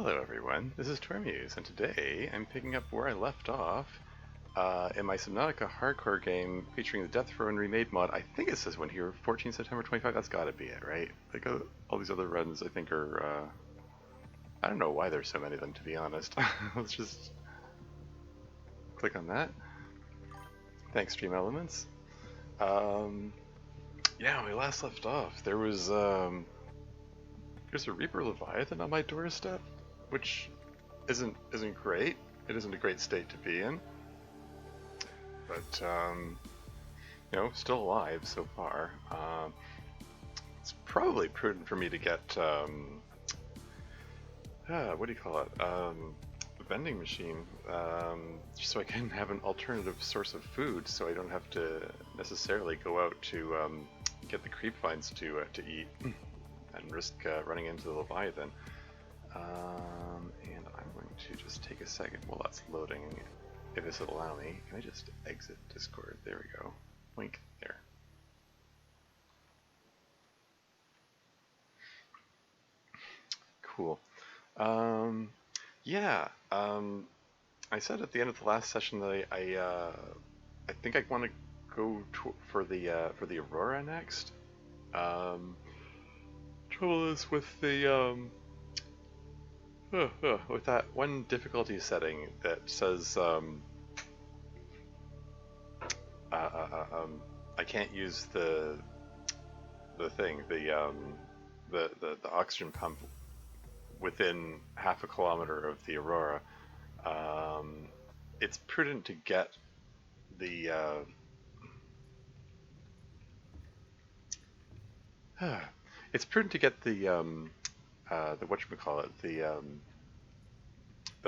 Hello everyone, this is Tormuse, and today I'm picking up where I left off in my Subnautica hardcore game featuring the Deathrun Remade mod. I think it says when here, 14 September 25, that's gotta be it, right? Like all these other runs I think are, I don't know why there's so many of them, to be honest. Let's just click on that. Thanks Stream Elements. Yeah, when we last left off, there's a Reaper Leviathan on my doorstep, which isn't great. It isn't a great state to be in, but you know, still alive so far. It's probably prudent for me to get what do you call it? A vending machine, just so I can have an alternative source of food, so I don't have to necessarily go out to get the creep vines to eat and risk running into the Leviathan. And I'm going to just take a second while that's loading, if this will allow me. Can I just exit Discord? There we go. Wink there. Cool. Yeah. I said at the end of the last session that I think I want to go for the Aurora next. Trouble is with the with that one difficulty setting that says I can't use the oxygen pump within half a kilometer of the Aurora. It's prudent to get the it's prudent to get the whatchamacallit, the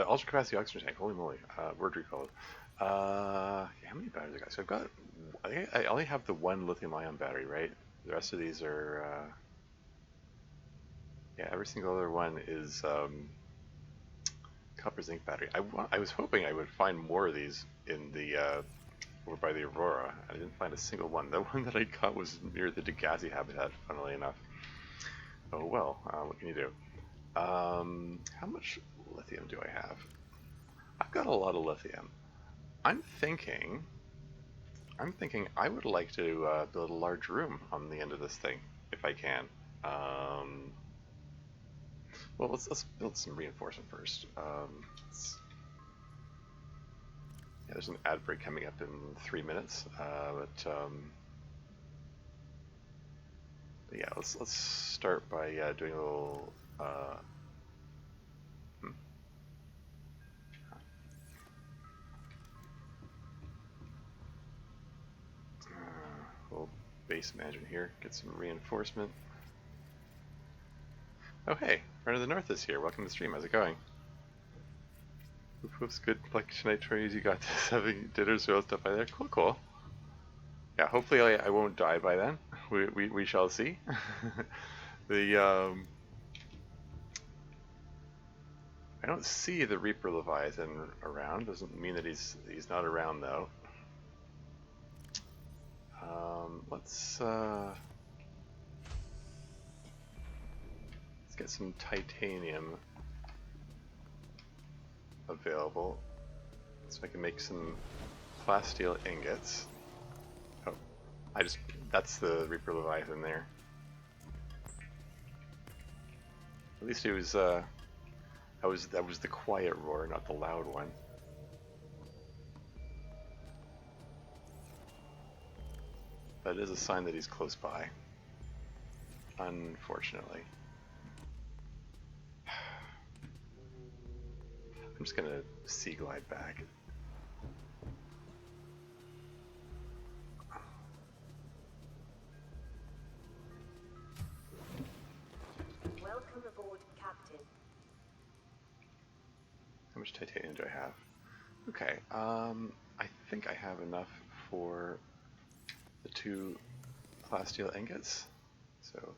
ultra capacity oxygen tank. Holy moly, word recall. How many batteries I got? So I've got, I only have the one lithium ion battery, right? The rest of these are, yeah, every single other one is copper zinc battery. I was hoping I would find more of these in the over by the Aurora. I didn't find a single one. The one that I got was near the Degazi habitat, funnily enough. Oh well, what can you do? How much lithium do I have? I've got a lot of lithium. I'm thinking I would like to build a large room on the end of this thing, if I can. Well, let's build some reinforcement first. Yeah, there's an ad break coming up in 3 minutes, but yeah, let's start by doing a little. Little base management here. Get some reinforcement. Oh hey, Friend of the North is here. Welcome to the stream. How's it going? Whoops, good luck tonight, Troyes. You got this. Having dinners or stuff by there. Cool, cool. Yeah, hopefully I won't die by then. We shall see. The I don't see the Reaper Leviathan around. Doesn't mean that he's not around though. Let's get some titanium available so I can make some plasteel ingots. Oh, that's the Reaper Leviathan there. At least it was that was the quiet roar, not the loud one. That is a sign that he's close by, unfortunately. I'm just gonna sea glide back. Welcome aboard, Captain. How much titanium do I have? Okay, I think I have enough for the 2 plasteel ingots. So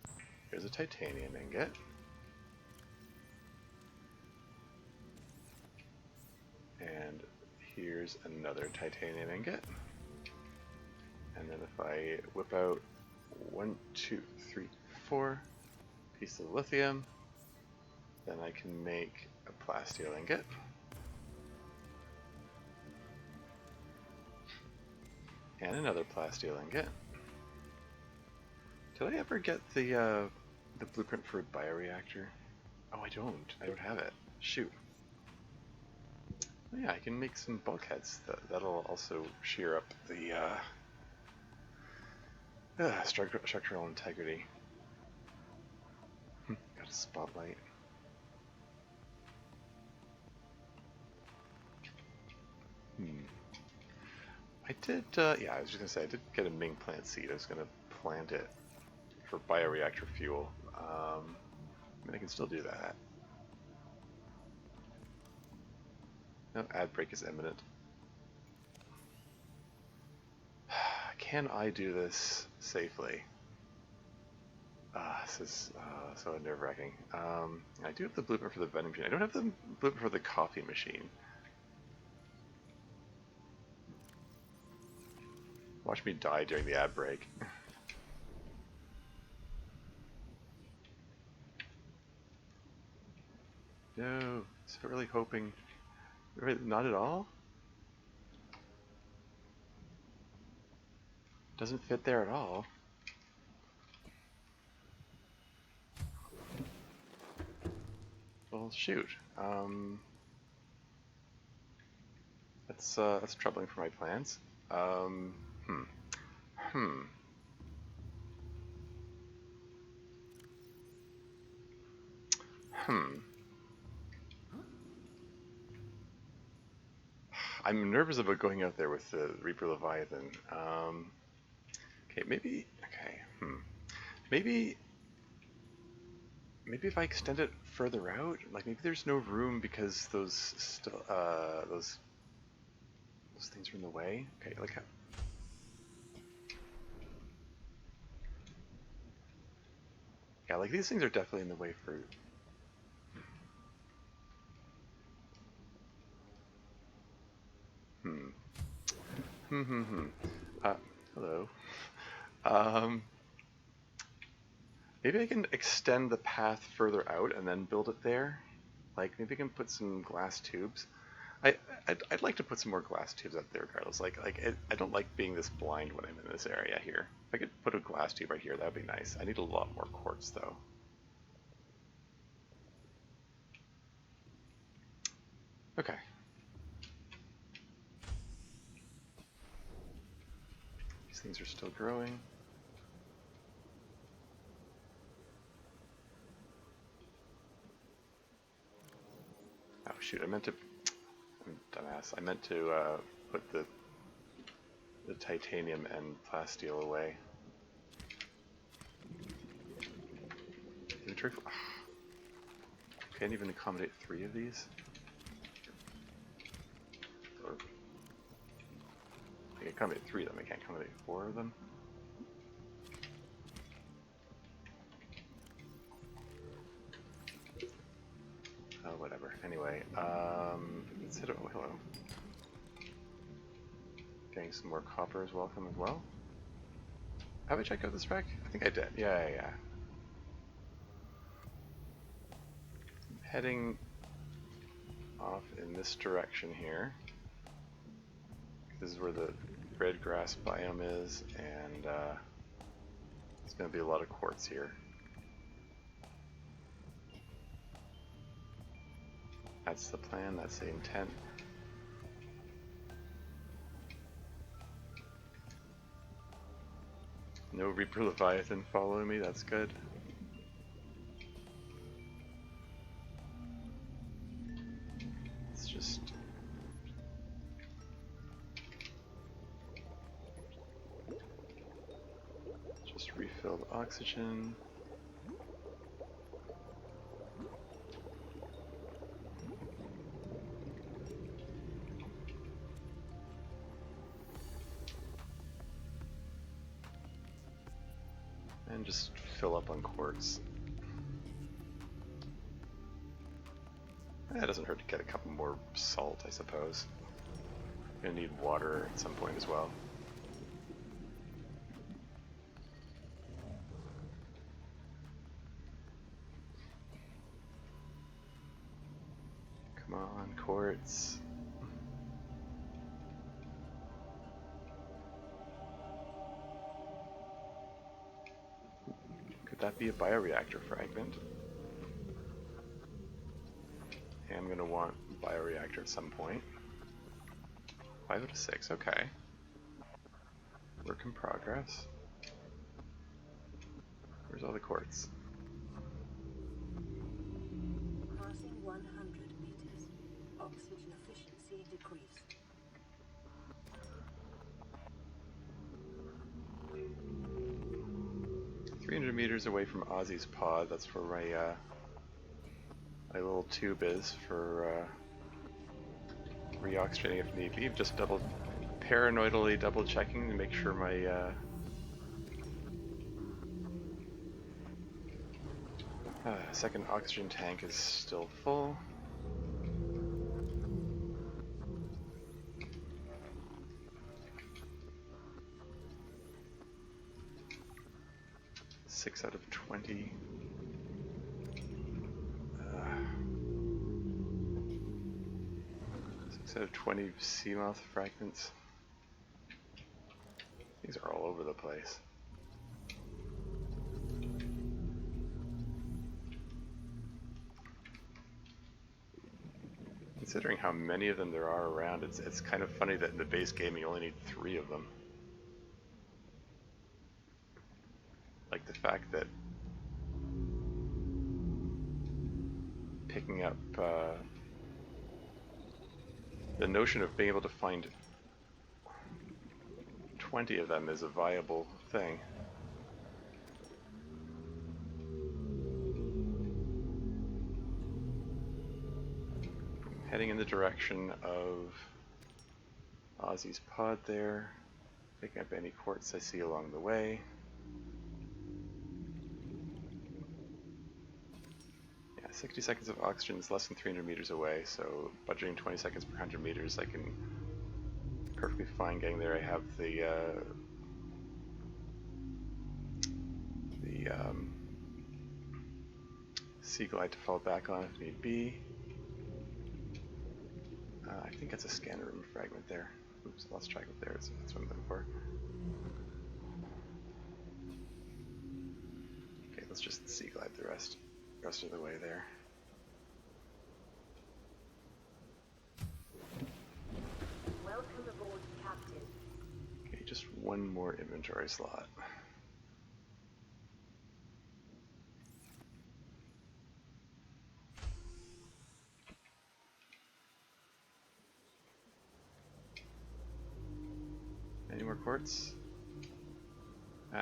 here's a titanium ingot. And here's another titanium ingot. And then if I whip out 1, 2, 3, 4 pieces of lithium, Then I can make a plasteel ingot. And another plasteel ingot. Did I ever get the blueprint for a bioreactor? Oh, I don't. I don't have it. Shoot. Oh, yeah, I can make some bulkheads. That'll also shear up the structural integrity. Got a spotlight. I did, yeah, I was just gonna say, I did get a Ming plant seed. I was gonna plant it for bioreactor fuel. I mean, I can still do that. No, ad break is imminent. Can I do this safely? This is so nerve-wracking. I do have the blueprint for the vending machine. I don't have the blueprint for the coffee machine. Watch me die during the ad break. No, so really hoping. Not at all? Doesn't fit there at all. Well, shoot. That's troubling for my plans. I'm nervous about going out there with the Reaper Leviathan. Okay, maybe. Okay, maybe if I extend it further out, like maybe there's no room because those things are in the way. Okay, like how. Yeah, like these things are definitely in the way for. Hello. Maybe I can extend the path further out and then build it there. Like maybe I can put some glass tubes. I'd like to put some more glass tubes out there regardless. I don't like being this blind when I'm in this area here. If I could put a glass tube right here, that would be nice. I need a lot more quartz though. Okay. These things are still growing. Oh shoot, I'm dumbass. I meant to put the titanium and plasteel away. Inventory. Can't even accommodate 3 of these. Or I can accommodate 3 of them. I can't accommodate 4 of them. Oh, whatever. Anyway, let's hit it. Oh, hello. Getting some more copper is welcome as well. Have I checked out this spec? I think I did. Yeah. I'm heading off in this direction here. This is where the red grass biome is, and there's going to be a lot of quartz here. That's the plan, that's the intent. No Reaper Leviathan following me, that's good. It's just... refill the oxygen. And just fill up on quartz. It doesn't hurt to get a couple more salt, I suppose. Gonna need water at some point as well. Come on, quartz. Could that be a bioreactor fragment? Okay, I'm gonna want a bioreactor at some point. 5 out of 6, okay. Work in progress. Where's all the quartz? Passing 100 meters. Oxygen efficiency decreased. 300 meters away from Ozzy's pod. That's where my little tube is for reoxygenating if need be. Just paranoidally double checking to make sure my second oxygen tank is still full. Six out of 20. 6 out of 20 seamoth fragments. These are all over the place. Considering how many of them there are around, it's kind of funny that in the base game you only need 3 of them. Like the fact that picking up the notion of being able to find 20 of them is a viable thing. Heading in the direction of Ozzy's pod there, picking up any quartz I see along the way. Yeah, 60 seconds of oxygen is less than 300 meters away, so budgeting 20 seconds per 100 meters, I can perfectly fine getting there. I have the sea glide to fall back on if need be. I think that's a scanner room fragment there. Oops, lost track of there. That's what I'm looking for. Okay, let's just sea glide the rest of the way there. Welcome aboard, Captain. Okay, just one more inventory slot. Any more quartz?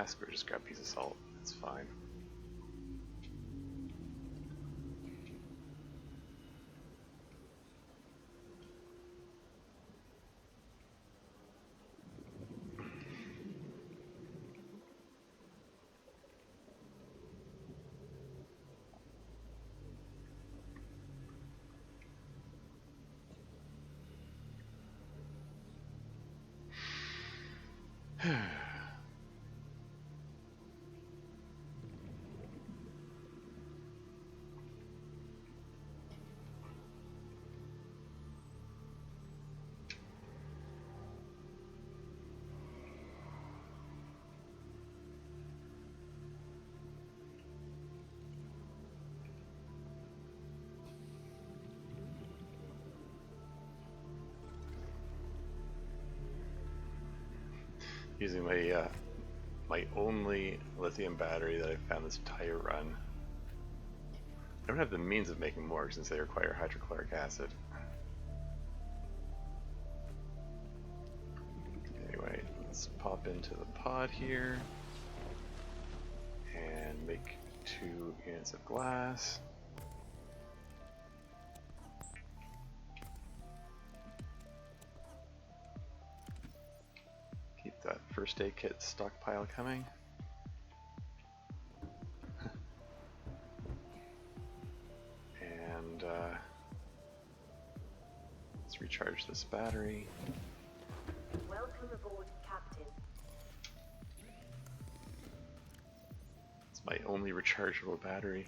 Screw it, just grab a piece of salt. That's fine. Using my only lithium battery that I've found this entire run. I don't have the means of making more since they require hydrochloric acid. Anyway, let's pop into the pod here and make 2 units of glass. That first aid kit stockpile coming. And let's recharge this battery. Welcome aboard, Captain. It's my only rechargeable battery.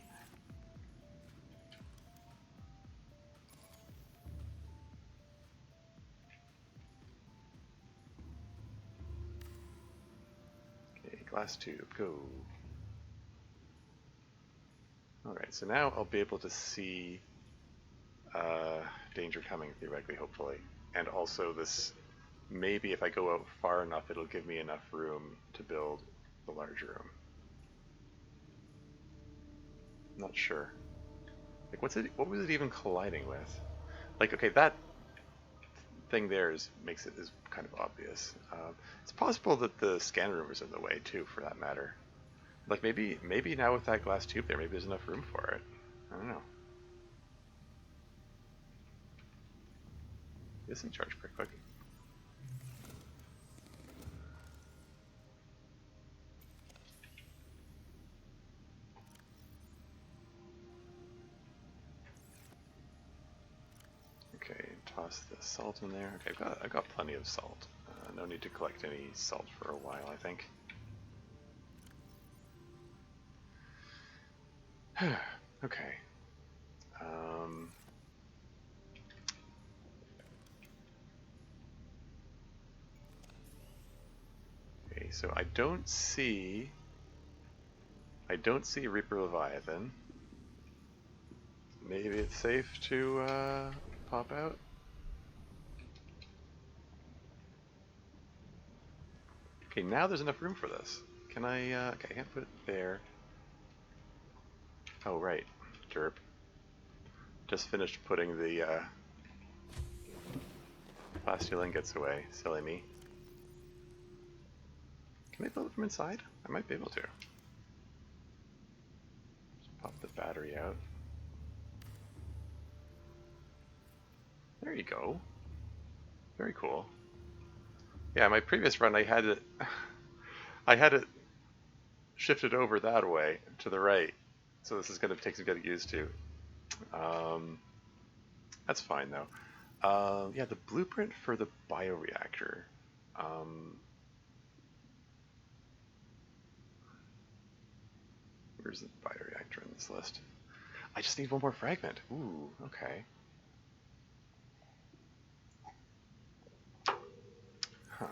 glass tube, go. Alright, so now I'll be able to see danger coming, theoretically, hopefully. And also this, maybe if I go out far enough, it'll give me enough room to build the large room. Not sure. Like, what was it even colliding with? Like, okay, that thing there is kind of obvious. It's possible that the scan room is in the way too, for that matter. Like maybe now with that glass tube there, maybe there's enough room for it. I don't know. This thing charged pretty quick. Okay, toss the salt in there. Okay, I've got plenty of salt. No need to collect any salt for a while, I think. Okay. Okay, so I don't see Reaper Leviathan. Maybe it's safe to pop out. Okay, now there's enough room for this. Can I? Okay, I can't put it there. Oh right, derp. Just finished putting the plasteel ingots away. Silly me. Can I build it from inside? I might be able to. Just pop the battery out. There you go. Very cool. Yeah, my previous run I had it shifted over that way to the right. So this is going to take some getting used to. That's fine though. Yeah, the blueprint for the bioreactor. Where's the bioreactor in this list? I just need one more fragment. Ooh, okay. Huh.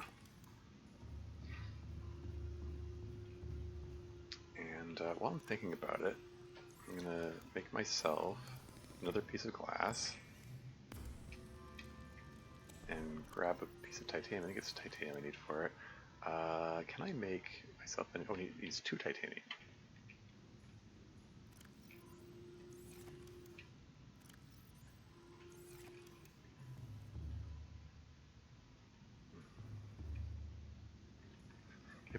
And while I'm thinking about it, I'm gonna make myself another piece of glass and grab a piece of titanium. I think it's titanium I need for it. Can I make myself an... Oh, it needs 2 titanium.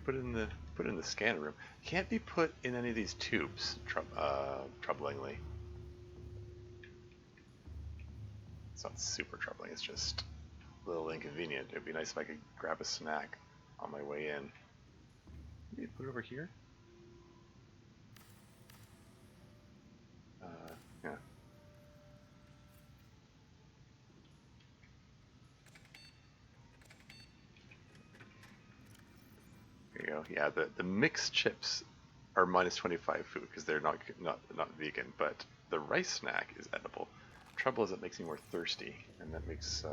Put it in the scan room. Can't be put in any of these tubes, troublingly. It's not super troubling, it's just a little inconvenient. It'd be nice if I could grab a snack on my way in. Maybe put it over here? Yeah. There you go. Yeah, the mixed chips are minus 25 food because they're not vegan, but the rice snack is edible. Trouble is it makes me more thirsty, and that makes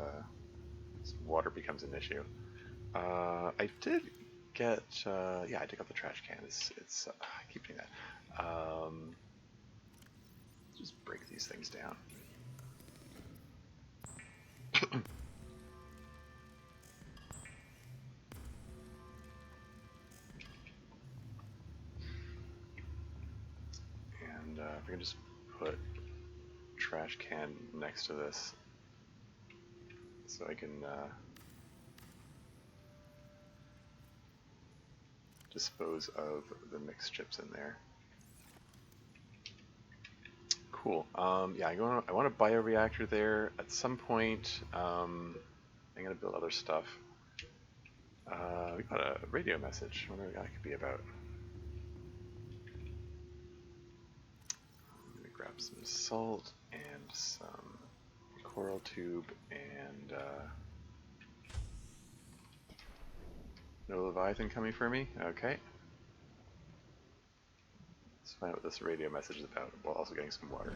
water becomes an issue. I did get yeah, I took out the trash can. I keep doing that. Just break these things down. And if I can just put trash can next to this, so I can dispose of the mixed chips in there. Cool. Yeah, I want a bioreactor there. At some point, I'm gonna build other stuff. We got a radio message. I wonder what that could be about. Let me grab some salt and some coral tube and no Leviathan coming for me? Okay. Let's find out what this radio message is about while also getting some water.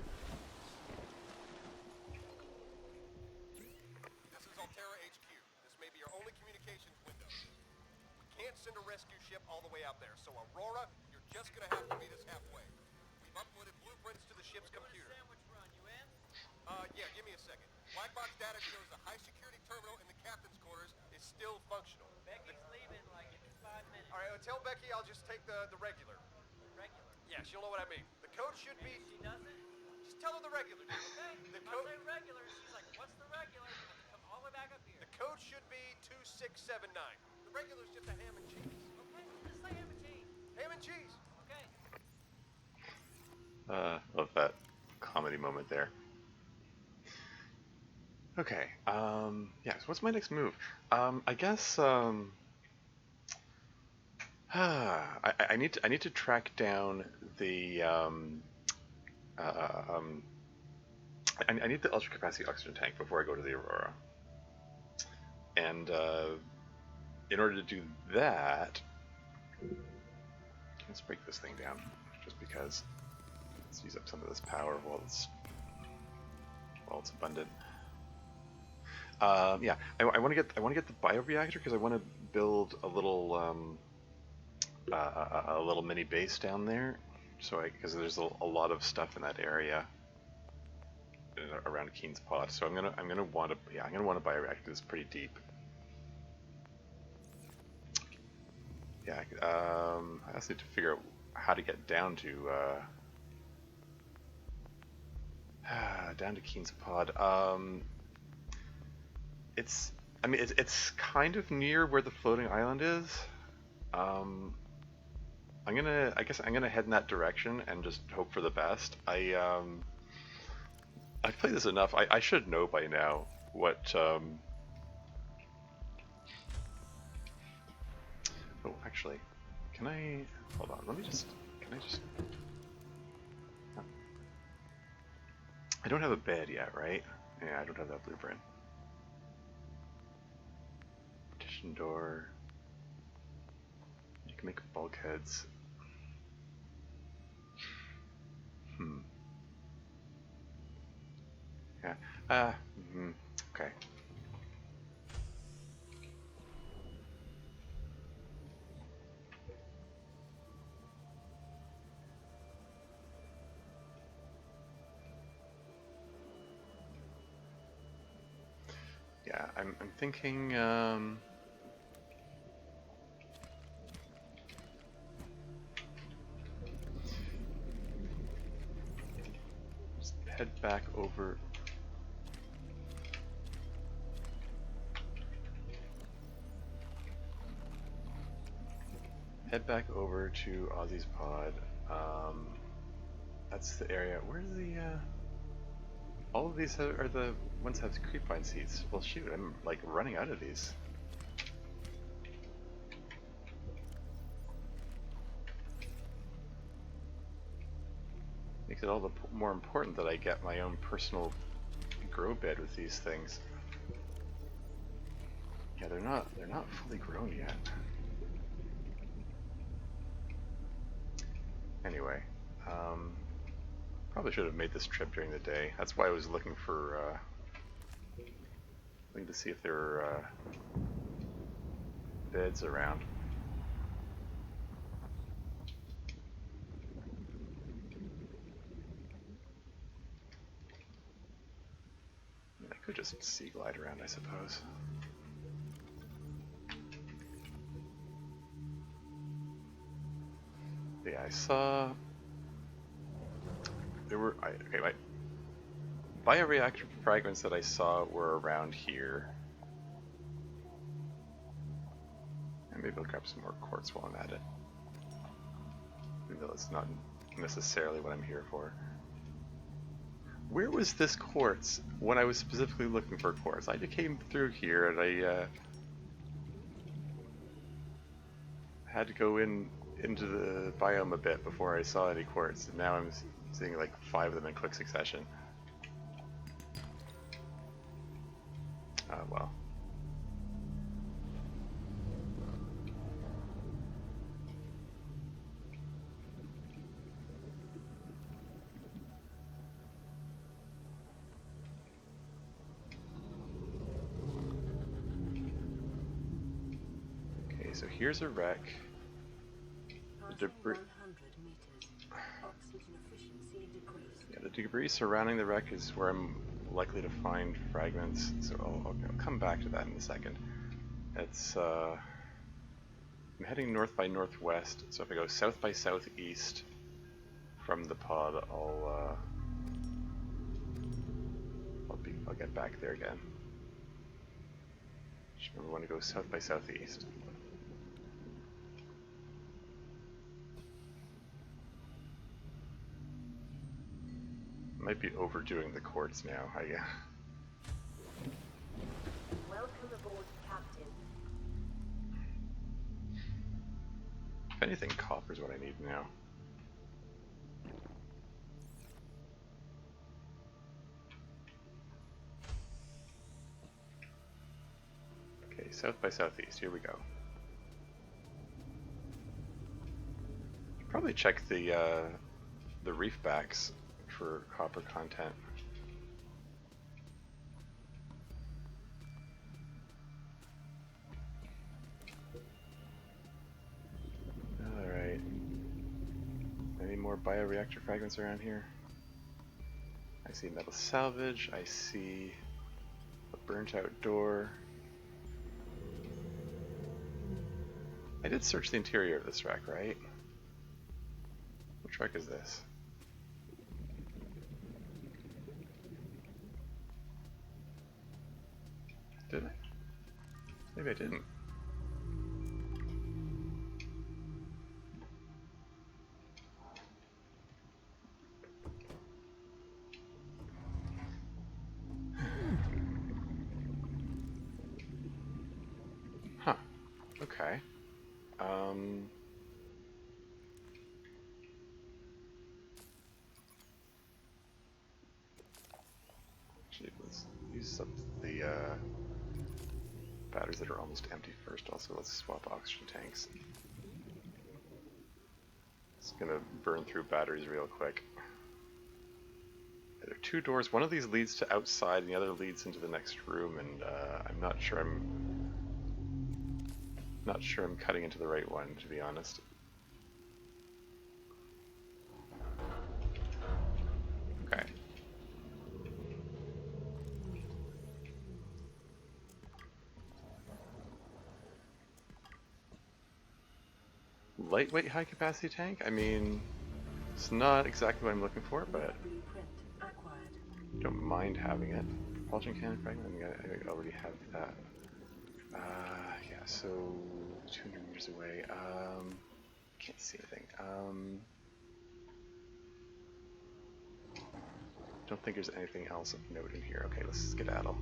can't send a rescue ship all the way out there, so Aurora, you're just gonna have to meet us halfway. We've uploaded blueprints to the ship's computer. Sandwich run, you in? Yeah, give me a second. Black box data shows the high-security terminal in the captain's quarters is still functional. Becky's leaving like in 5 minutes. All right, tell Becky I'll just take the regular. Regular. Yeah, she'll know what I mean. The code should And be... if she doesn't, Just tell her the regular. okay. The If I code... say regular, and she's like, what's the regular? You have to come all the way back up here. The code should be 2679. The regular's just a ham and cheese. Okay, just say ham and cheese. Ham and cheese. Okay. Love that comedy moment there. Okay, yeah, so what's my next move? I guess, I need to track down the, I need the ultra capacity oxygen tank before I go to the Aurora. And, in order to do that, let's break this thing down, just because. Let's use up some of this power while it's abundant. Yeah, I want to get the bioreactor because I want to build a little mini base down there. So because there's a lot of stuff in that area around Keen's Pod. So I'm gonna want a bioreactor that's pretty deep. Yeah, I also need to figure out how to get down to Keen's Pod. It's kind of near where the floating island is. I guess I'm gonna head in that direction and just hope for the best. I've played this enough. I should know by now what. Oh, actually, can I hold on? Let me just. Can I just? I don't have a bed yet, right? Yeah, I don't have that blueprint. Partition door. You can make bulkheads. Yeah. Okay. Yeah, I'm thinking, just head back over. Head back over to Ozzy's pod. That's the area. Where's the, all of these are the ones that have creepvine seeds. Well, shoot, I'm like running out of these. Makes it all the more important that I get my own personal grow bed with these things. Yeah, they're not fully grown yet. Anyway, probably should have made this trip during the day. That's why I was looking for, looking to see if there were beds around. I could just sea glide around, I suppose. Yeah, I saw there were okay, my bioreactor fragments that I saw were around here. And maybe I'll grab some more quartz while I'm at it. Even though it's not necessarily what I'm here for. Where was this quartz when I was specifically looking for quartz? I came through here and I had to go into the biome a bit before I saw any quartz, and now I'm seeing like 5 of them in quick succession. Well. so here's a wreck. The Passing debris, 100 meters. Oxygen efficiency decreased. yeah, the debris surrounding the wreck is where I'm likely to find fragments. So I'll come back to that in a second. It's I'm heading north by northwest. So if I go south by southeast from the pod, I'll get back there again. Just remember when to go south by southeast. Might be overdoing the quartz now. Welcome aboard, Captain. If anything, copper's what I need now. Okay, south by southeast. Here we go. Probably check the reef backs for copper content. Alright. Any more bioreactor fragments around here? I see metal salvage, I see a burnt out door. I did search the interior of this wreck, right? Which wreck is this? Did I? Maybe I didn't. Huh. Okay. Actually, let's use up the batteries that are almost empty first. Also, let's swap oxygen tanks. It's gonna burn through batteries real quick. There are two doors. One of these leads to outside, and the other leads into the next room. And I'm not sure I'm cutting into the right one, to be honest. Okay. Lightweight high capacity tank? I mean, it's not exactly what I'm looking for, but Blueprint acquired. I don't mind having it. Propulsion cannon fragment? I think I already have that. Yeah, so 200 meters away. Can't see anything. Don't think there's anything else of note in here. Okay, let's skedaddle.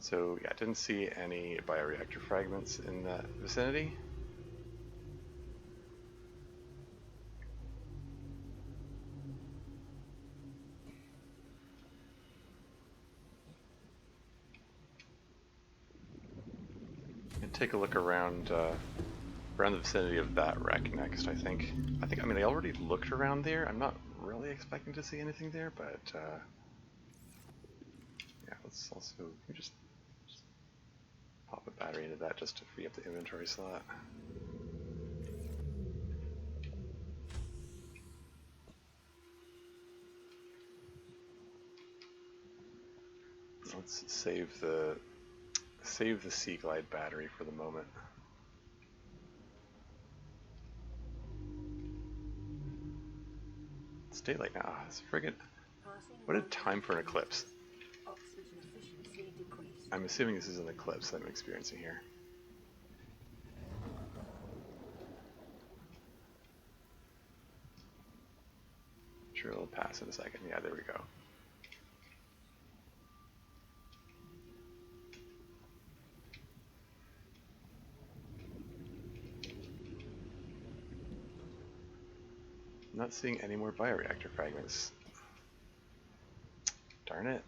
So yeah, I didn't see any bioreactor fragments in that vicinity. And take a look around around the vicinity of that wreck next. I mean, I already looked around there. I'm not really expecting to see anything there, but yeah, let's also just pop a battery into that just to free up the inventory slot. Let's save the Sea Glide battery for the moment. It's daylight now. It's friggin'. What a time for an eclipse. Oxygen efficiency decreased. I'm assuming this is an eclipse that I'm experiencing here. Sure, it'll pass in a second. Yeah, there we go. I'm not seeing any more bioreactor fragments. Darn it.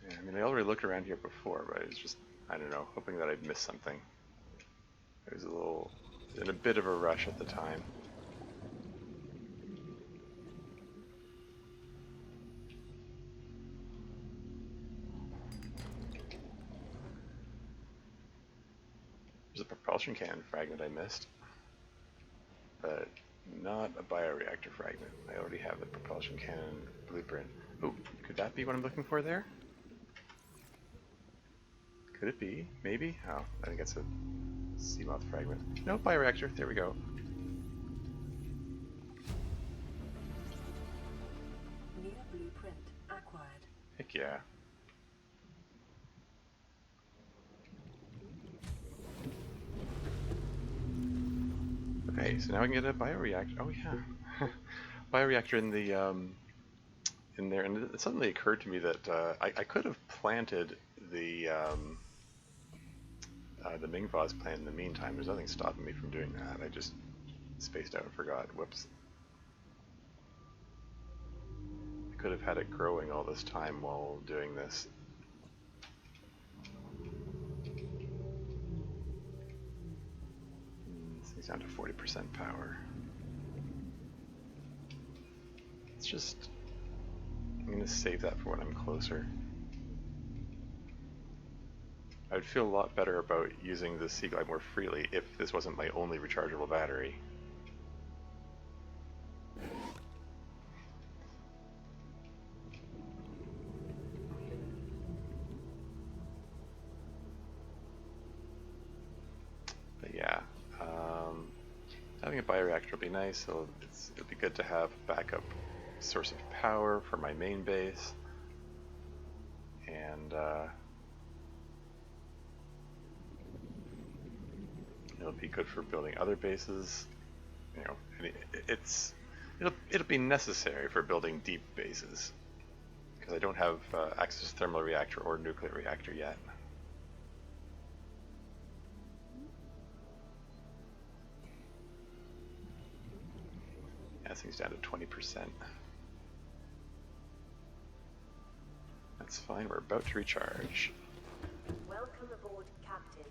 Yeah, I mean, I already looked around here before, but I was just, I don't know, hoping that I'd missed something. I was in a bit of a rush at the time. There's a propulsion cannon fragment I missed, but not a bioreactor fragment. I already have the propulsion cannon blueprint. Oh, could that be what I'm looking for there? Could it be? Maybe? Oh, I think it's a Seamoth fragment. No, bioreactor. There we go. New blueprint acquired. Heck yeah. Okay, so now I can get a bioreactor. Oh yeah, bioreactor in there, and it suddenly occurred to me that I could have planted the Mingvaz plant in the meantime. There's nothing stopping me from doing that. I just spaced out and forgot. Whoops. I could have had it growing all this time while doing this. This thing's down to 40% power. It's just... I'm going to save that for when I'm closer. I would feel a lot better about using the Sea Glide more freely if this wasn't my only rechargeable battery. But yeah, having a bioreactor will be nice. It'll be good to have a backup source of power for my main base. And it'll be good for building other bases. You know, it'll be necessary for building deep bases because I don't have access to thermal reactor or nuclear reactor yet. Yeah, this thing's down to 20%. That's fine. We're about to recharge. Welcome aboard, Captain.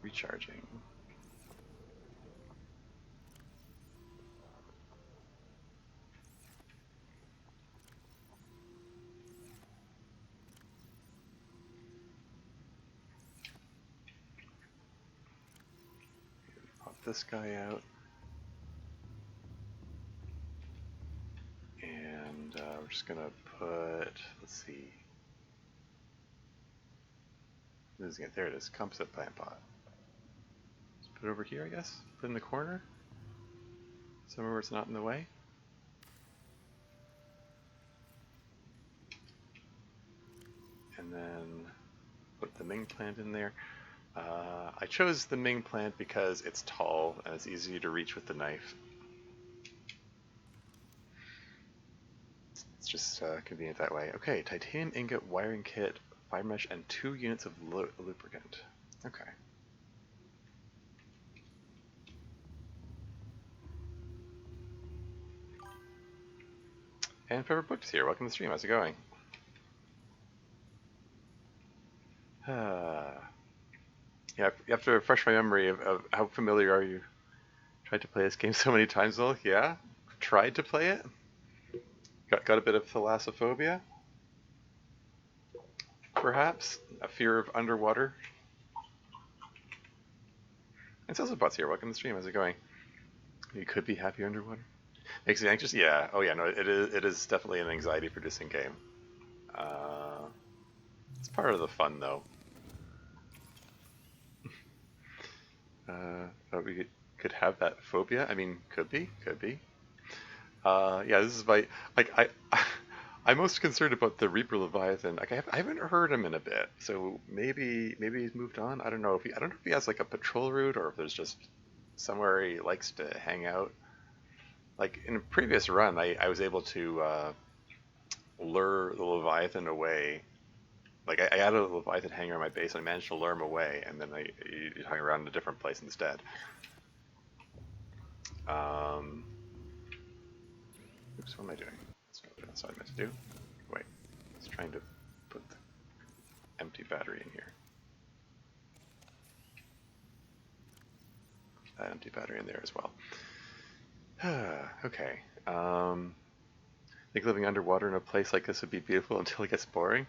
Recharging. Pop this guy out. And we're just gonna put, let's see. Losing it. There it is. Composite plant pot. Just put it over here, I guess. Put it in the corner. Somewhere where it's not in the way. And then put the Ming plant in there. I chose the Ming plant because it's tall and it's easy to reach with the knife. It's just convenient that way. Okay, titanium ingot wiring kit, fiber mesh, and 2 units of lubricant. Okay. And Pepper Book's here. Welcome to the stream. How's it going? Yeah, you have to refresh my memory of how familiar are you? Tried to play this game so many times, though. Yeah? Tried to play it? Got a bit of thalassophobia? Perhaps? A fear of underwater? And Salsabot's here. Welcome to the stream. How's it going? You could be happy underwater. Makes you anxious? Yeah. Oh yeah, no, it is definitely an anxiety-producing game. It's part of the fun, though. Thought we could have that phobia. I mean, could be. Yeah, this is my I'm most concerned about the Reaper Leviathan. Like I haven't heard him in a bit, so maybe he's moved on. I don't know if he has like a patrol route or if there's just somewhere he likes to hang out. Like in a previous run, I was able to lure the Leviathan away. Like I had a Leviathan hangar on my base, and I managed to lure him away, and then he hung around in a different place instead. Oops, what am I doing? That's what I meant to do. Wait, I was trying to put the empty battery in here. That empty battery in there as well. Okay. I think living underwater in a place like this would be beautiful until it gets boring.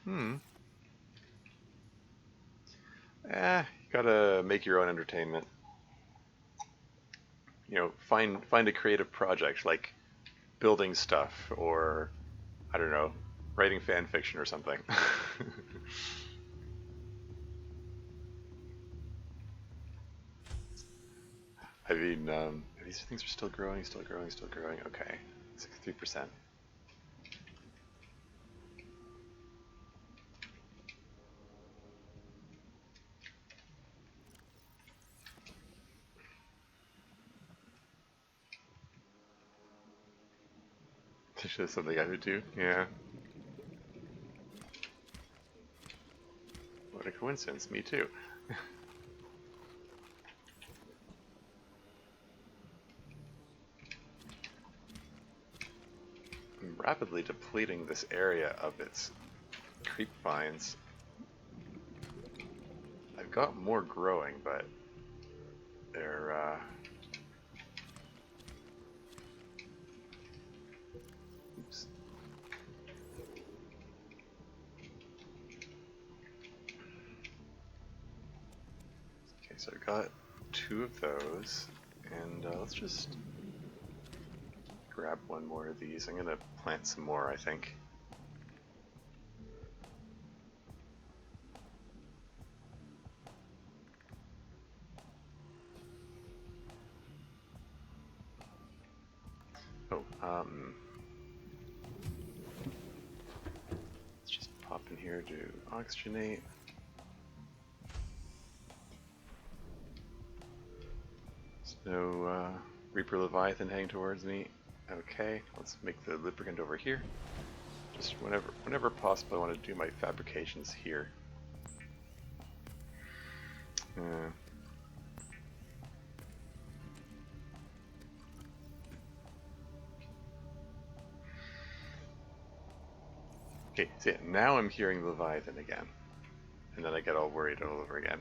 You gotta make your own entertainment. You know, find a creative project like building stuff or I don't know, writing fan fiction or something. I mean, these things are still growing, still growing, still growing. Okay, 63%. It's just something I would do. Yeah. What a coincidence. Me too. I'm rapidly depleting this area of its creep vines. I've got more growing, but they're oops. Okay, so I've got 2 of those, and let's just grab one more of these. I'm gonna plant some more, I think. Oh, let's just pop in here to oxygenate. There's no Reaper Leviathan heading towards me. Okay, let's make the lubricant over here. Just whenever possible, I want to do my fabrications here. Okay, see, now I'm hearing Leviathan again. And then I get all worried all over again.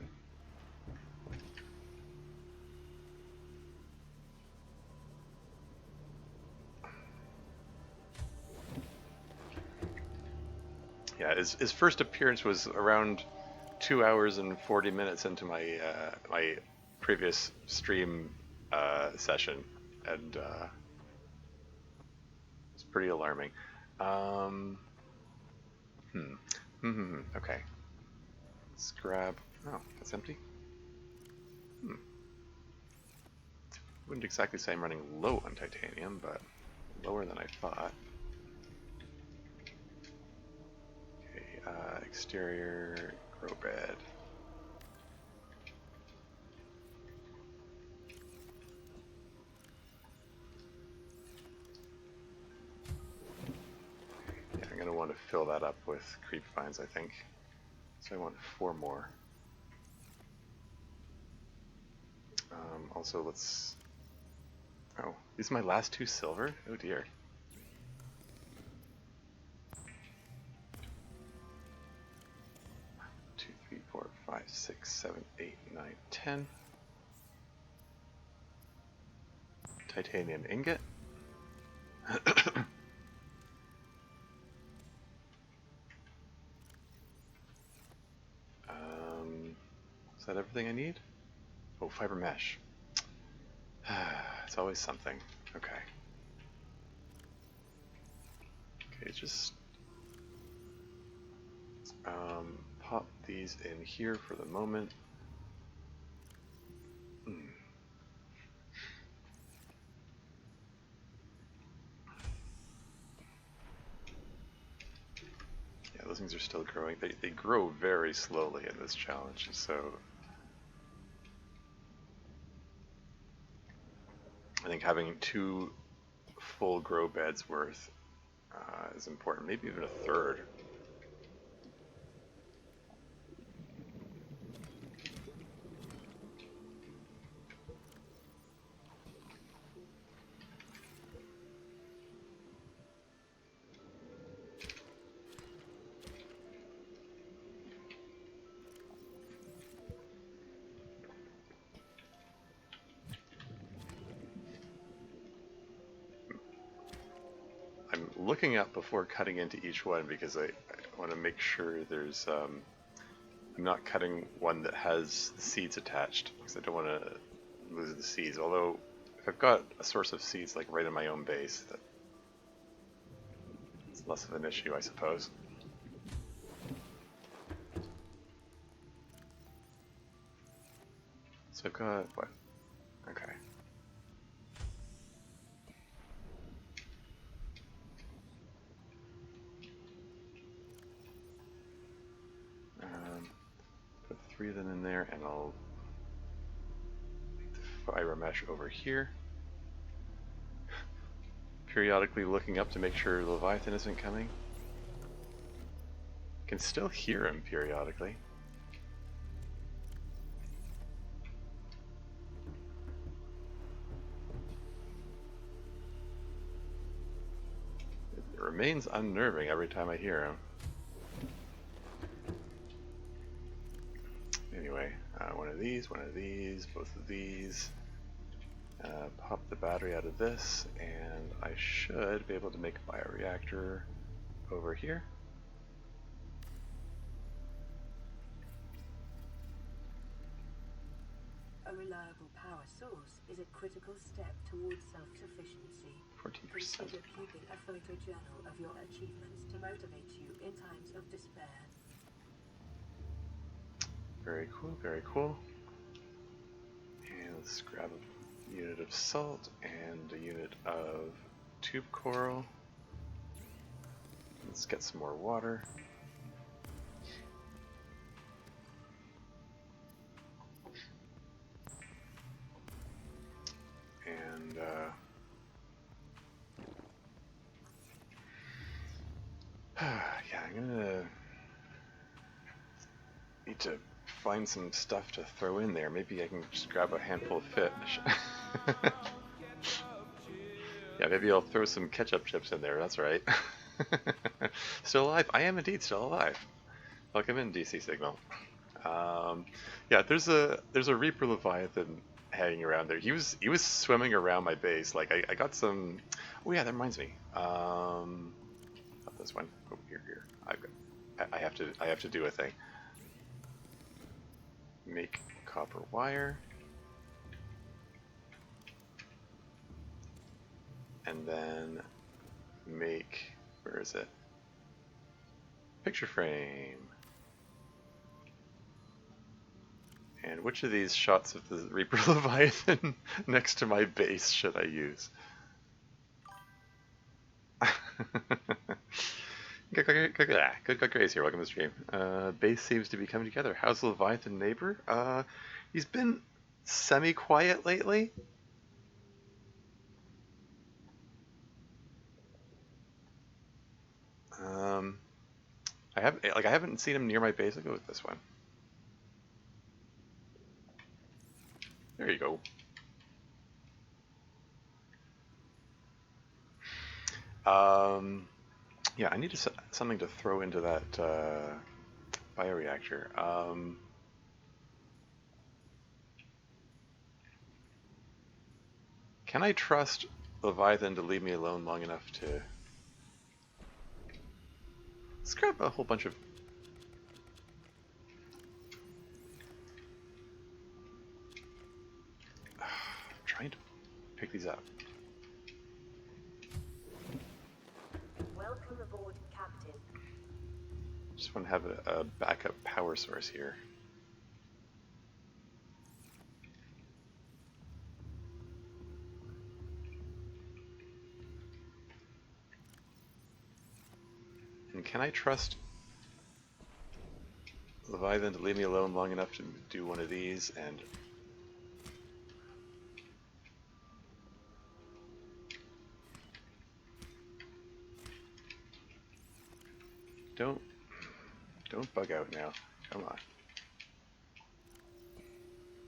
Yeah, his first appearance was around 2 hours and 40 minutes into my my previous stream session, and it's pretty alarming. Okay. Let's grab. Oh, that's empty. Wouldn't exactly say I'm running low on titanium, but lower than I thought. Okay, exterior grow bed. Yeah, I'm gonna want to fill that up with creep vines, I think. So I want 4 more. Also, let's. Oh, these are my last 2 silver? Oh dear. 2, 3, 4, 5, 6, 7, 8, 9, 10. Titanium ingot. Is that everything I need? Oh, fiber mesh. It's always something. Okay. Okay, just pop these in here for the moment. Yeah, those things are still growing. They grow very slowly in this challenge, so I think having 2 full grow beds worth is important. Maybe even a third. I'm looking up before cutting into each one because I want to make sure there's I'm not cutting one that has seeds attached because I don't want to lose the seeds. Although, if I've got a source of seeds like right in my own base, that's less of an issue, I suppose. So I've got what? Okay. Put 3 of them in there, and I'll make the fiber mesh over here. Periodically looking up to make sure Leviathan isn't coming. Can still hear him periodically. It remains unnerving every time I hear him. Anyway, one of these, both of these. Pop the battery out of this, and I should be able to make a bioreactor over here. A reliable power source is a critical step towards self-sufficiency. 14%. Consider keeping a photojournal of your achievements to motivate you in times of despair. Very cool, very cool. And let's grab a unit of salt and a unit of tube coral. Let's get some more water. And yeah, I'm gonna need to find some stuff to throw in there. Maybe I can just grab a handful of fish. Yeah, maybe I'll throw some ketchup chips in there, that's right. Still alive? I am indeed still alive. Welcome in, DC Signal. Yeah, there's a Reaper Leviathan hanging around there. He was swimming around my base. Like I got some. Oh yeah, that reminds me. Not this one. Oh, here. I have to do a thing. Make copper wire. And then make, where is it? Picture frame. And which of these shots of the Reaper Leviathan next to my base should I use? Good Grace here, welcome to the stream. Base seems to be coming together. How's the Leviathan neighbor? He's been semi-quiet lately. I haven't seen him near my base. I'll go with this one. There you go. Yeah, I need something to throw into that bioreactor. Can I trust Leviathan to leave me alone long enough to... Let's grab a whole bunch of... I'm trying to pick these up. Welcome aboard, Captain. Just want to have a backup power source here. And can I trust Leviathan to leave me alone long enough to do one of these and... Don't bug out now. Come on.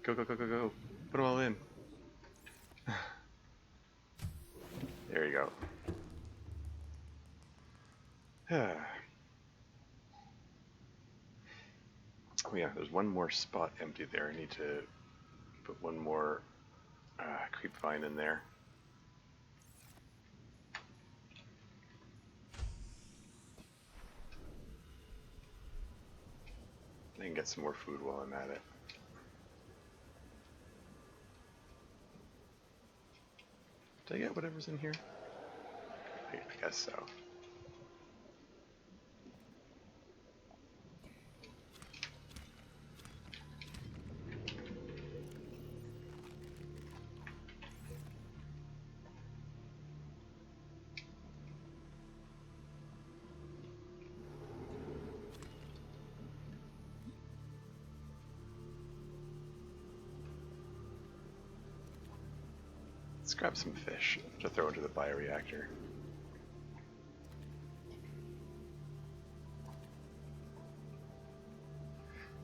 Go. Put them all in. There you go. Oh yeah, there's one more spot empty there. I need to put one more creep vine in there. I can get some more food while I'm at it. Did I get whatever's in here? I guess so. Let's grab some fish to throw into the bioreactor.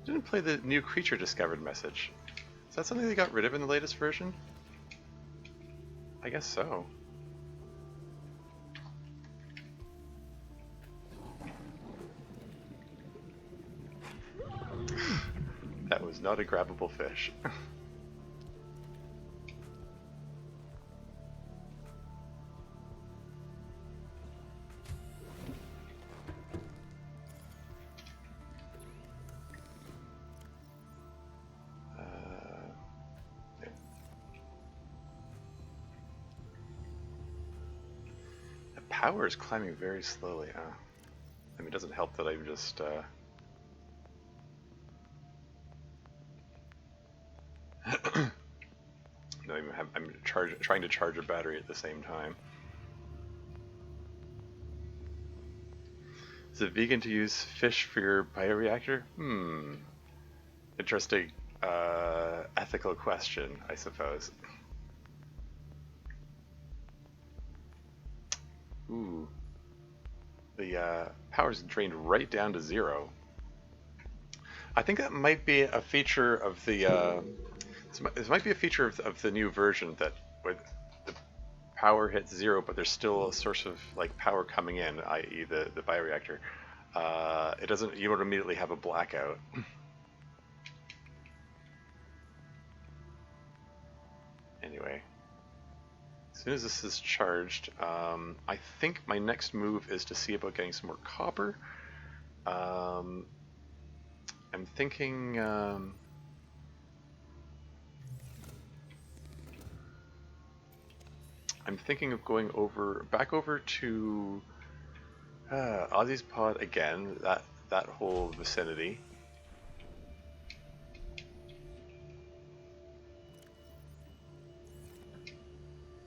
Didn't play the new creature discovered message. Is that something they got rid of in the latest version? I guess so. That was not a grabbable fish. Power is climbing very slowly, huh? I mean, it doesn't help that I'm just, no, I'm trying to charge a battery at the same time. Is it vegan to use fish for your bioreactor? Interesting, ethical question, I suppose. Ooh. The power's drained right down to 0. I think that might be a feature of the this might be a feature of the new version, that where the power hits 0, but there's still a source of like power coming in, i.e. the bioreactor. It doesn't. You don't immediately have a blackout. Anyway. As soon as this is charged, I think my next move is to see about getting some more copper. I'm thinking of going back over to Ozzy's pod again. That whole vicinity.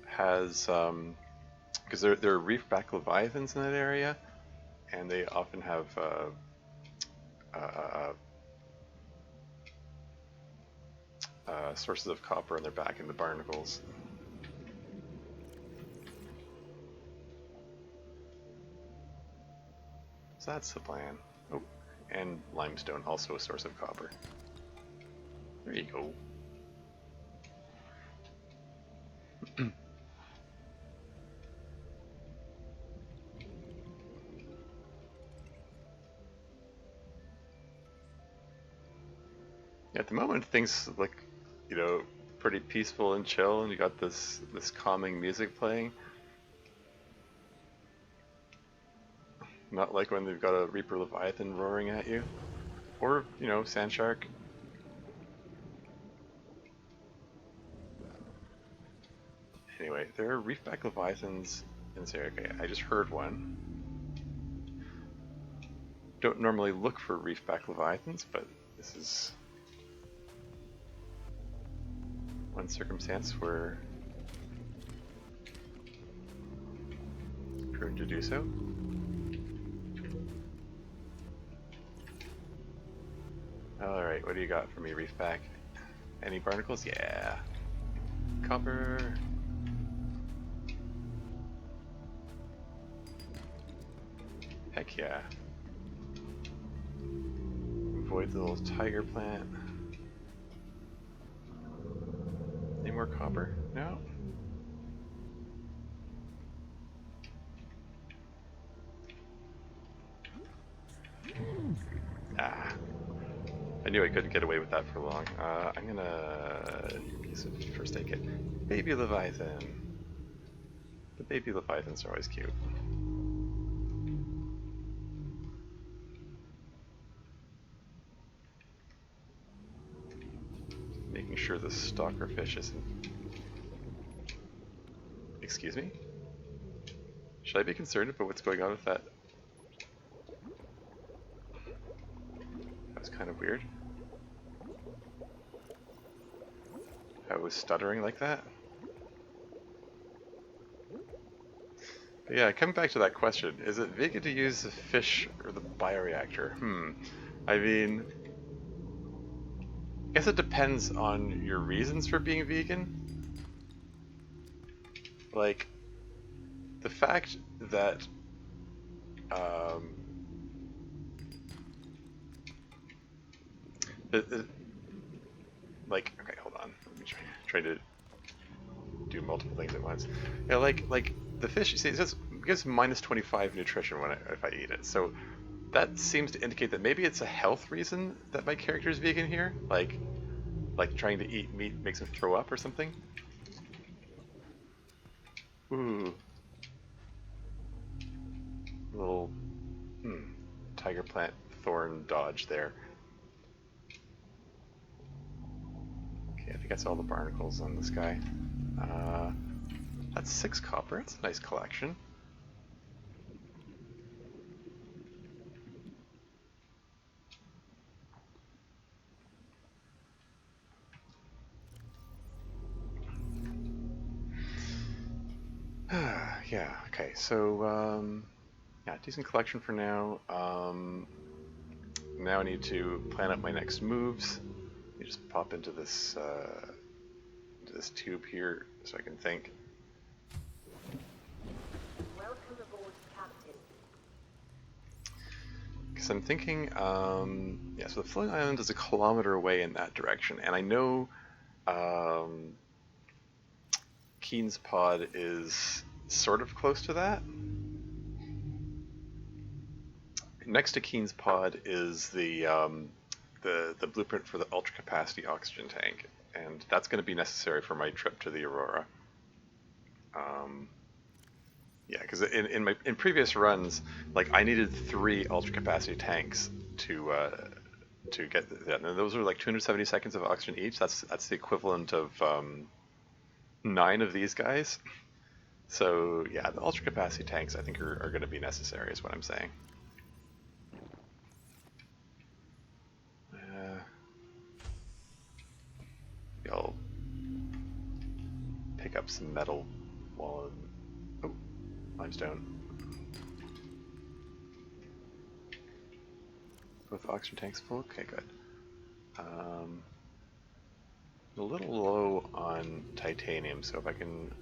Has because there are reefback leviathans in that area, and they often have sources of copper on their back in the barnacles. So that's the plan. Oh, and limestone, also a source of copper. There you go. At the moment, things look, pretty peaceful and chill, and you got this calming music playing. Not like when they've got a Reaper Leviathan roaring at you, or Sand Shark. Anyway, there are reefback leviathans in this area. Okay, I just heard one. Don't normally look for reefback leviathans, but this is one circumstance where it's prudent to do so. Alright, what do you got for me, reefback? Any barnacles? Yeah. Copper. Heck yeah. Avoid the little tiger plant. Any more copper? No? Ah. I knew I couldn't get away with that for long. I'm gonna use a first aid kit. Baby Leviathan. The baby Leviathans are always cute. sure the stalker fish isn't... Excuse me? Should I be concerned about what's going on with that? That was kind of weird. I was stuttering like that. But yeah, coming back to that question, is it vegan to use the fish or the bioreactor? I mean, I guess it depends on your reasons for being vegan. Like, the fact that like, okay, hold on. Let me try to do multiple things at once. Yeah, like the fish. See, it says it gives minus 25 nutrition when if I eat it. So that seems to indicate that maybe it's a health reason that my character is vegan here. Like trying to eat meat makes him throw up or something. Ooh, little tiger plant thorn dodge there. Okay, I think that's all the barnacles on this guy. That's 6 copper. That's a nice collection. Yeah, okay, so, yeah, decent collection for now. Now I need to plan out my next moves. Let me just pop into this tube here so I can think. Welcome aboard, Captain. Because I'm thinking, yeah, so the floating island is a kilometer away in that direction, and I know Keen's pod is sort of close to that. Next to Keen's pod is the blueprint for the ultra capacity oxygen tank, and that's going to be necessary for my trip to the Aurora. Yeah, because in previous runs, like I needed 3 ultra capacity tanks to get that, and those are like 270 seconds of oxygen each. That's the equivalent of 9 of these guys. So yeah, the ultra capacity tanks I think are going to be necessary, is what I'm saying. I'll pick up some metal while limestone. Both oxygen tanks full? Okay, good. A little low on titanium, so if I can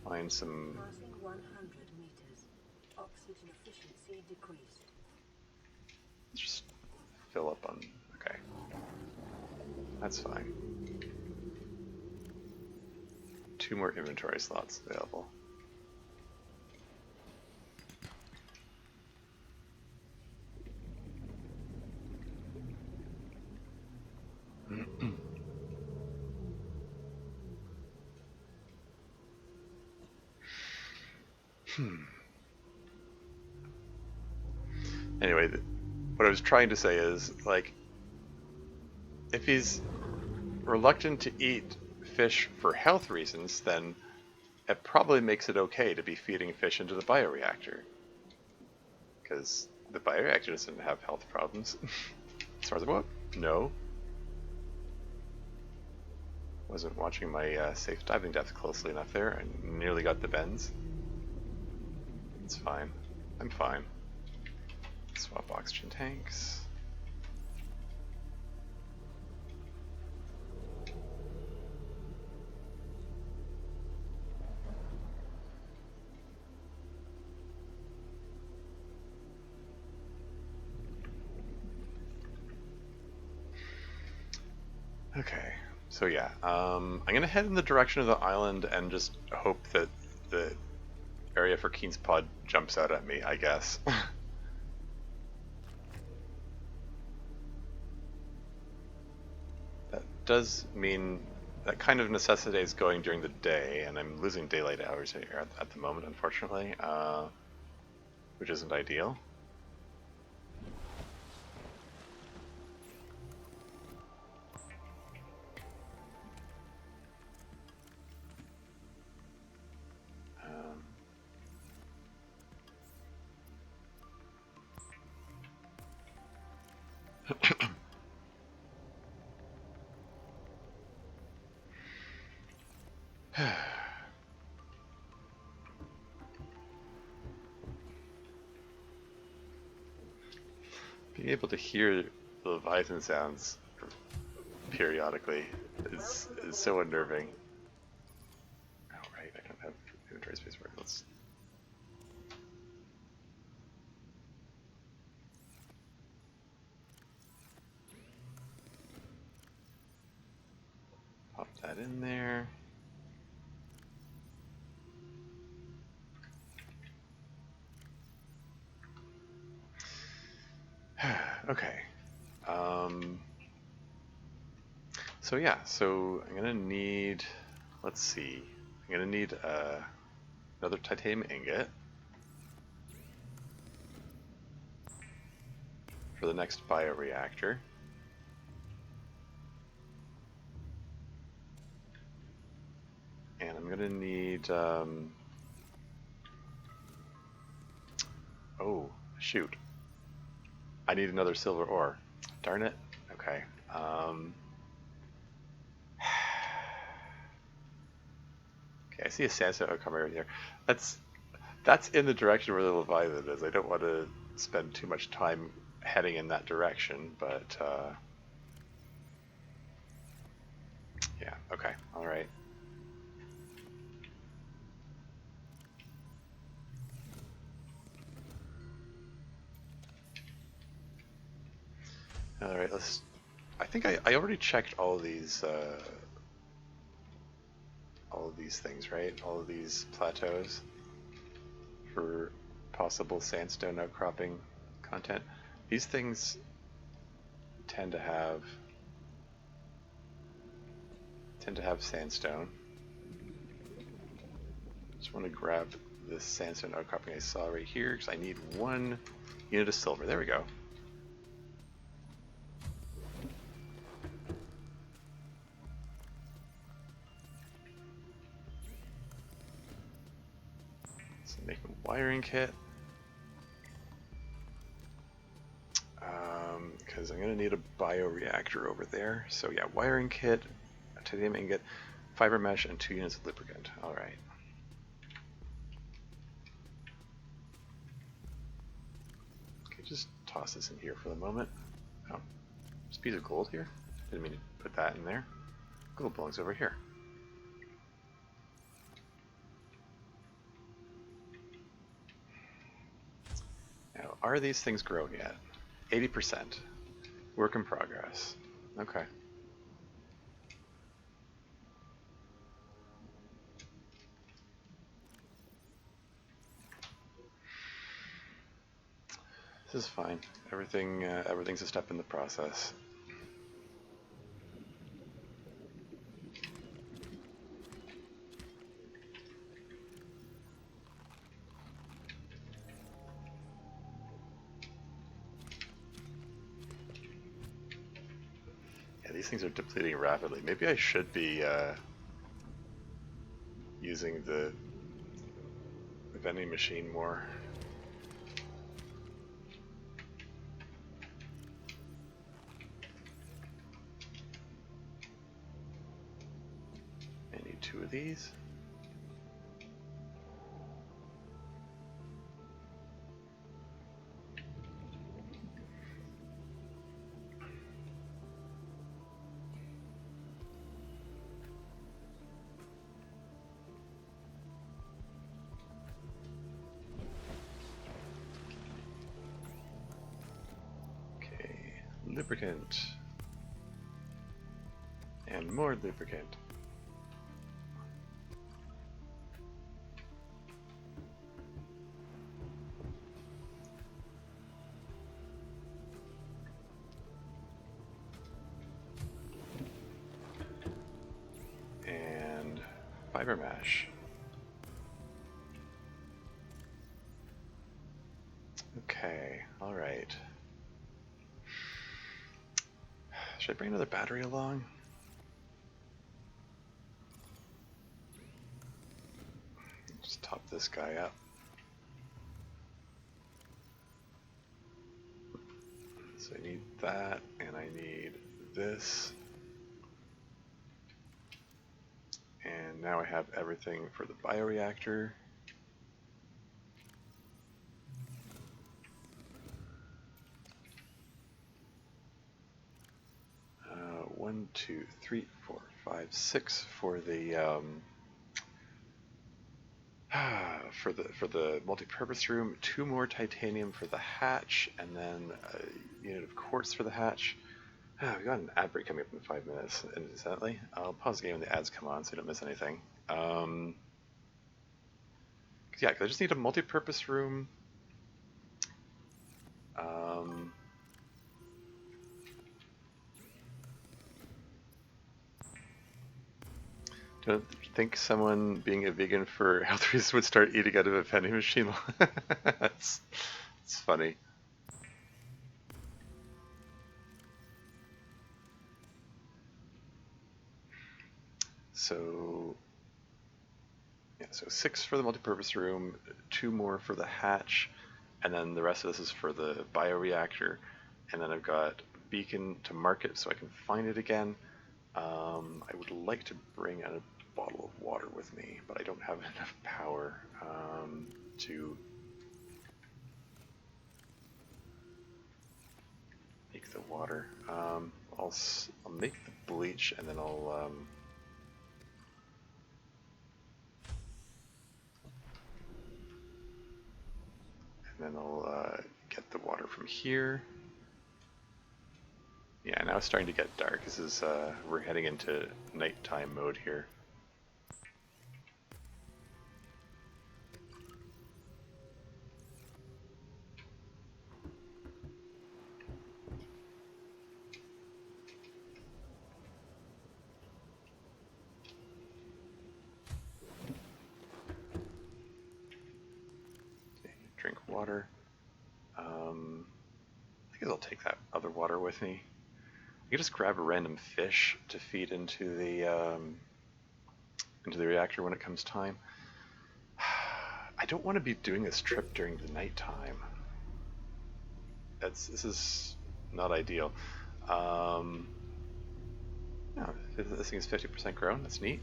find some... Passing 100 meters. Oxygen efficiency decreased. Let's just fill up on... Okay. That's fine. 2 more inventory slots available. Anyway, what I was trying to say is, like, if he's reluctant to eat fish for health reasons, then it probably makes it okay to be feeding fish into the bioreactor. Because the bioreactor doesn't have health problems. As far as I know, no. Wasn't watching my safe diving depth closely enough there. I nearly got the bends. It's fine. I'm fine. Swap oxygen tanks. Okay, so yeah, I'm gonna head in the direction of the island and just hope that the area for Keen's pod jumps out at me, I guess. That does mean that kind of necessitates going during the day, and I'm losing daylight hours here at the moment, unfortunately, which isn't ideal. Being able to hear the Leviathan sounds periodically is so unnerving. Oh right, I don't have inventory space for it. Let's pop that in there. Okay. So yeah, so I'm gonna need, let's see, I'm gonna need another titanium ingot for the next bioreactor. And I'm gonna need, oh, shoot. I need another silver ore. Darn it. Okay. Okay, I see a sandstone outcome right here. That's in the direction where the Leviathan is. I don't want to spend too much time heading in that direction, but yeah, okay, all right. All right, let's. I think I already checked all of these things, right? All of these plateaus for possible sandstone outcropping content. These things tend to have sandstone. Just want to grab this sandstone outcropping I saw right here because I need 1 unit of silver. There we go. So make a wiring kit. Because I'm going to need a bioreactor over there. So yeah, wiring kit, a titanium ingot, fiber mesh, and 2 units of lubricant. All right. Okay, just toss this in here for the moment. Oh, there's a piece of gold here. Didn't mean to put that in there. Gold belongs over here. Now, are these things growing yet? 80%. Work in progress. Okay. This is fine. Everything's a step in the process. These things are depleting rapidly. Maybe I should be using the vending machine more. I need 2 of these. Lubricant. And more lubricant. And fiber mesh. Okay, all right. Should I bring another battery along? Just top this guy up. So So I need that, and I need this. And now I have everything for the bioreactor. One, two, three, four, five, six for the for the multi-purpose room. 2 more titanium for the hatch, and then a unit of quartz for the hatch. We got an ad break coming up in 5 minutes, incidentally. I'll pause the game when the ads come on so you don't miss anything. Yeah, because I just need a multi-purpose room. Don't think someone being a vegan for health reasons would start eating out of a vending machine. It's funny. So, yeah, so 6 for the multipurpose room, 2 more for the hatch, and then the rest of this is for the bioreactor. And then I've got beacon to market so I can find it again. I would like to bring a bottle of water with me, but I don't have enough power to make the water. I'll make the bleach, and then I'll get the water from here. Yeah, now it's starting to get dark. This is we're heading into nighttime mode here. Okay, drink water. I guess I'll take that other water with me. I can just grab a random fish to feed into the reactor when it comes time. I don't want to be doing this trip during the nighttime. This is not ideal. No, this thing is 50% grown. That's neat.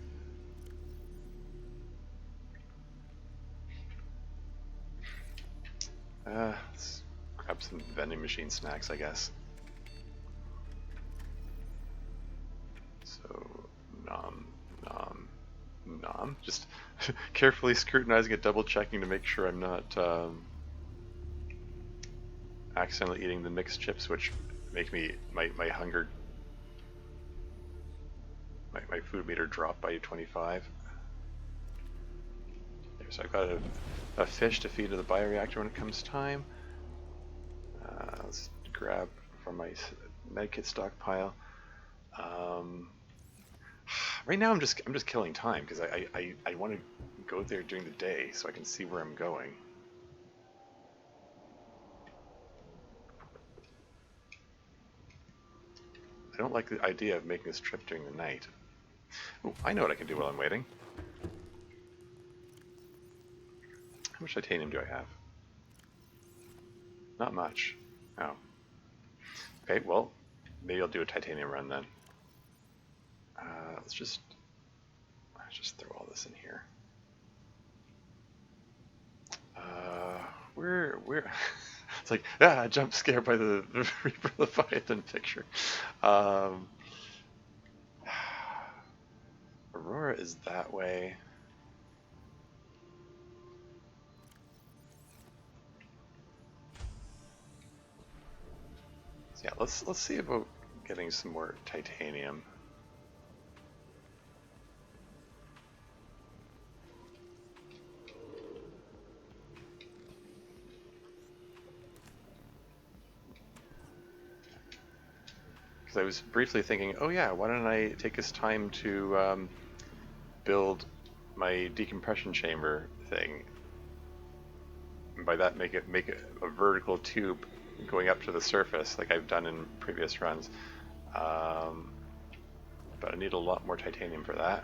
Let's grab some vending machine snacks, I guess. So, nom, nom, nom. Just carefully scrutinizing it, double checking to make sure I'm not accidentally eating the mixed chips, which make me my hunger, my food meter drop by 25. There, so I've got a fish to feed to the bioreactor when it comes time. Let's grab from my medkit stockpile. Right now I'm just killing time because I want to go there during the day so I can see where I'm going. I don't like the idea of making this trip during the night. Oh, I know what I can do while I'm waiting. How much titanium do I have? Not much. Oh. Okay, well, maybe I'll do a titanium run then. Let's just throw all this in here. Where? It's like, jump scare by the Reaper Leviathan picture. Aurora is that way. So yeah, let's see about getting some more titanium. Because I was briefly thinking, oh yeah, why don't I take this time to build my decompression chamber thing, and by that make it a vertical tube going up to the surface like I've done in previous runs. But I need a lot more titanium for that.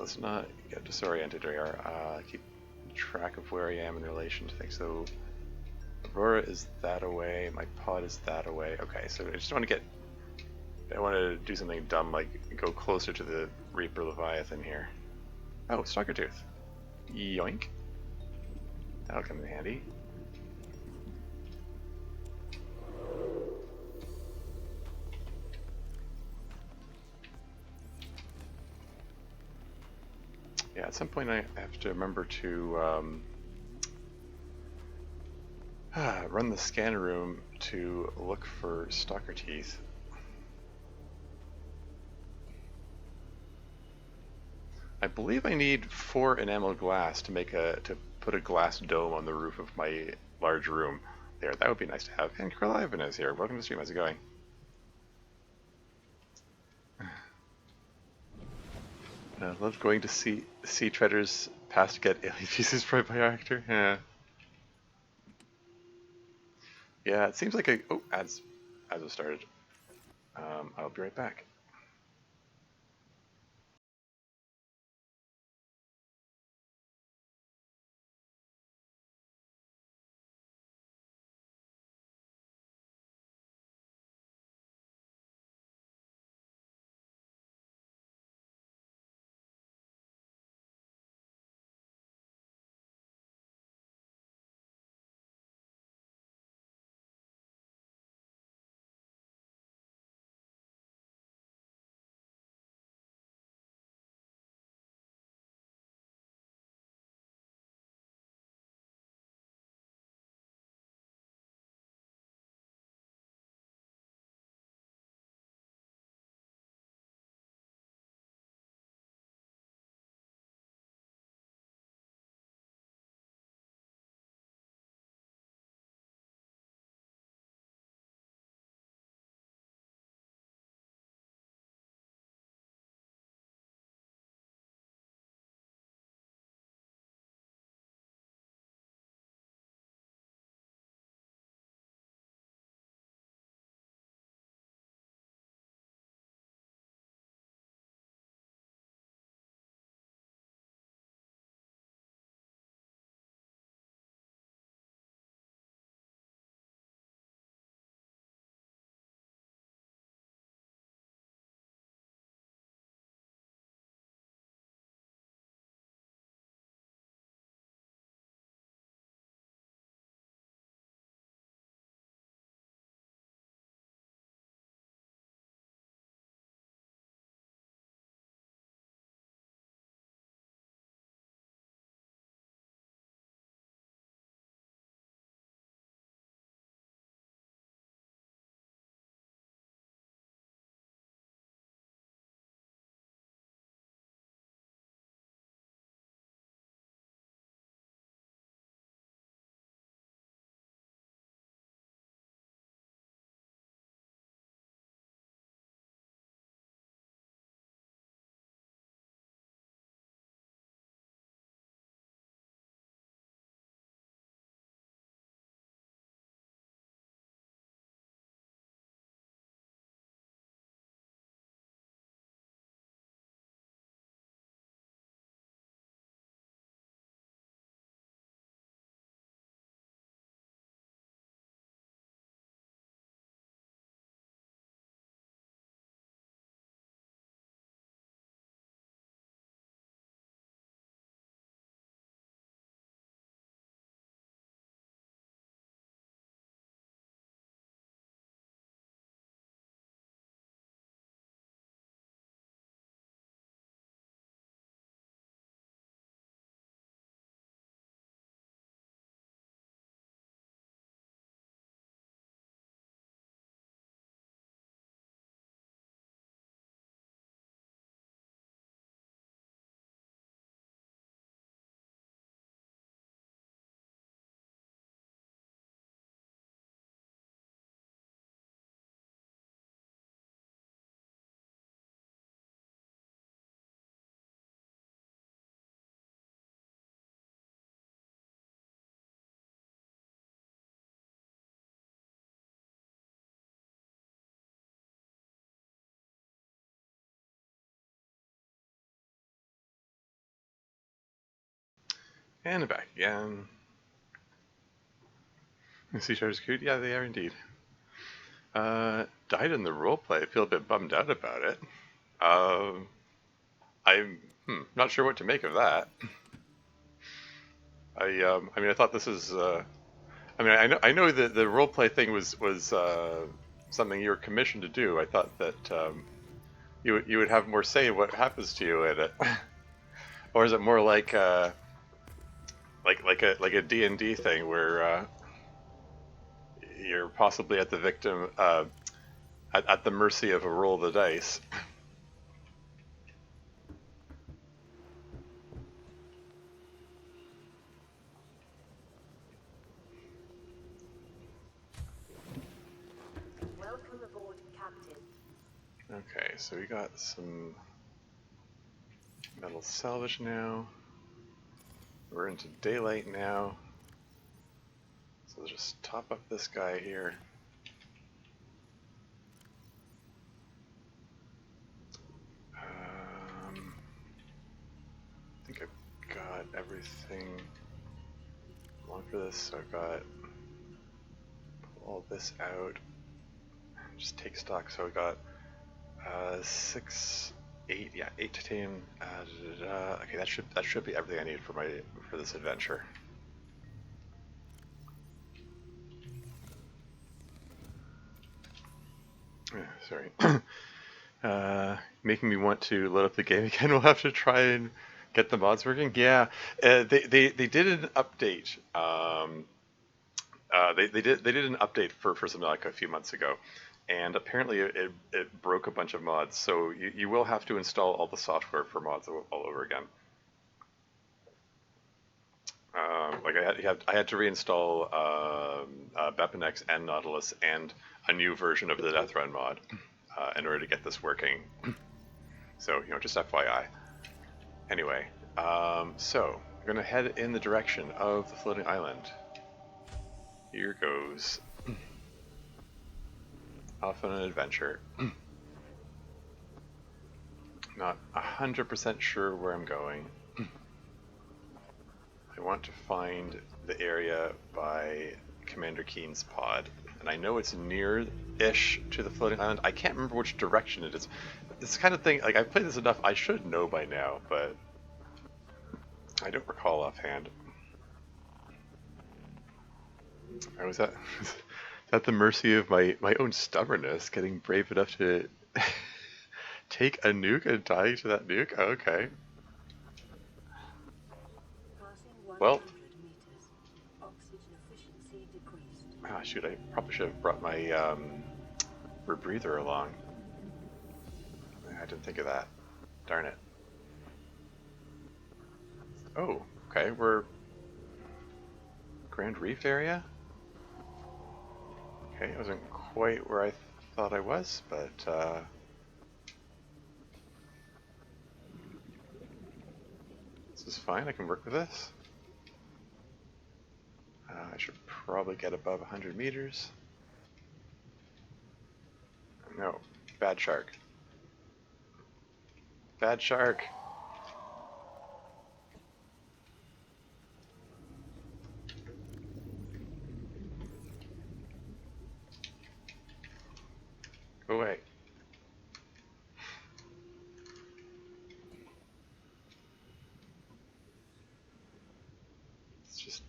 let's not get disoriented here. Keep track of where I am in relation to things. So Aurora is that away, my pod is that away. Okay, so I just want to get, I want to do something dumb like go closer to the Reaper Leviathan here. Oh, Stalker Tooth. Yoink. That'll come in handy. Yeah, at some point I have to remember to run the scan room to look for stalker teeth. I believe I need 4 enamel glass to put a glass dome on the roof of my large room. There, that would be nice to have. And Kralivan is here. Welcome to the stream. How's it going? I love going to see treaders pass to get alien pieces for my reactor. Yeah. Yeah, it seems like a... Oh, ads was started. I'll be right back. And back again. Sea sharks cute? Yeah, they are indeed. Died in the roleplay. I feel a bit bummed out about it. I'm not sure what to make of that. I mean, I thought this is. I mean, I know that the roleplay thing was something you were commissioned to do. I thought that you would have more say in what happens to you in it, or is it more like a D&D thing where you're possibly at the victim at the mercy of a roll of the dice? Welcome aboard, Captain. Okay, so we got some metal salvage now. We're into daylight now. So let's just top up this guy here. I think I've got everything along for this, so I've got all this out. Just take stock, so I got 6, 8, yeah, 8 titanium. Okay, that should be everything I need for this adventure. Sorry. Making me want to load up the game again. We'll have to try and get the mods working. Yeah, they did an update. They did an update for Subnautica a few months ago, and apparently it broke a bunch of mods. So you will have to install all the software for mods all over again. Like I had to reinstall Bepinex and Nautilus and a new version of the Deathrun mod in order to get this working. So, just FYI. Anyway, so I'm gonna head in the direction of the floating island. Here goes. Off on an adventure. Not 100% sure where I'm going. I want to find the area by Commander Keen's pod, and I know it's near-ish to the floating island. I can't remember which direction it is. This kind of thing, like, I've played this enough, I should know by now, but I don't recall offhand. I was at the mercy of my own stubbornness, getting brave enough to take a nuke and die to that nuke? Okay. Well, Oxygen efficiency decreased. shoot, I probably should have brought my rebreather along. I didn't think of that. Darn it. Oh, okay, we're Grand Reef area? Okay, I wasn't quite where I thought I was, but this is fine, I can work with this. I should probably get above 100 meters. No, bad shark. Bad shark! Go away. It's just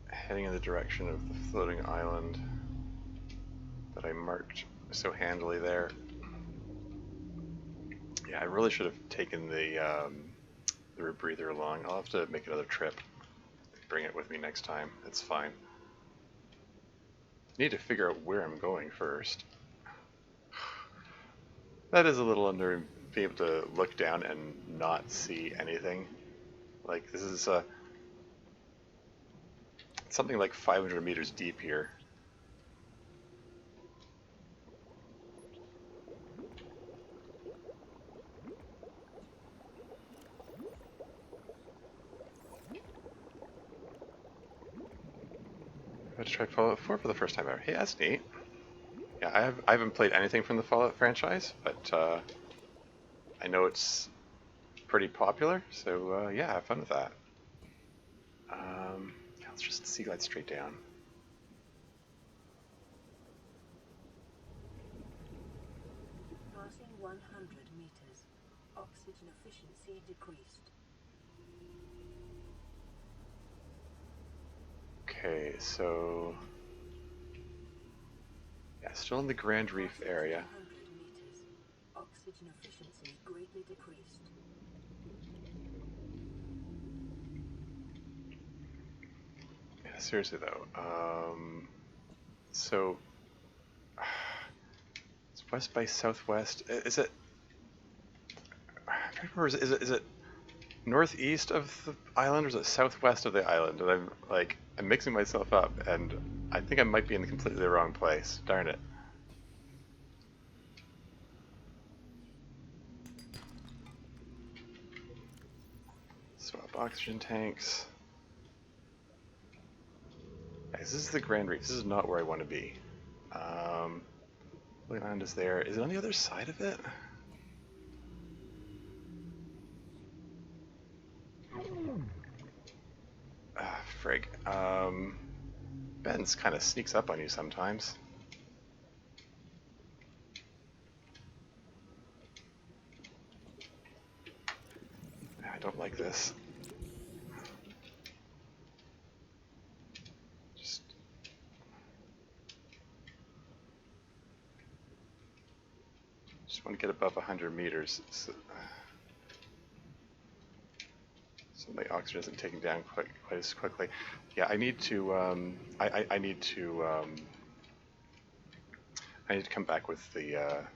heading in the direction of the floating island that I marked so handily there. Yeah, I really should have taken the rebreather along. I'll have to make another trip. Bring it with me next time. It's fine. Need to figure out where I'm going first. That is a little under being able to look down and not see anything. Like, this is something like 500 meters deep here. I'm going to try Fallout 4 for the first time ever. Hey, that's neat. Yeah, I haven't played anything from the Fallout franchise, but I know it's pretty popular, so yeah, have fun with that. Yeah, let's just sea glide straight down. Passing 100 meters. Oxygen efficiency decreased. Okay, so yeah, still in the Grand Reef area. 100 meters. Oxygen efficiency greatly decreased. Yeah, seriously though. So it's west by southwest. Is it? I'm trying to remember. Is it northeast of the island or is it southwest of the island? And I'm mixing myself up, and I think I might be in completely the wrong place. Darn it. Swap oxygen tanks. Guys, this is the Grand Reef. This is not where I want to be. Land is there. Is it on the other side of it? Ah, frig. Ben's kind of sneaks up on you sometimes. I don't like this. Just want to get above 100 meters. So my oxygen isn't taken down quite as quickly. Yeah, I need to. I need to. I need to come back with the.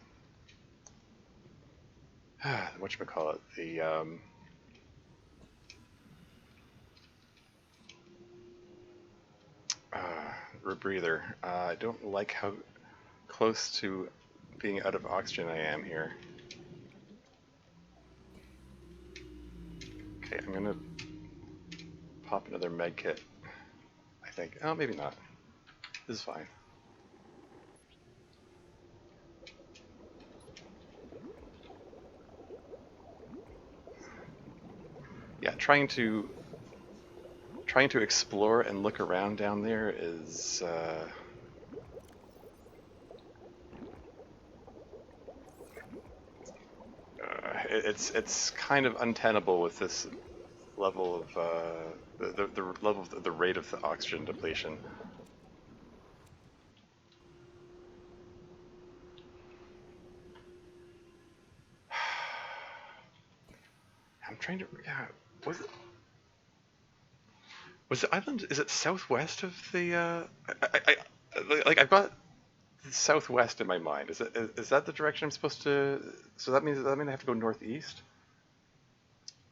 Whatchamacallit? The. Rebreather. I don't like how close to being out of oxygen I am here. Okay, I'm gonna pop another med kit. I think. Oh, maybe not. This is fine. Yeah, trying to explore and look around down there is it's kind of untenable with this level of the level of the rate of the oxygen depletion. I'm trying to was the island, is it southwest of the I've got southwest in my mind. Is that the direction I'm supposed to? So that means I have to go northeast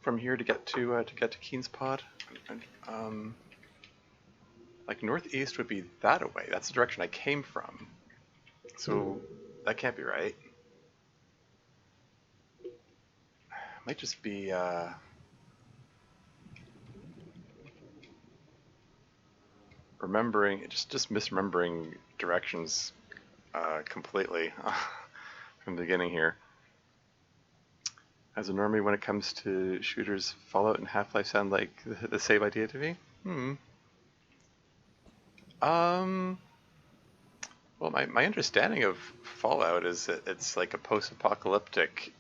from here to get to Keen's Pod. Like northeast would be that away. That's the direction I came from. So that can't be right. Might just be remembering, just misremembering directions completely from the beginning here. As a normie, when it comes to shooters, Fallout and Half-Life sound like the same idea to me. Well, my understanding of Fallout is that it's like a post-apocalyptic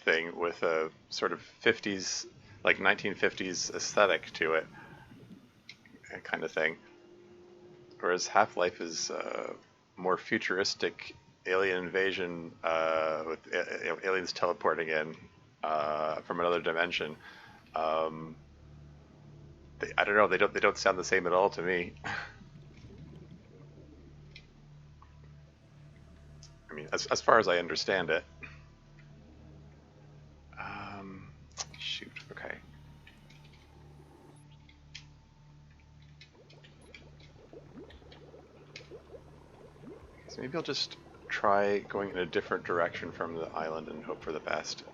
thing with a sort of 50s, like 1950s aesthetic to it, kind of thing. Whereas Half-Life is more futuristic alien invasion with aliens teleporting in from another dimension. I don't know. They don't sound the same at all to me. I mean, as far as I understand it. Shoot. Okay. So maybe I'll just try going in a different direction from the island and hope for the best.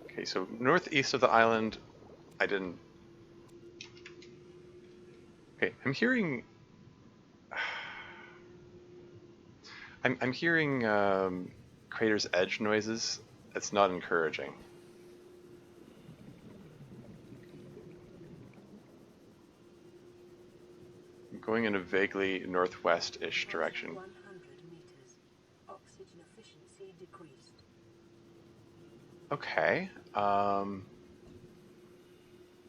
Okay, so northeast of the island, I didn't... Okay, I'm hearing... I'm hearing Crater's Edge noises. It's not encouraging. going in a vaguely northwest-ish direction. 100 meters. Oxygen efficiency decreased. Okay.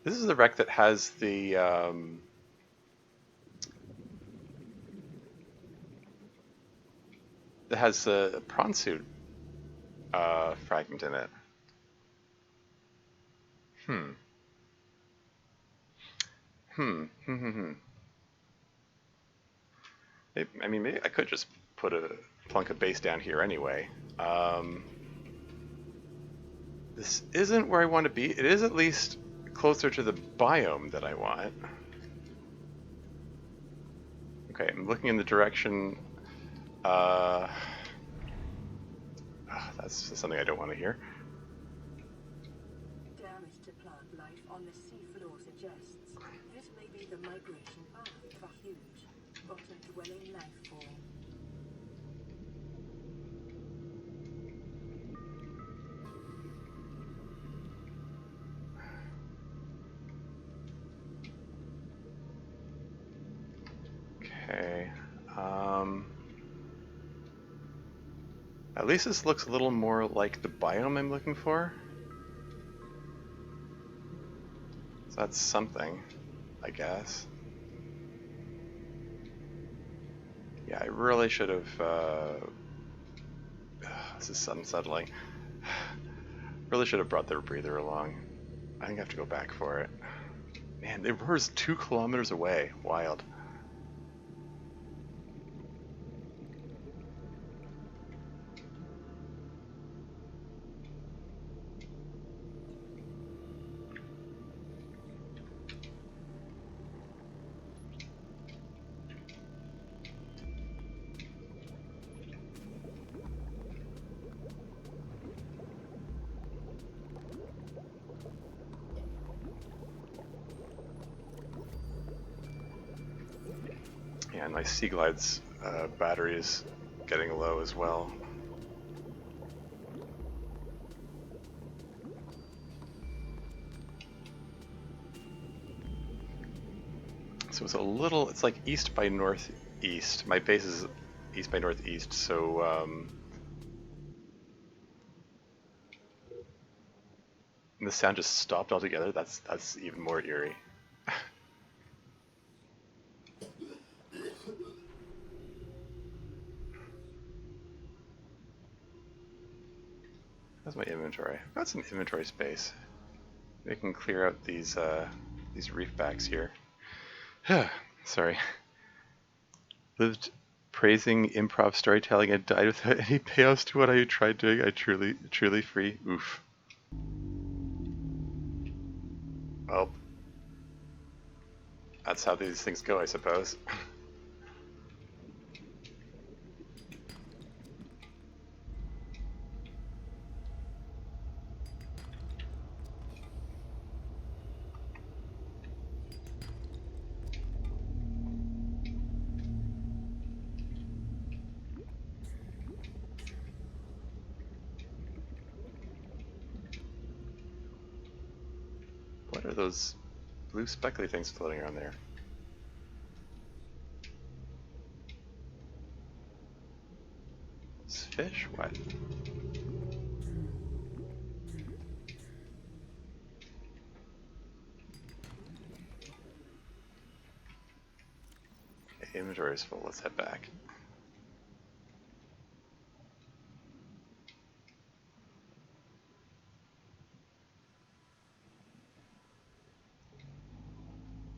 This is the wreck that has the prawn suit fragment in it. Hmm. Hmm. Hmm. Hmm. Hmm. I mean, maybe I could just put a plunk of base down here anyway. This isn't where I want to be. It is at least closer to the biome that I want. Okay, I'm looking in the direction. That's something I don't want to hear. Damage to plant life on the seafloor suggests this may be the migration path of a huge, bottom-dwelling life form. Okay. At least this looks a little more like the biome I'm looking for. So that's something, I guess. Yeah, I really should have. This is unsettling. Really should have brought their breather along. I think I have to go back for it. Man, the Aurora's 2 kilometers away. Wild. Yeah, and my Sea Glide's battery is getting low as well. So it's like east by northeast. My base is east by northeast, so and the sound just stopped altogether. That's even more eerie. That's my inventory. I've got some inventory space. We can clear out these reef backs here. Sorry. Lived praising improv storytelling and died without any payoffs to what I tried doing. I truly free. Oof. Well, that's how these things go, I suppose. What are those blue speckly things floating around there? It's fish? What? Okay, inventory is full. Let's head back.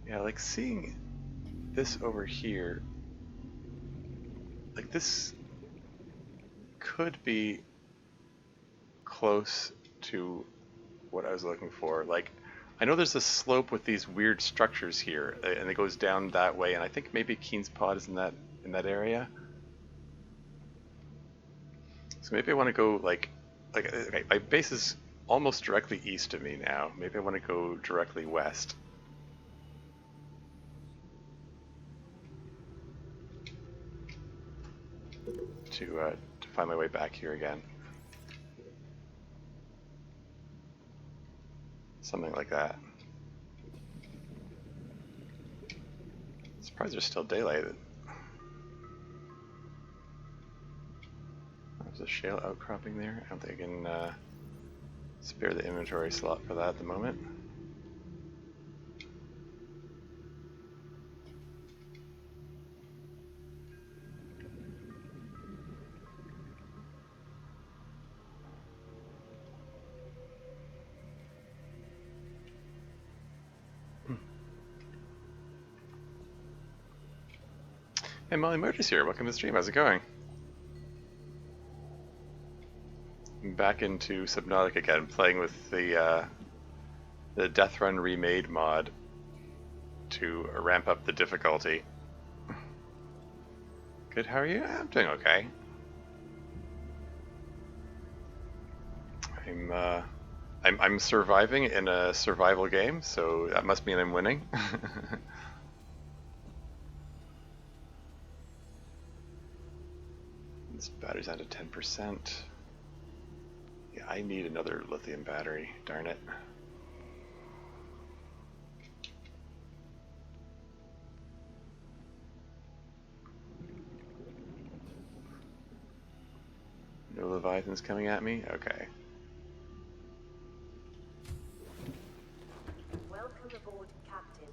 Yeah, like seeing this over here, like this could be close to what I was looking for. Like, I know there's a slope with these weird structures here, and it goes down that way, and I think maybe Keen's Pod is in that area. So maybe I want to go like okay, my base is almost directly east of me now. Maybe I want to go directly west. To find my way back here again. Something like that. It's surprised there's still daylight. There's a shale outcropping there. I don't think I can spare the inventory slot for that at the moment. Hey, Molly Moji's here. Welcome to the stream. How's it going? I'm back into Subnautica again, playing with the Deathrun Remade mod to ramp up the difficulty. Good. How are you? I'm doing okay. I'm surviving in a survival game, so that must mean I'm winning. This battery's down to 10%. Yeah, I need another lithium battery, darn it. No Leviathans coming at me? Okay. Welcome aboard, Captain.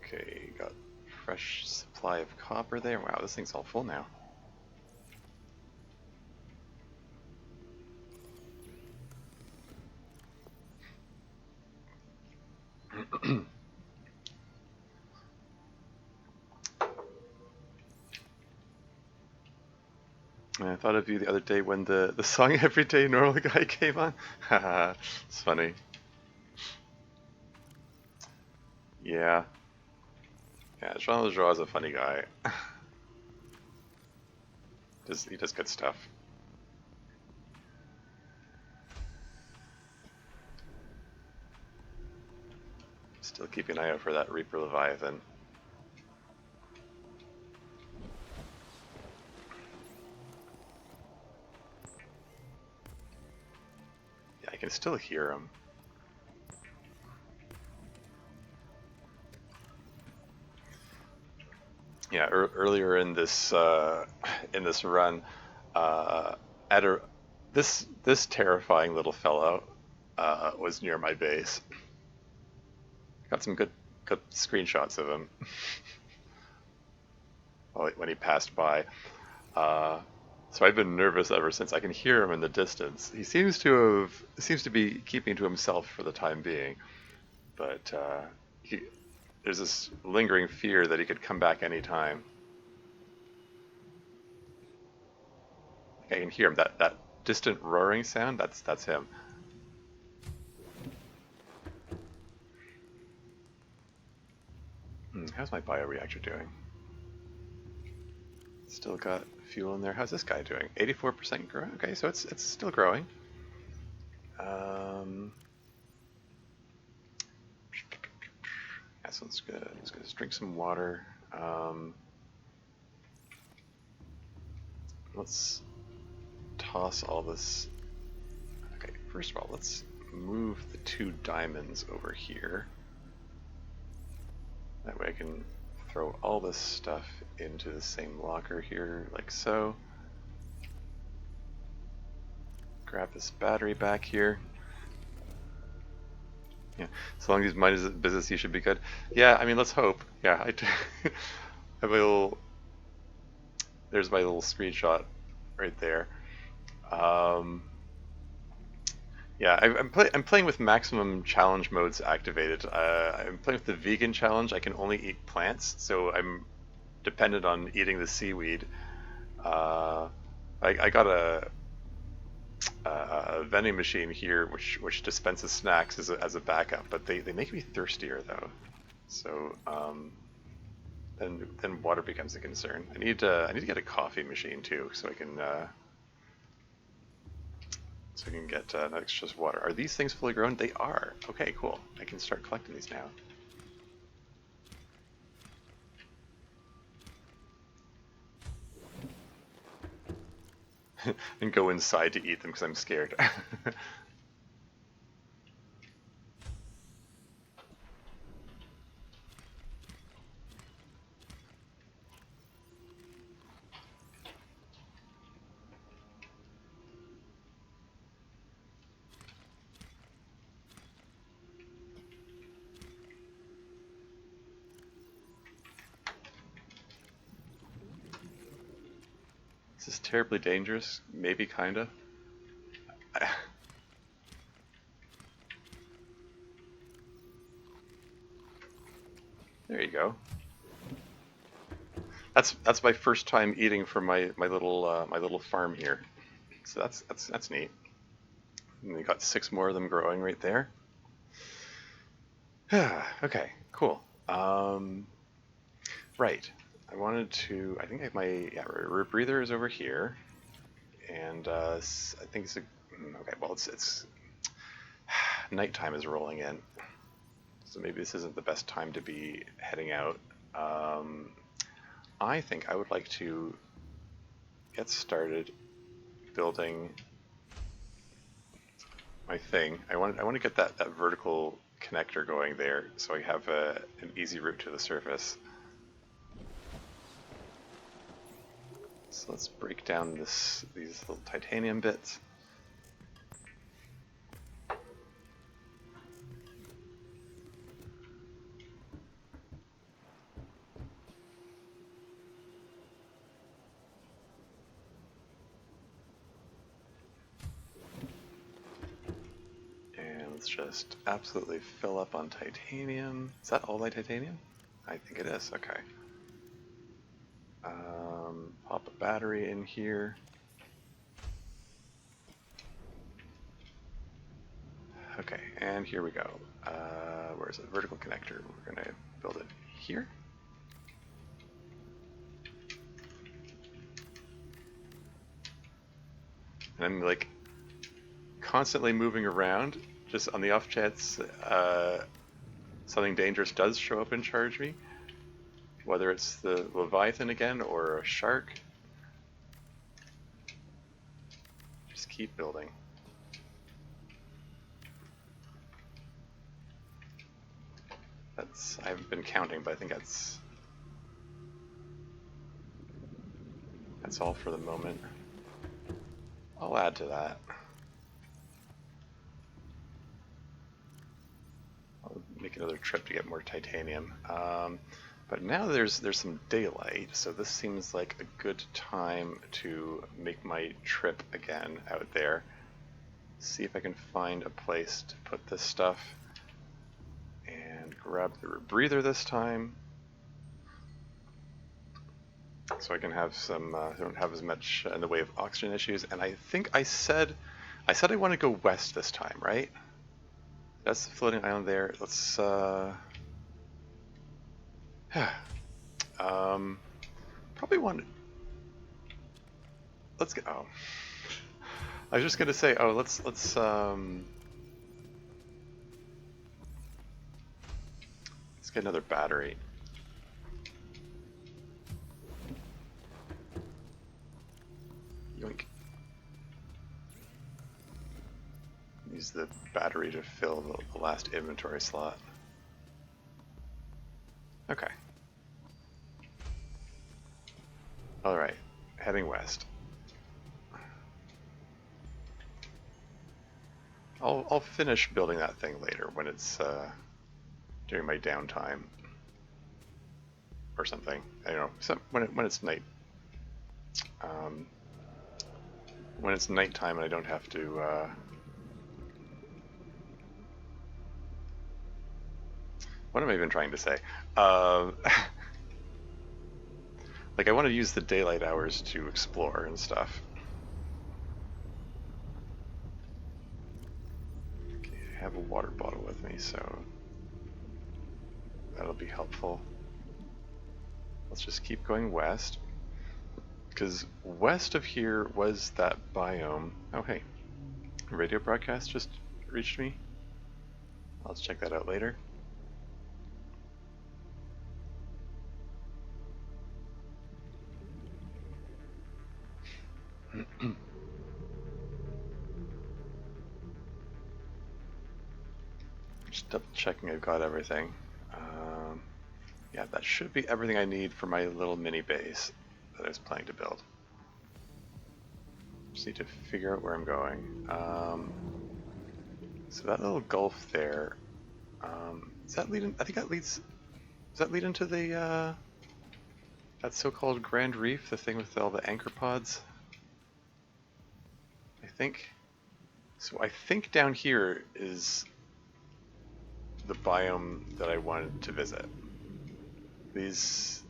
Okay, got fresh supply of copper there. Wow, this thing's all full now. I thought of you the other day when the song Everyday Normal Guy came on. Haha, it's funny. Yeah. Yeah, Jean Lejoie is a funny guy. He does good stuff. Still keeping an eye out for that Reaper Leviathan. Yeah, I can still hear him. Yeah, earlier in this run, this terrifying little fellow was near my base. Got some good screenshots of him when he passed by. So I've been nervous ever since. I can hear him in the distance. He seems to be keeping to himself for the time being, but there's this lingering fear that he could come back any time. I can hear him. That distant roaring sound. That's him. How's my bioreactor doing? Still got fuel in there. How's this guy doing? 84% growing. Okay, so it's still growing. Yeah, so let's go drink some water. Let's toss all this. Okay, first of all, let's move the 2 diamonds over here. That way I can throw all this stuff into the same locker here, like so. Grab this battery back here. Yeah, as long as he's minding his business, he should be good. Yeah, I mean, let's hope. Yeah, I will. There's my little screenshot right there. Yeah, I'm playing with maximum challenge modes activated. I'm playing with the vegan challenge. I can only eat plants, so I'm dependent on eating the seaweed. I got a vending machine here which dispenses snacks as a backup, but they make me thirstier though. So then water becomes a concern. I need to get a coffee machine too, so I can get not just water. Are these things fully grown? They are. Okay, cool. I can start collecting these now. and go inside to eat them because I'm scared. Is this terribly dangerous? Maybe, kinda. There you go. That's my first time eating from my little farm here, so that's neat. And we got 6 more of them growing right there. Okay, cool. Right. I think my breather is over here, and I think it's okay. Well, it's nighttime is rolling in, so maybe this isn't the best time to be heading out. I think I would like to get started building my thing. I want to get that vertical connector going there, so I have an easy route to the surface. So let's break down these little titanium bits. And let's just absolutely fill up on titanium. Is that all my titanium? I think it is, okay. Pop a battery in here. Okay, and here we go. Where's the vertical connector? We're gonna build it here. And I'm like constantly moving around, just on the off chance something dangerous does show up and charge me. Whether it's the Leviathan again or a shark. Just keep building. I haven't been counting, but I think that's all for the moment. I'll add to that. I'll make another trip to get more titanium. But now there's some daylight, so this seems like a good time to make my trip again out there. See if I can find a place to put this stuff. And grab the rebreather this time. So I can have some, don't have as much in the way of oxygen issues. And I think I said I want to go west this time, right? That's the floating island there. Let's, probably want. Let's get. Oh, I was just gonna say. Oh, let's get another battery. Yoink. Use the battery to fill the last inventory slot. Okay. Alright, heading west. I'll finish building that thing later when it's during my downtime or something. I don't know, when it's night. When it's nighttime and I don't have to what am I even trying to say? Like I want to use the daylight hours to explore and stuff. Okay, I have a water bottle with me, so that'll be helpful. Let's just keep going west, because west of here was that biome. Oh hey, a radio broadcast just reached me. Let's check that out later. Just double checking I've got everything. Yeah, that should be everything I need for my little mini base that I was planning to build. Just need to figure out where I'm going. So that little gulf there, does that lead in, I think that leads, does that lead into the, that so-called Grand Reef, the thing with all the anchor pods? I think. So I think down here is the biome that I wanted to visit. These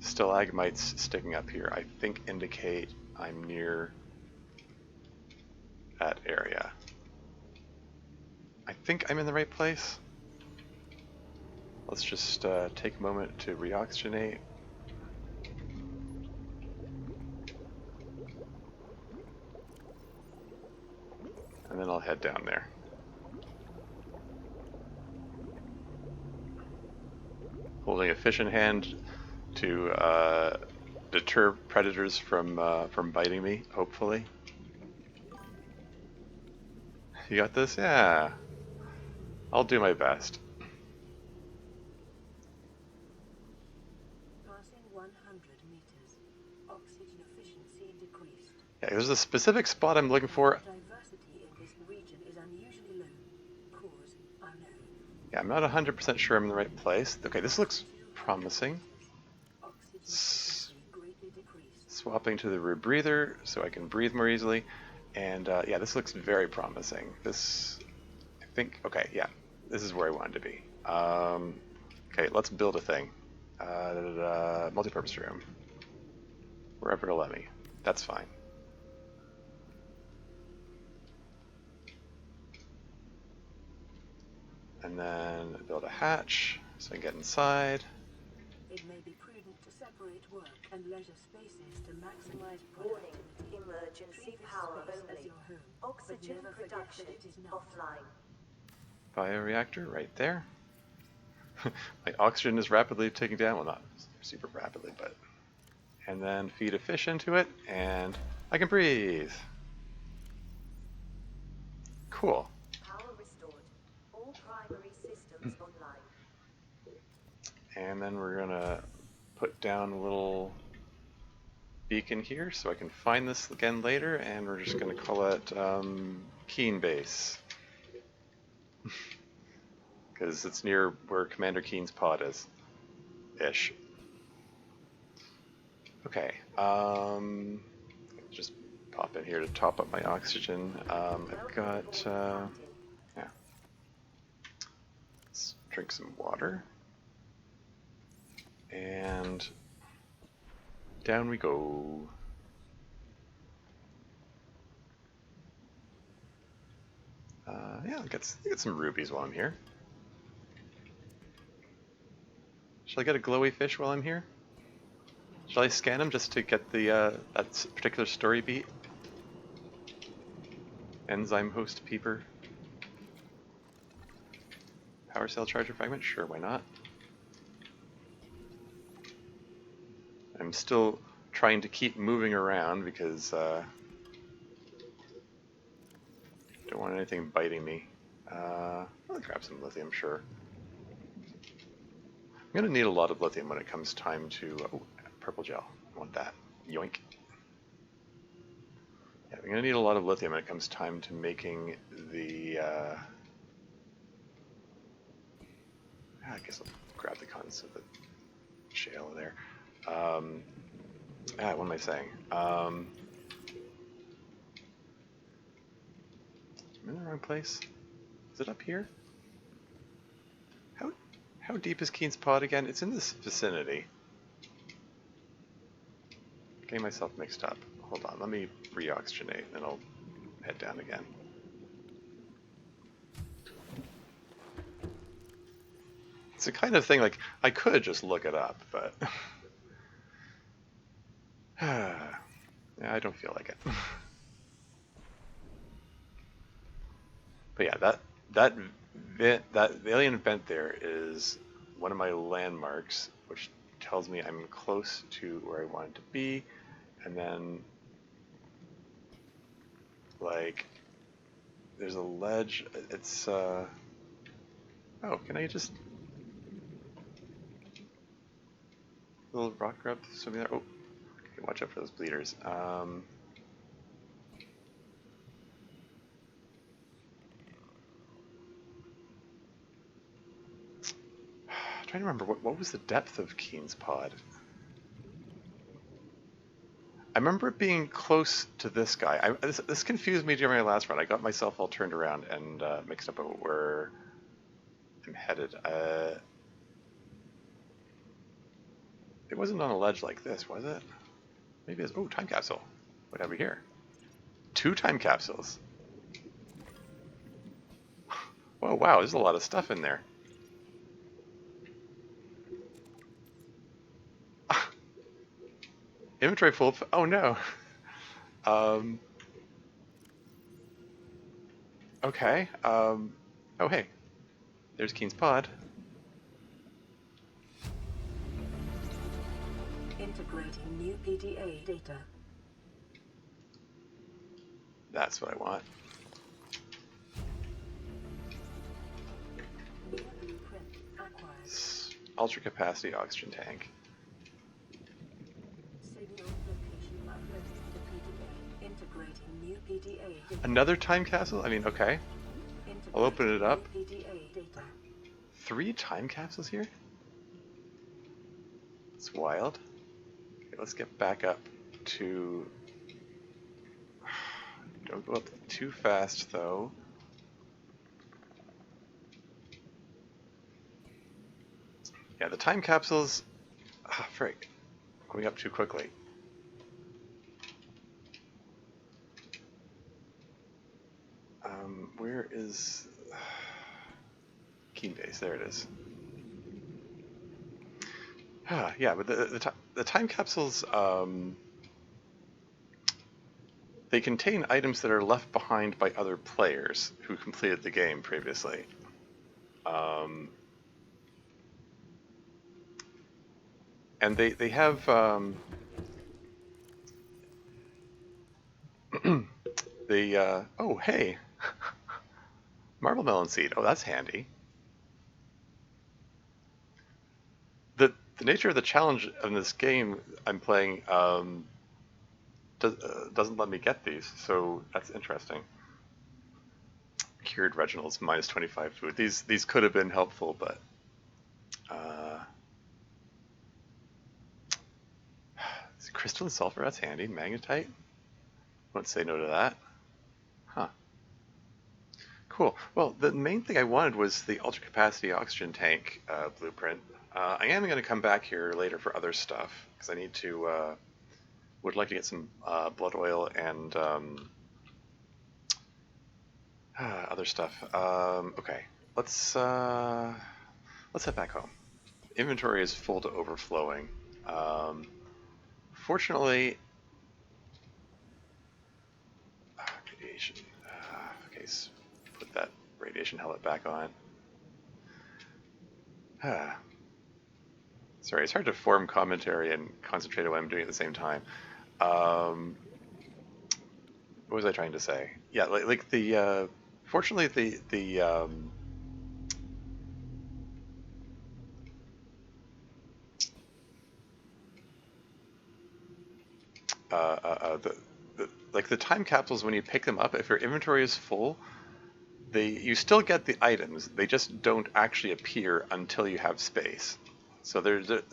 stalagmites sticking up here, I think indicate I'm near that area. I think I'm in the right place. Let's just take a moment to reoxygenate. And then I'll head down there. Holding a fish in hand to deter predators from biting me, hopefully. You got this? Yeah. I'll do my best. Passing 100 meters. Oxygen efficiency decreased. Yeah, there's a specific spot I'm looking for. Diversity in this region is unusually low. Cause unknown. Yeah, I'm not 100% sure I'm in the right place. Okay, this looks promising. Oxygen efficiency greatly decreased. Swapping to the rebreather so I can breathe more easily. And yeah, this looks very promising. This, I think, okay, yeah, this is where I wanted to be. Okay, let's build a thing. Multi-purpose room. Wherever it'll let me. That's fine. And then build a hatch so I can get inside. It may be prudent to separate work and leisure spaces to maximize Warning, productivity. emergency Treat this power space as only. your home, Oxygen but never forget production that it is not. offline. Bioreactor right there. My oxygen is rapidly ticking down. Well, not super rapidly, but... And then feed a fish into it, and I can breathe. Cool. Power restored. All primary systems online. And then we're gonna put down a little beacon here so I can find this again later, and we're just gonna call it Keen Base. Because it's near where Commander Keen's pod is. Ish. Okay, just pop in here to top up my oxygen. I've got, yeah. Let's drink some water. And down we go. Yeah, I'll get some rubies while I'm here. Shall I get a glowy fish while I'm here? Shall I scan him just to get the that particular story beat? Enzyme host peeper. Power cell charger fragment? Sure, why not? I'm still trying to keep moving around because don't want anything biting me. I'll grab some lithium, sure. I'm gonna need a lot of lithium when it comes time to, oh, purple gel, I want that, yoink. Yeah, I'm gonna need a lot of lithium when it comes time to making the, I guess I'll grab the contents of the shale there. What am I saying? I'm in the wrong place. Is it up here? How deep is Keen's pod again? It's in this vicinity. Getting myself mixed up. Hold on, let me reoxygenate, and I'll head down again. It's the kind of thing, like, I could just look it up, but... yeah, I don't feel like it. But yeah, that alien vent there is one of my landmarks, which tells me I'm close to where I want to be, and then like there's a ledge. It's oh, can I just little rock grub swimming there? Oh, okay, watch out for those bleeders. Trying to remember what was the depth of Keen's pod. I remember it being close to this guy. This confused me during my last run. I got myself all turned around and mixed up about where I'm headed. It wasn't on a ledge like this, was it? Maybe it's... Oh, time capsule. What have we here? 2 time capsules. Oh, wow, there's a lot of stuff in there. Inventory full of... Oh, no. Okay. Oh, hey. There's Keen's pod. Integrating new PDA data. That's what I want. New blueprint acquired. Ultra capacity oxygen tank. Signal location uploaded to PDA. Integrating new PDA data. Another time capsule? I mean, okay. I'll open it up. PDA data. 3 time capsules here? It's wild. Okay, let's get back up to... Don't go up too fast, though. Yeah, the time capsules... Ah, frick. Going up too quickly. Where is... Keen base? There it is. Yeah, but the time capsules... they contain items that are left behind by other players who completed the game previously. And they have oh, hey, marble melon seed. Oh, that's handy. The nature of the challenge in this game I'm playing doesn't let me get these, so that's interesting. Cured Reginald's minus 25 food. These could have been helpful, but crystal and sulfur, that's handy. Magnetite, won't say no to that. Huh. Cool. Well, the main thing I wanted was the ultra capacity oxygen tank blueprint. I am going to come back here later for other stuff because I need to. Would like to get some blood oil and other stuff. Okay, let's head back home. Inventory is full to overflowing. Fortunately, radiation. Okay, so put that radiation helmet back on. Sorry, it's hard to form commentary and concentrate on what I'm doing at the same time. What was I trying to say? Yeah, like the fortunately the like the time capsules, when you pick them up, if your inventory is full, you still get the items. They just don't actually appear until you have space. So the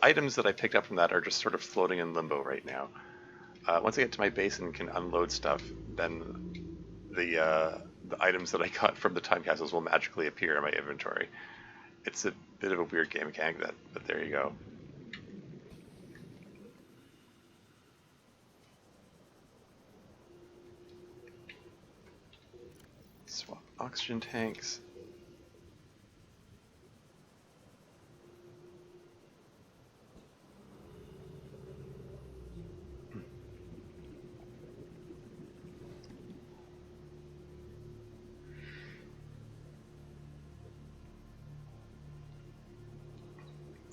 items that I picked up from that are just sort of floating in limbo right now. Once I get to my base and can unload stuff, then the items that I got from the time capsules will magically appear in my inventory. It's a bit of a weird game mechanic, but there you go. Swap oxygen tanks.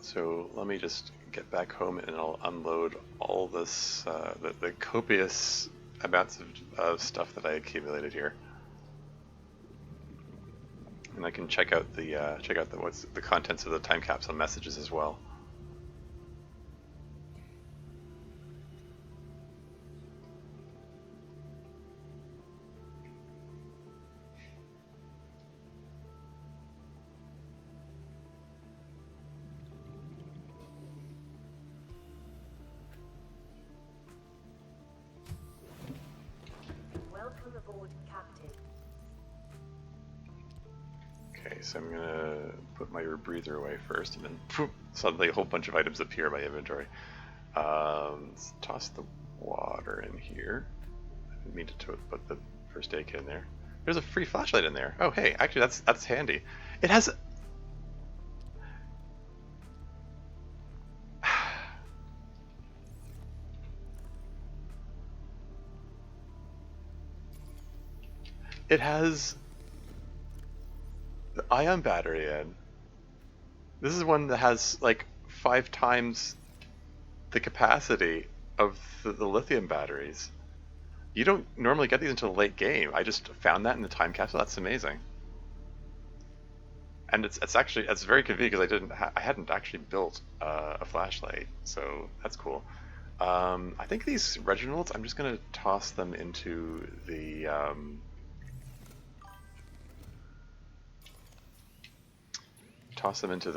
So let me just get back home and I'll unload all this, the copious amounts of stuff that I accumulated here. And I can check out the what's the contents of the time capsule messages as well. Welcome aboard, Captain. Okay, so I'm gonna put my rebreather away first, and then poof, suddenly a whole bunch of items appear in my inventory. Let's toss the water in here. I didn't mean to put the first aid kit in there. There's a free flashlight in there. Oh, hey, actually that's handy. It has. It has the ion battery in. This is one that has like 5 times the capacity of the lithium batteries. You don't normally get these until late game. I just found that in the time capsule. That's amazing. And it's actually very convenient because I hadn't actually built a flashlight, so that's cool. I think these Reginalds, I'm just gonna toss them into the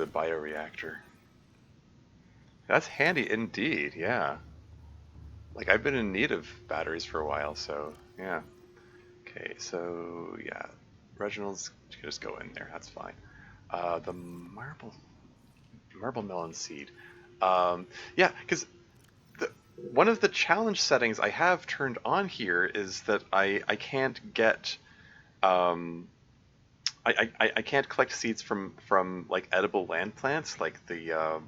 bioreactor. That's handy indeed, yeah. Like, I've been in need of batteries for a while, so yeah. Okay, so yeah, Reginald's can just go in there. That's fine. The marble melon seed. Yeah, because one of the challenge settings I have turned on here is that I can't get I can't collect seeds from like edible land plants like the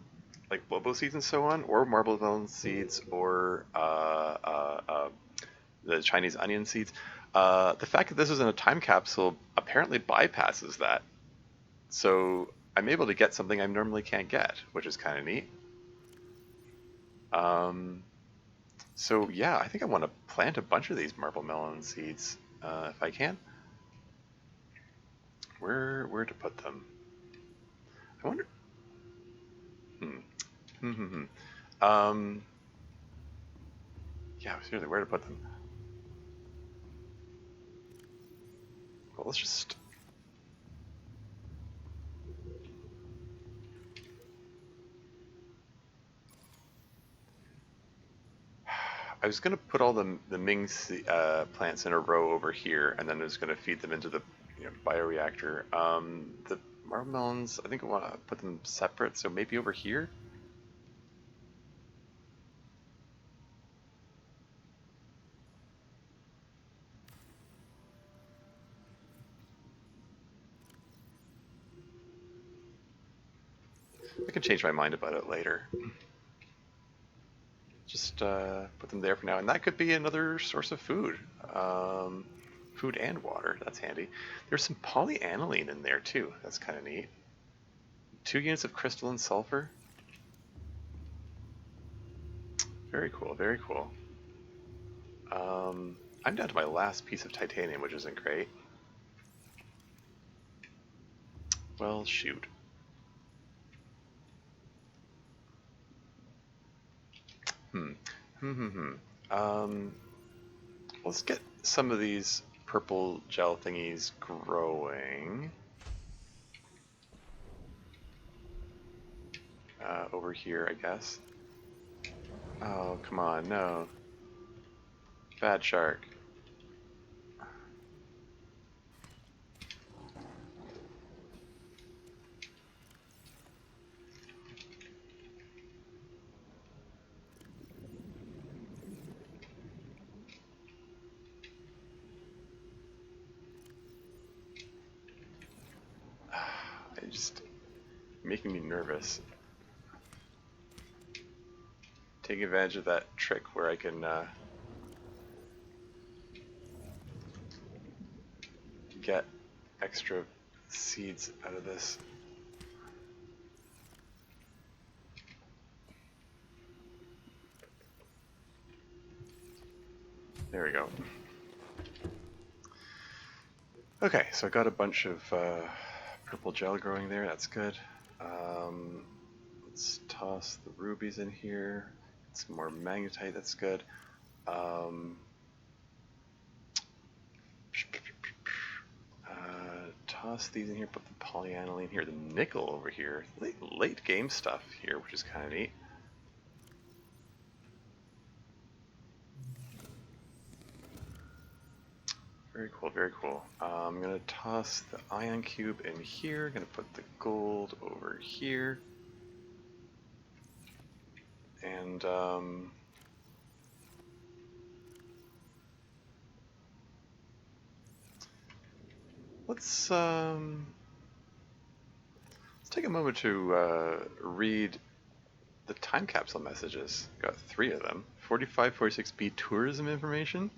like bobo seeds and so on, or marble melon seeds, or the Chinese onion seeds. The fact that this is in a time capsule apparently bypasses that, so I'm able to get something I normally can't get, which is kind of neat. So yeah, I think I want to plant a bunch of these marble melon seeds if I can. Where to put them? I wonder. Yeah, seriously, where to put them? Well, let's just. I was gonna put all the Ming plants in a row over here, and then I was gonna feed them into the bioreactor. The marble melons, I think I want to put them separate, so maybe over here. I can change my mind about it later. Just put them there for now, and that could be another source of food. Food and water, that's handy. There's some polyaniline in there too, that's kind of neat. 2 units of crystalline sulfur. Very cool, very cool. I'm down to my last piece of titanium, which isn't great. Well, shoot. Let's get some of these purple gel thingies growing. Over here, I guess. Oh, come on, no. Bad shark. Just making me nervous. Taking advantage of that trick where I can get extra seeds out of this. There we go. Okay, so I got a bunch of Purple gel growing there, that's good. Let's toss the rubies in here. Get some more magnetite, that's good. Toss these in here, put the polyaniline here, the nickel over here. Late game stuff here, which is kind of neat. Very cool, very cool. I'm going to toss the ion cube in here. Going to put the gold over here. And let's take a moment to read the time capsule messages. Got 3 of them. 4546B tourism information.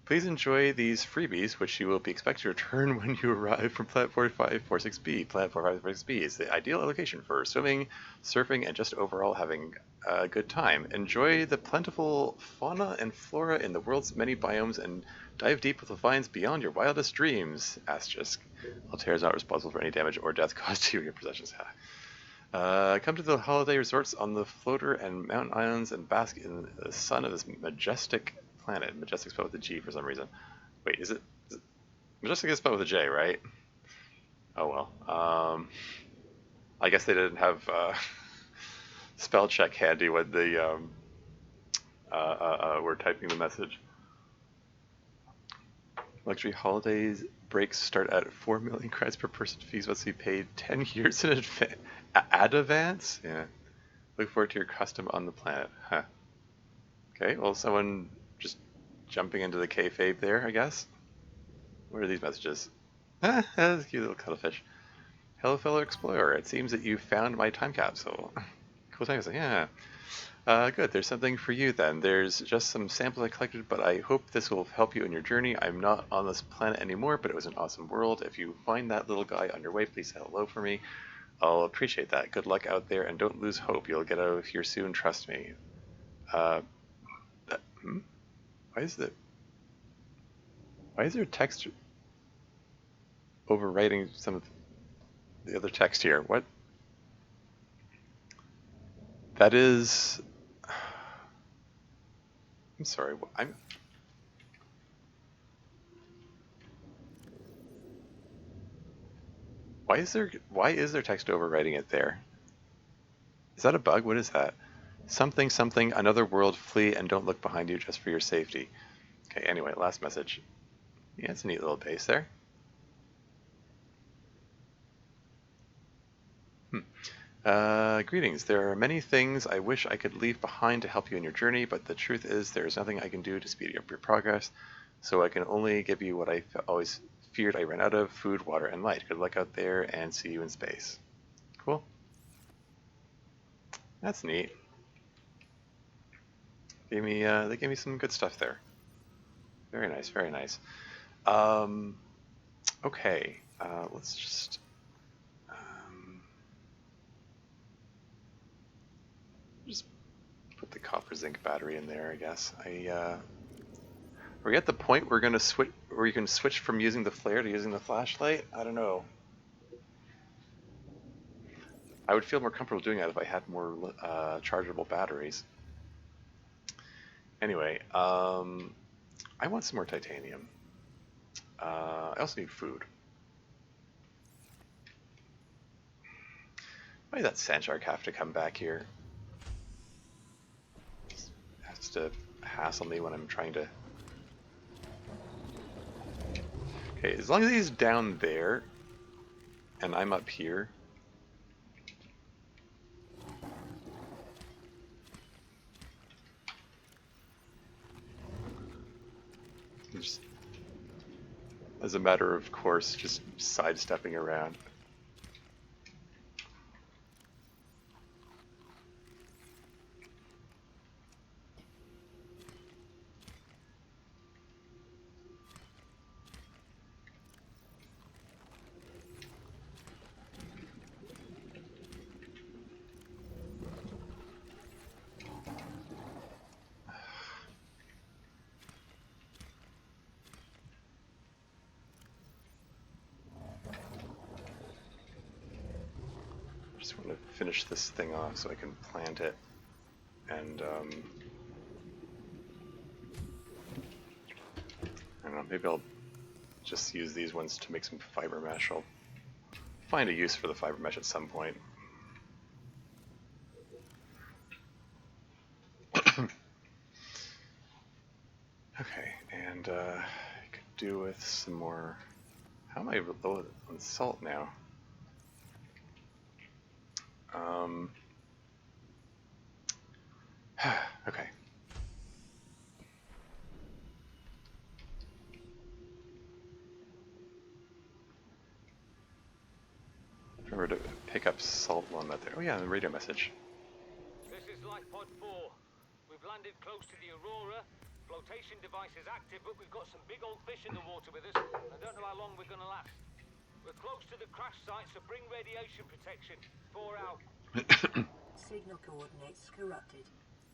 Please enjoy these freebies, which you will be expected to return when you arrive from Planet 4546B. Planet 4546B is the ideal location for swimming, surfing, and just overall having a good time. Enjoy the plentiful fauna and flora in the world's many biomes and dive deep with the finds beyond your wildest dreams. Asterisk. Altair is not responsible for any damage or death caused to your possessions. Come to the holiday resorts on the floater and mountain islands and bask in the sun of this majestic planet. Majestic spelled with a G for some reason. Wait, is it Majestic is spelled with a J, right? Oh well. I guess they didn't have spell check handy when they were typing the message. Luxury holidays breaks start at 4 million credits per person. Fees must be paid 10 years in advance. Yeah. Look forward to your custom on the planet. Huh. Okay, well, someone just jumping into the kayfabe there, I guess. What are these messages? Ah, that's a cute little cuttlefish. Hello, fellow explorer. It seems that you found my time capsule. Cool time capsule. Yeah. Good. There's something for you then. There's just some samples I collected, but I hope this will help you in your journey. I'm not on this planet anymore, but it was an awesome world. If you find that little guy on your way, please say hello for me. I'll appreciate that. Good luck out there, and don't lose hope. You'll get out of here soon. Trust me. Why is there text overwriting some of the other text here? What? That is. I'm sorry. Why is there text overwriting it there? Is that a bug? What is that? Something, something, another world, flee and don't look behind you just for your safety. Okay, anyway, last message. Yeah, it's a neat little base there. Greetings. There are many things I wish I could leave behind to help you in your journey, but the truth is there is nothing I can do to speed up your progress, so I can only give you what I always feared I ran out of: food, water, and light. Good luck out there, and see you in space. Cool. That's neat. They gave me some good stuff there. Very nice, very nice. Okay, let's just put the copper zinc battery in there, I guess. Are we at the point where you can switch from using the flare to using the flashlight? I don't know. I would feel more comfortable doing that if I had more chargeable batteries. Anyway, I want some more titanium. I also need food. Why did that sand shark have to come back here? Just has to hassle me when I'm trying to... Okay, as long as he's down there and I'm up here. Just, as a matter of course, just sidestepping around. just want to finish this thing off so I can plant it. And I don't know, maybe I'll just use these ones to make some fiber mesh. I'll find a use for the fiber mesh at some point. Okay, and I could do with some more. How am I low on salt now? Okay. Remember to pick up salt while I'm out there. Oh yeah, the radio message. This is Life Pod 4. We've landed close to the Aurora. Flotation device is active, but we've got some big old fish in the water with us. I don't know how long we're gonna last. We're close to the crash site, so bring radiation protection. 4 out. Signal coordinates corrupted.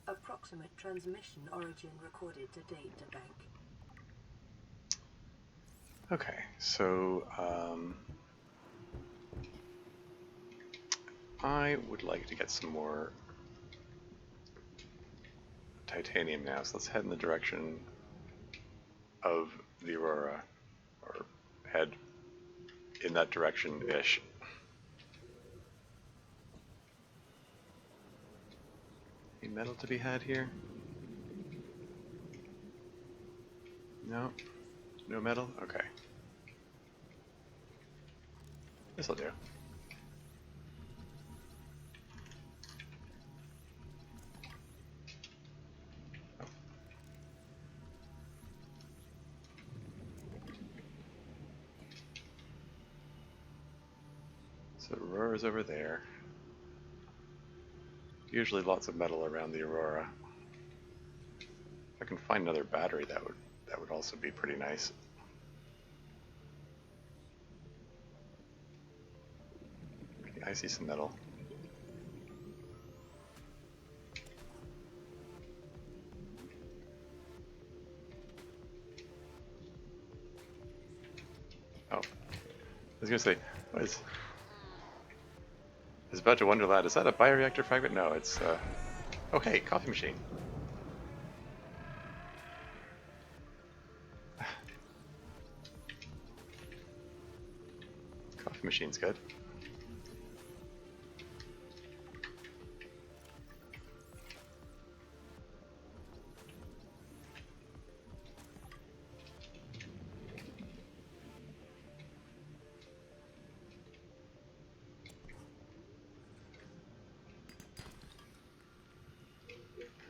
Approximate transmission origin recorded to data bank. Okay, so I would like to get some more titanium now, so let's head in the direction of the Aurora, or head in that direction-ish. Any metal to be had here? No? No metal? Okay. This'll do. Oh. So Aurora's over there. Usually lots of metal around the Aurora. If I can find another battery, that would also be pretty nice. Okay, I see some metal. Oh, I was gonna say, what is? I was about to wonder, lad, is that a bioreactor fragment? No, it's, oh hey, coffee machine. Coffee machine's good.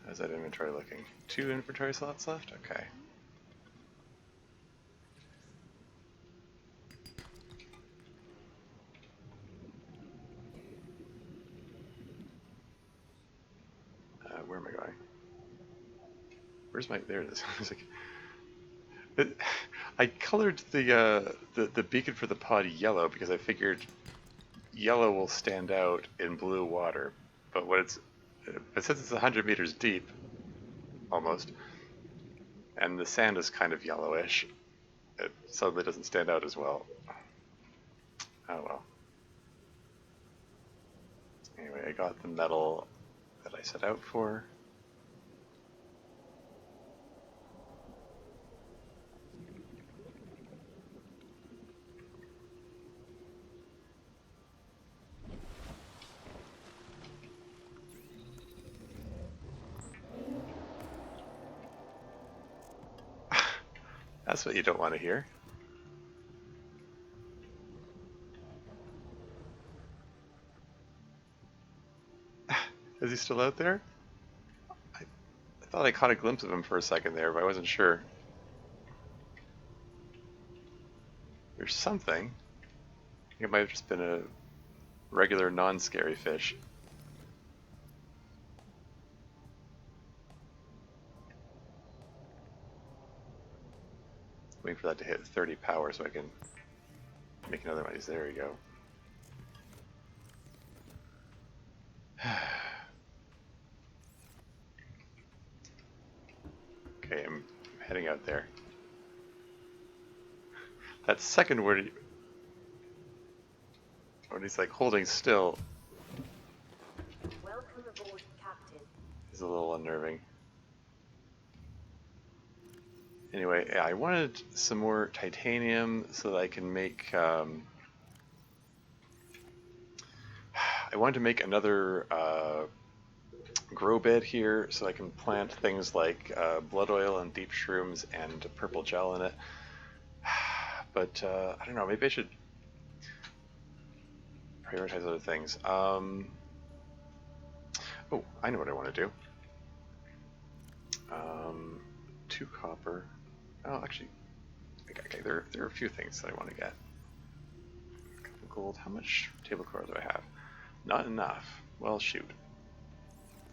How's that inventory looking? 2 inventory slots left? Okay. Where am I going? Where's my? There it is. I was like, I colored the beacon for the pod yellow because I figured yellow will stand out in blue water, but since it's 100 meters deep, almost, and the sand is kind of yellowish, it suddenly doesn't stand out as well. Oh well. Anyway, I got the metal that I set out for. That's what you don't want to hear. Is he still out there? I thought I caught a glimpse of him for a second there, but I wasn't sure. There's something. I think it might have just been a regular non-scary fish. Waiting for that to hit 30 power so I can make another one. There you go. Okay, I'm heading out there. That second word, when he's like holding still, aboard, Captain. It's a little unnerving. Anyway, yeah, I wanted some more titanium so that I can make. I wanted to make another grow bed here so I can plant things like blood oil and deep shrooms and purple gel in it. But I don't know, maybe I should prioritize other things. Oh, I know what I want to do. 2 copper. Oh, actually, okay, there are a few things that I want to get. A couple gold. How much table core do I have? Not enough. Well, shoot.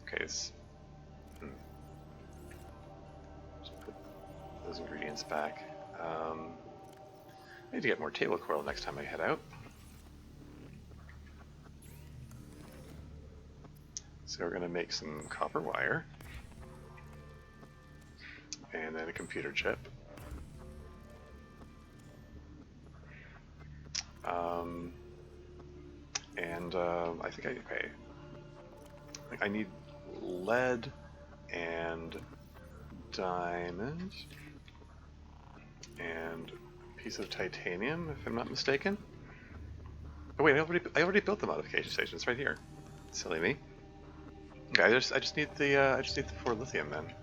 Okay, just put those ingredients back. I need to get more table coral next time I head out. So we're going to make some copper wire. And then a computer chip. I think I need lead and diamond and a piece of titanium, if I'm not mistaken. Oh wait, I already built the modification station. It's right here. Silly me. Okay, I just need the 4 lithium then.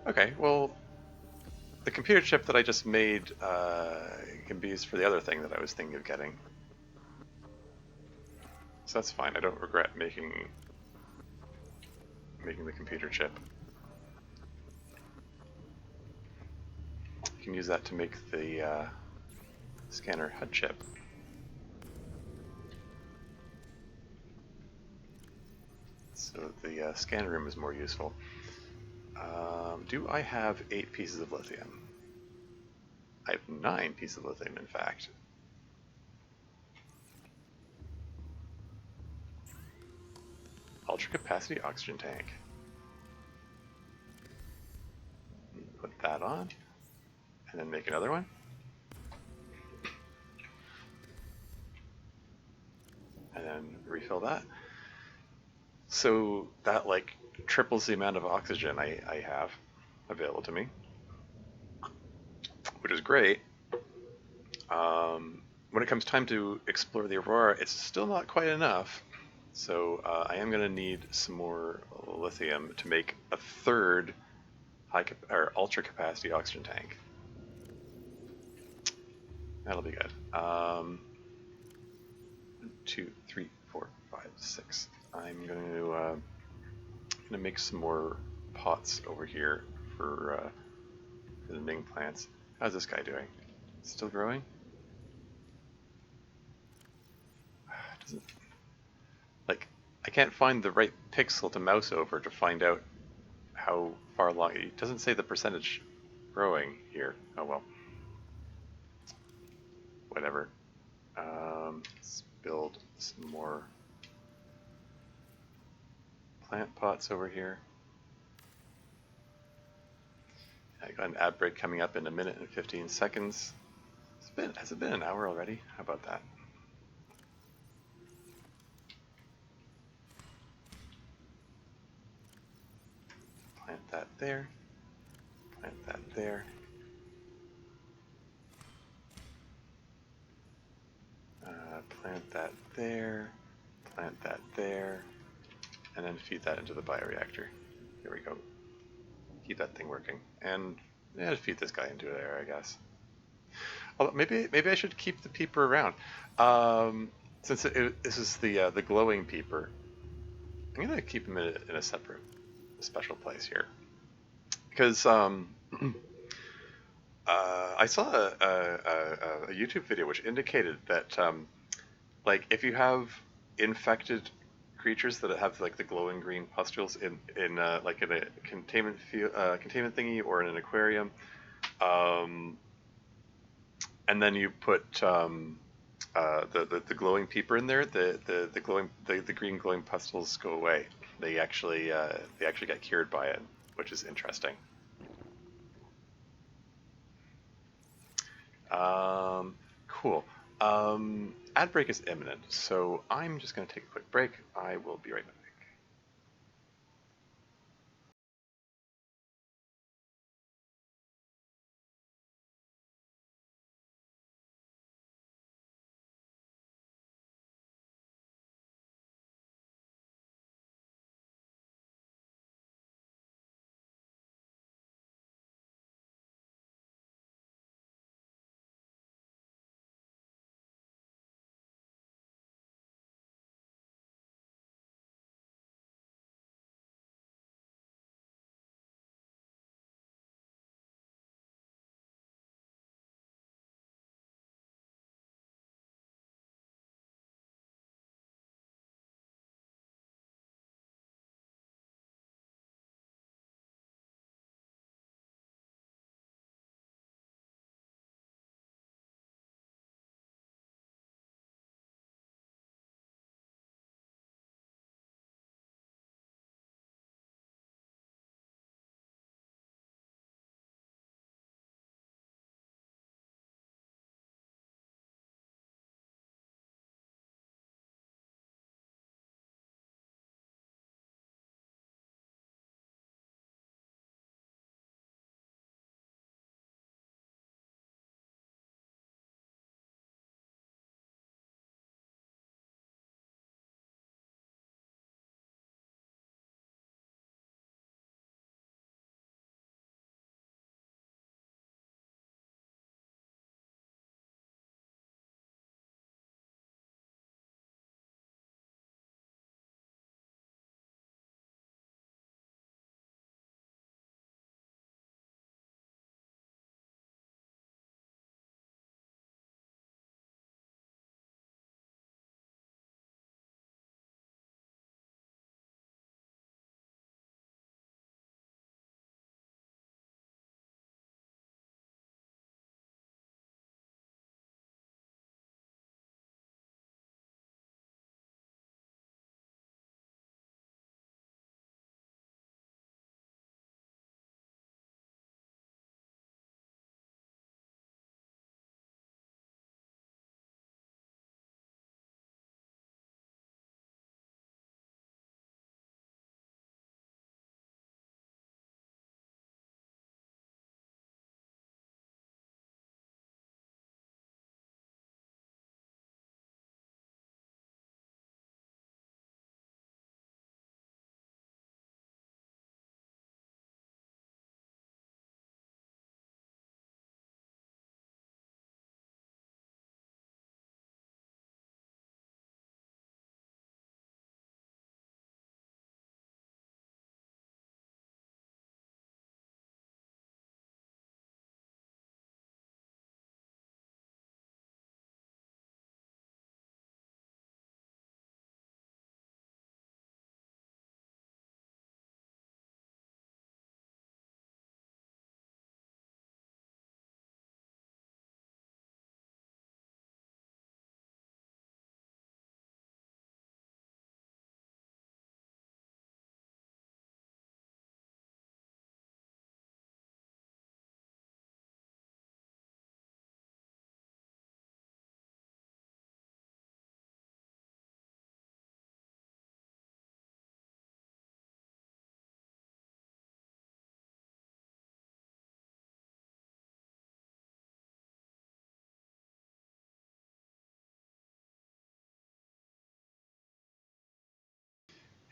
Okay, well, the computer chip that I just made can be used for the other thing that I was thinking of getting. So that's fine. I don't regret making the computer chip. You can use that to make the scanner HUD chip. So the scan room is more useful. Do I have 8 pieces of lithium? I have 9 pieces of lithium, in fact. Ultra capacity oxygen tank. Put that on, and then make another one. And then refill that. So that like triples the amount of oxygen I have available to me, which is great. When it comes time to explore the Aurora, it's still not quite enough. So I am going to need some more lithium to make a 3rd ultra capacity oxygen tank. That'll be good. 1, 2, 3, 4, 5, 6. I'm going to make some more pots over here for the Ming plants. How's this guy doing? Still growing? Doesn't, like, I can't find the right pixel to mouse over to find out how far along. It doesn't say the percentage growing here. Oh well. Whatever. Let's build some more plant pots over here. I got an ad break coming up in 1 minute and 15 seconds. Has it been an hour already? How about that? Plant that there. Plant that there. Plant that there. Plant that there. And then feed that into the bioreactor. Here we go. Keep that thing working. And yeah, feed this guy into there, I guess. Although maybe I should keep the peeper around. Since this is the glowing peeper, I'm gonna keep him in a separate, special place here. Because I saw a YouTube video which indicated that like if you have infected creatures that have like the glowing green pustules in like in a containment thingy or in an aquarium, and then you put the glowing peeper in there, the green glowing pustules go away. They actually get cured by it, which is interesting. Cool. ad break is imminent, so I'm just going to take a quick break. I will be right back.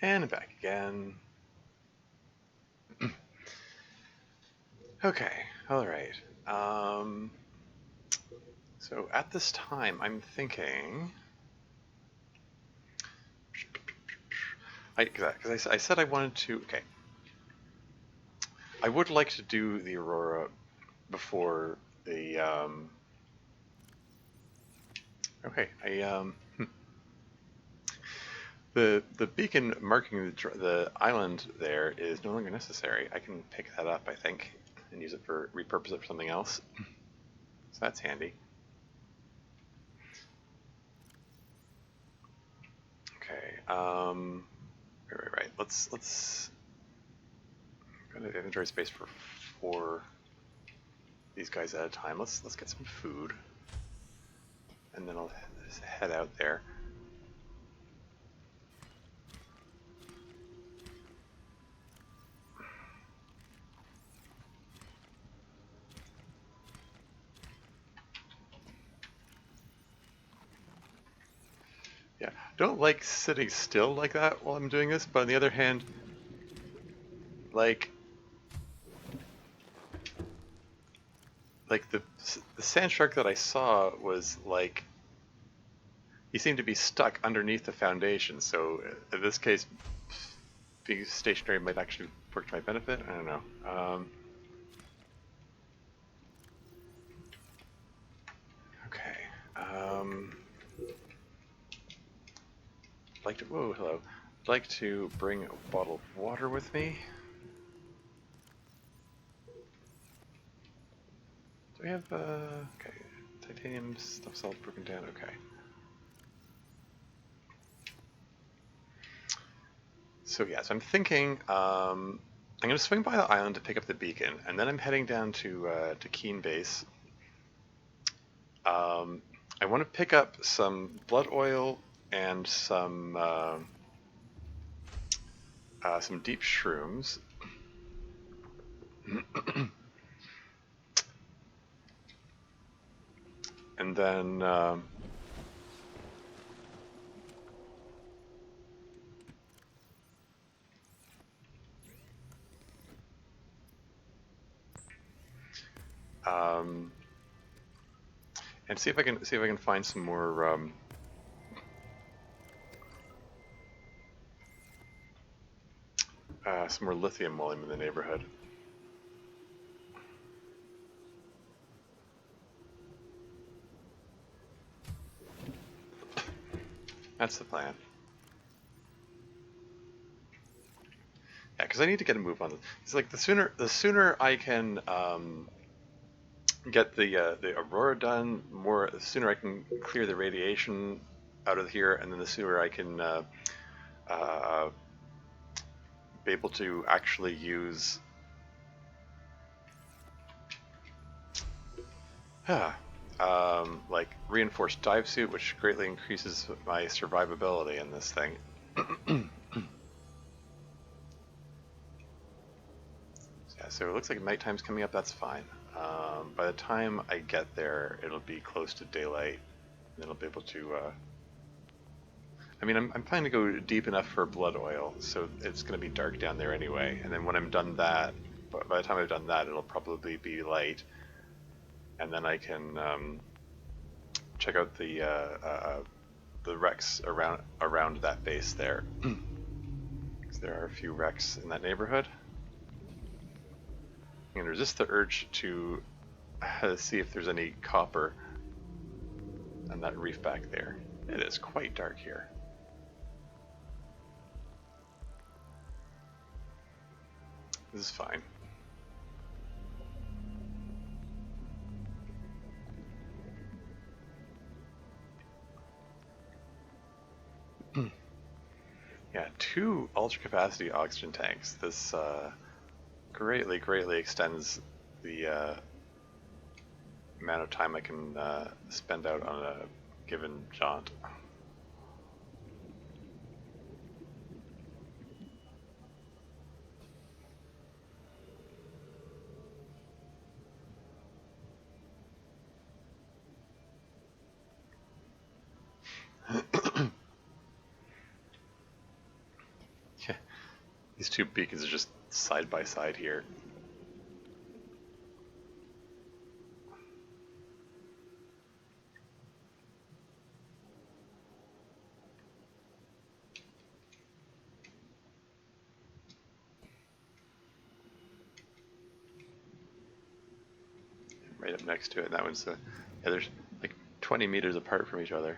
And back again. Okay, alright. So at this time, I'm thinking... Because I said I wanted to... Okay. I would like to do the Aurora before the... Okay, the beacon marking the island there is no longer necessary. I can pick that up, I think, and use it for repurpose it for something else. So that's handy. Okay. Right. Let's go to the inventory space for 4 these guys at a time. Let's get some food, and then I'll head out there. Yeah, don't like sitting still like that while I'm doing this, but on the other hand, like the sand shark that I saw was like he seemed to be stuck underneath the foundation. So in this case, being stationary might actually work to my benefit. I don't know. Okay. Like to. Whoa, hello. I'd like to bring a bottle of water with me. Do we have okay, titanium stuff salt broken down. Okay. So yeah, so I'm thinking I'm going to swing by the island to pick up the beacon, and then I'm heading down to Keen Base. I want to pick up some blood oil and some deep shrooms. And then and see if I can find some more lithium while I'm in the neighborhood. That's the plan. Yeah, because I need to get a move on this. It's like the sooner I can get the Aurora done, the sooner I can clear the radiation out of here, and then the sooner I can be able to actually use like reinforced dive suit, which greatly increases my survivability in this thing. Yeah, so it looks like nighttime's coming up. That's fine. By the time I get there, it'll be close to daylight, and I'll be able to. I mean, I'm planning to go deep enough for blood oil, so it's going to be dark down there anyway. And then when I'm done that, by the time I've done that, it'll probably be light, and then I can check out the wrecks around that base there. Because there are a few wrecks in that neighborhood. I'm going to resist the urge to see if there's any copper on that reef back there. It is quite dark here. This is fine. Yeah, 2 ultra capacity oxygen tanks. This greatly extends the amount of time I can spend out on a given jaunt. Yeah, these 2 beacons are just side by side here. Right up next to it, and that one's yeah, there's like 20 meters apart from each other.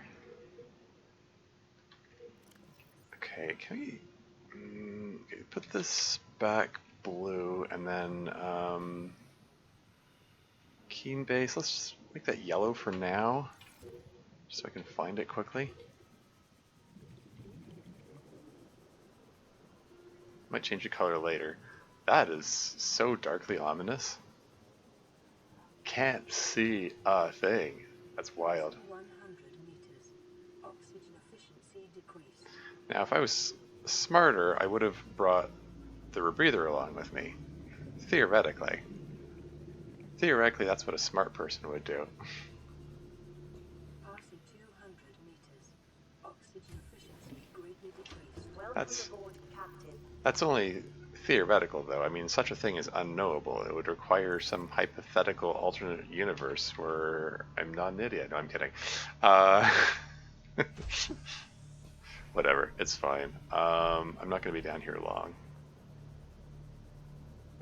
Okay, can we okay, put this back blue, and then Keen Base, let's just make that yellow for now, just so I can find it quickly. Might change the color later. That is so darkly ominous. Can't see a thing. That's wild. 100 meters. Now, if I was smarter, I would have brought the rebreather along with me. Theoretically. Theoretically, that's what a smart person would do. Passing 200 meters. Oxygen efficiency greatly decreased. Welcome That's aboard, Captain. That's only theoretical, though. I mean, such a thing is unknowable. It would require some hypothetical alternate universe where I'm not an idiot. No, I'm kidding. Uh, whatever, it's fine. I'm not going to be down here long.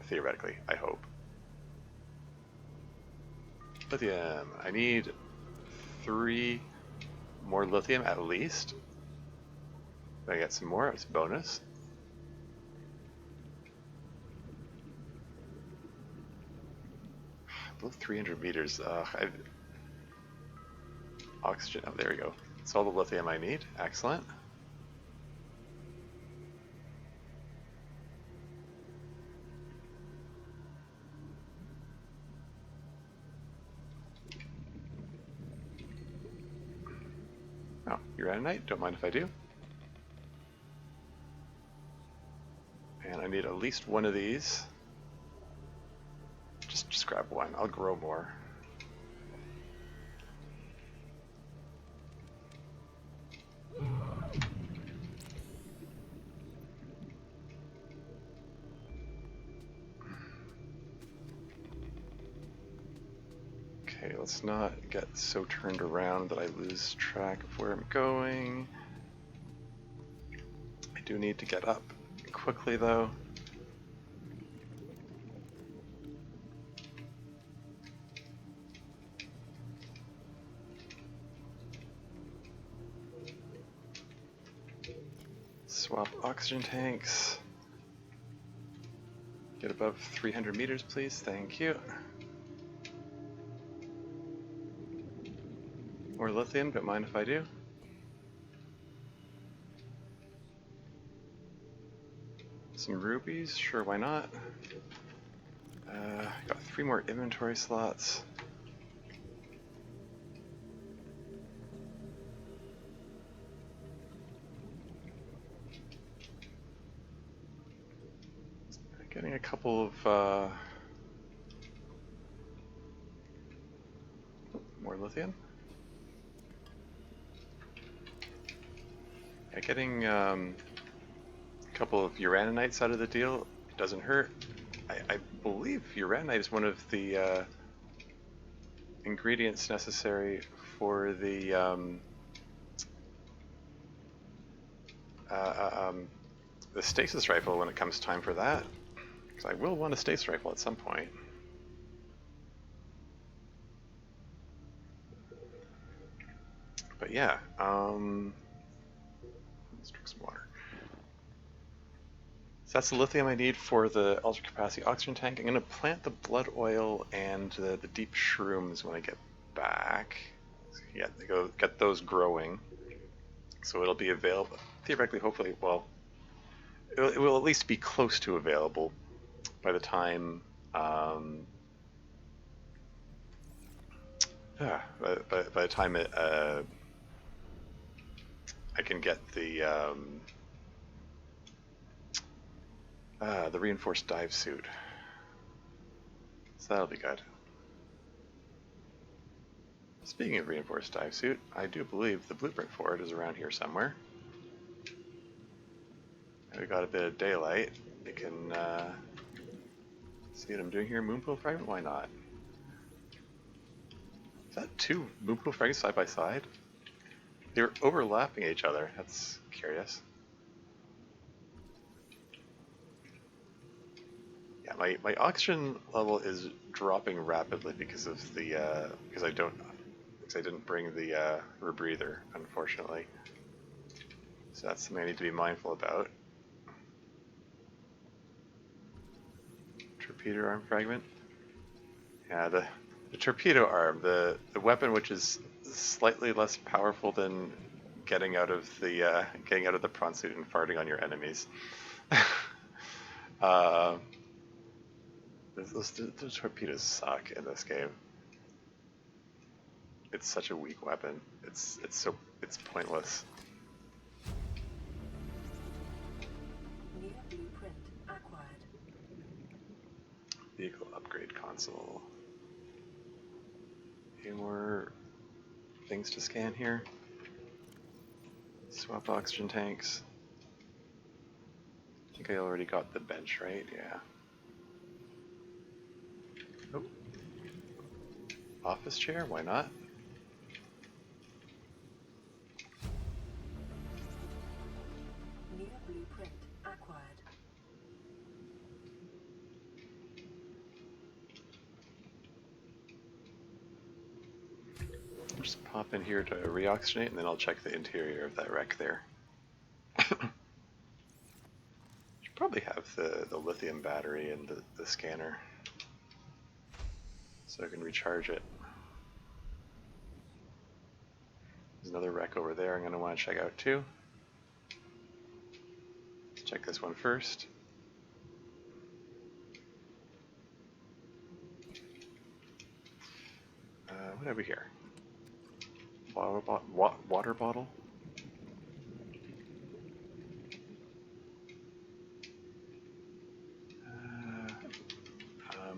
Theoretically, I hope. Lithium. I need 3 more lithium at least. If I get some more, it's a bonus. About 300 meters. Oxygen. Oh, there we go. That's all the lithium I need. Excellent. Oh, uraninite. Don't mind if I do. And I need at least one of these. Just grab one. I'll grow more. Okay, let's not get so turned around that I lose track of where I'm going. I do need to get up quickly, though. Swap oxygen tanks. Get above 300 meters, please. Thank you. More lithium, don't mind if I do. Some rubies, sure, why not? Got 3 more inventory slots. Getting a couple of more lithium. Yeah, getting a couple of uraninites out of the deal doesn't hurt. I believe uraninite is one of the ingredients necessary for the stasis rifle when it comes time for that. Because I will want a stasis rifle at some point. But yeah, let's drink some water. So that's the lithium I need for the ultra capacity oxygen tank. I'm going to plant the blood oil and the deep shrooms when I get back. Yeah, get those growing. So it'll be available, theoretically, hopefully, well, it will at least be close to available by the time by the time I can get the reinforced dive suit. So that'll be good. Speaking of reinforced dive suit, I do believe the blueprint for it is around here somewhere. And we got a bit of daylight. We can see what I'm doing here. Moonpool fragment? Why not? Is that 2 moonpool fragments side by side? They're overlapping each other. That's curious. Yeah, my oxygen level is dropping rapidly because of the because I didn't bring the rebreather, unfortunately. So that's something I need to be mindful about. Torpedo arm fragment. Yeah, the torpedo arm, the weapon which is slightly less powerful than getting out of the prawn suit and farting on your enemies. The torpedoes suck in this game. It's such a weak weapon. It's pointless. Vehicle upgrade console. Any more things to scan here? Swap oxygen tanks. I think I already got the bench, right? Yeah. Oh. Office chair? Why not? New blueprint acquired. Just pop in here to reoxygenate, and then I'll check the interior of that wreck there. Should probably have the lithium battery and the scanner, so I can recharge it. There's another wreck over there I'm going to want to check out too. Let's check this one first. What have we here? Water bottle?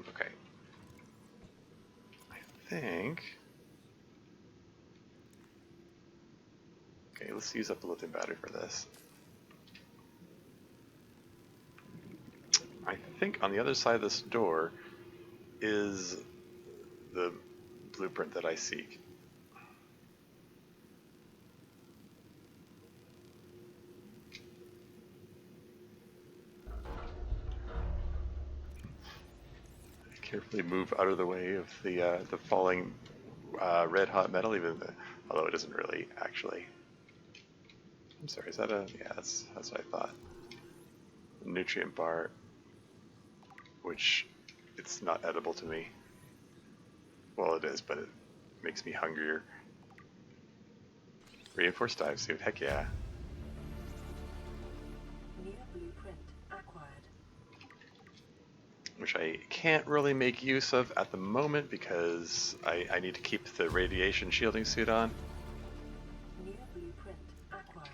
Okay. I think... Okay, let's use up the lithium battery for this. I think on the other side of this door is the blueprint that I seek. Carefully move out of the way of the falling red hot metal, although it isn't really actually. I'm sorry, is that a? Yeah, that's what I thought. Nutrient bar, which it's not edible to me. Well, it is, but it makes me hungrier. Reinforced dive suit, heck yeah. New blueprint acquired. Which I can't really make use of at the moment because I need to keep the radiation shielding suit on. New blueprint acquired.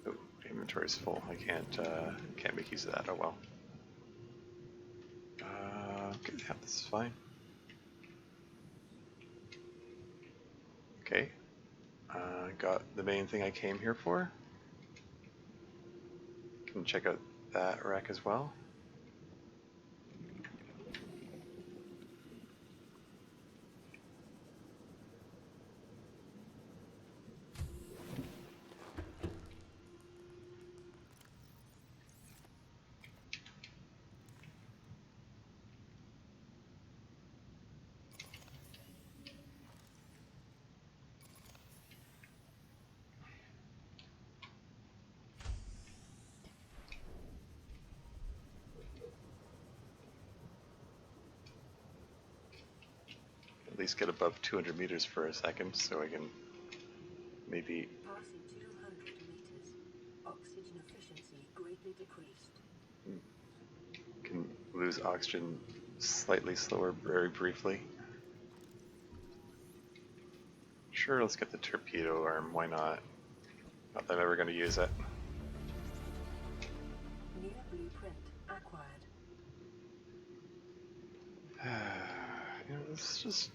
Oh, inventory's full. I can't make use of that. Oh well. Okay, yeah, this is fine. Okay, got the main thing I came here for. Can check out that wreck as well. At least get above 200 meters for a second so I can maybe... Passing 200 meters. Oxygen efficiency greatly decreased. can lose oxygen slightly slower very briefly. Sure, let's get the torpedo arm, why not? Not that I'm ever going to use it. New blueprint acquired. You know, let's just...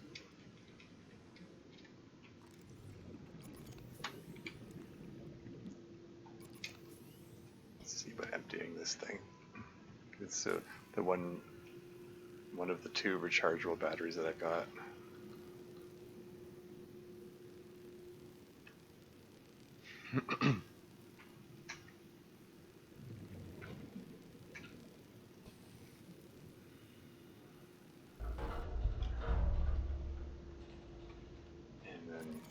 Let's see about emptying this thing. It's the one of the two rechargeable batteries that I've got. And then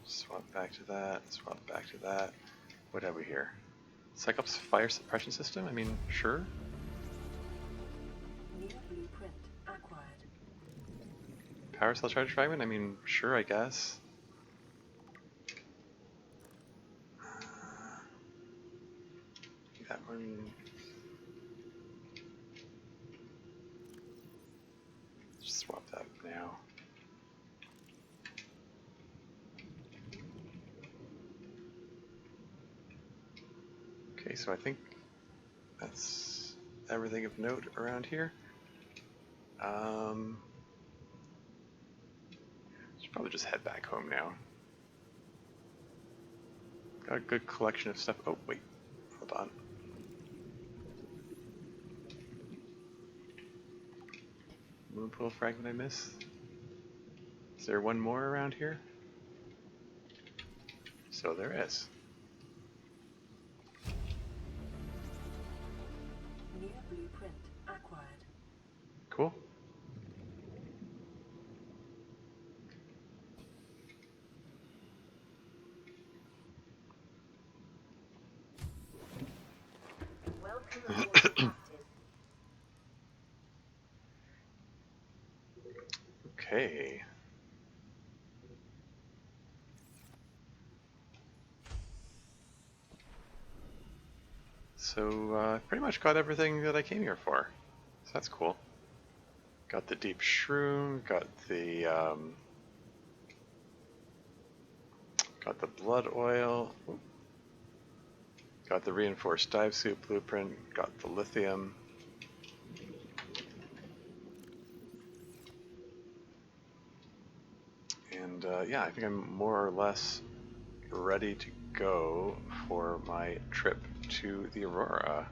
swap back to that, swap back to that. What have we here? Cyclops fire suppression system? I mean, sure. New blueprint acquired. Power cell charge fragment? I mean, sure, I guess. That one. Just swap that now. Okay, so I think that's everything of note around here. Should probably just head back home now. Got a good collection of stuff. Oh, wait. Hold on. Moonpool fragment I missed? Is there one more around here? So there is. New blueprint acquired. Cool. Welcome aboard, Captain. Okay. So, pretty much got everything that I came here for. So that's cool. Got the deep shroom, got the blood oil, got the reinforced dive suit blueprint, got the lithium. And yeah, I think I'm more or less ready to go for my trip to the Aurora.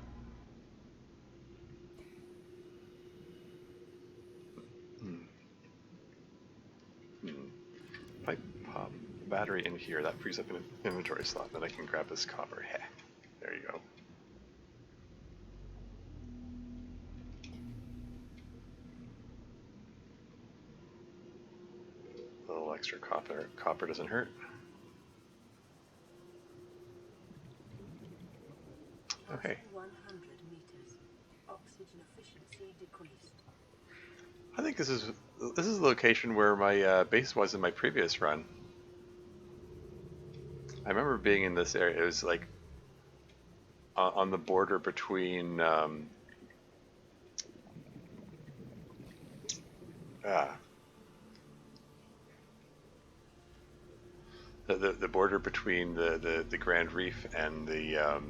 If I pop the battery in here, that frees up an inventory slot, then I can grab this copper. Heh. There you go. A little extra copper. Copper doesn't hurt. Okay. 100 meters. Oxygen efficiency decreased. I think this is the location where my base was in my previous run. I remember being in this area. It was like on the border between the border between the Grand Reef and the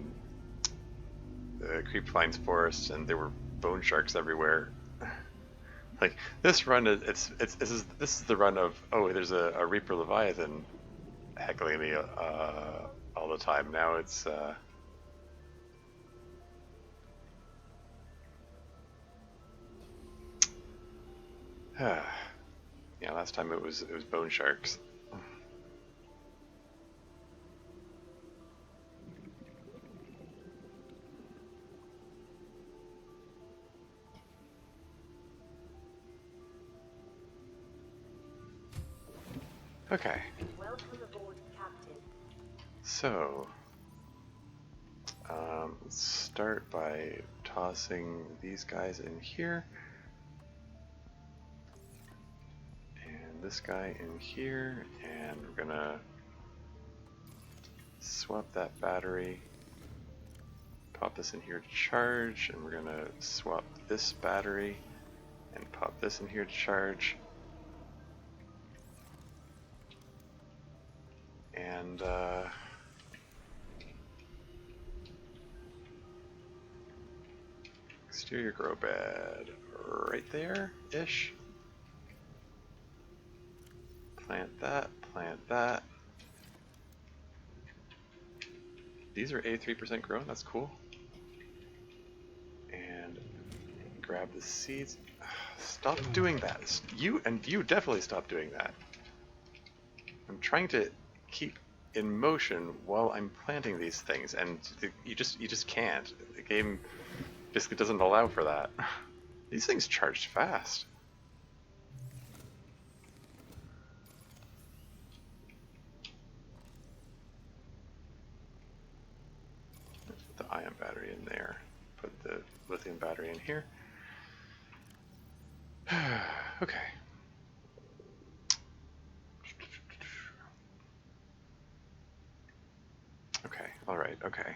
Creepvines Forest, and there were bone sharks everywhere. Like this run, this is the run of, oh, there's a Reaper Leviathan heckling me all the time. Now it's yeah, last time it was bone sharks. Okay. Welcome aboard, Captain. So, let's start by tossing these guys in here. And this guy in here. And we're gonna swap that battery. Pop this in here to charge. And we're gonna swap this battery. And pop this in here to charge. And exterior grow bed right there-ish. Plant that, plant that. These are 83% grown, that's cool. And grab the seeds. Stop doing that. You definitely stop doing that. I'm trying to keep in motion while I'm planting these things, and you just can't. The game basically doesn't allow for that. These things charged fast. Put the ion battery in there. Put the lithium battery in here. Okay. Okay, alright, okay.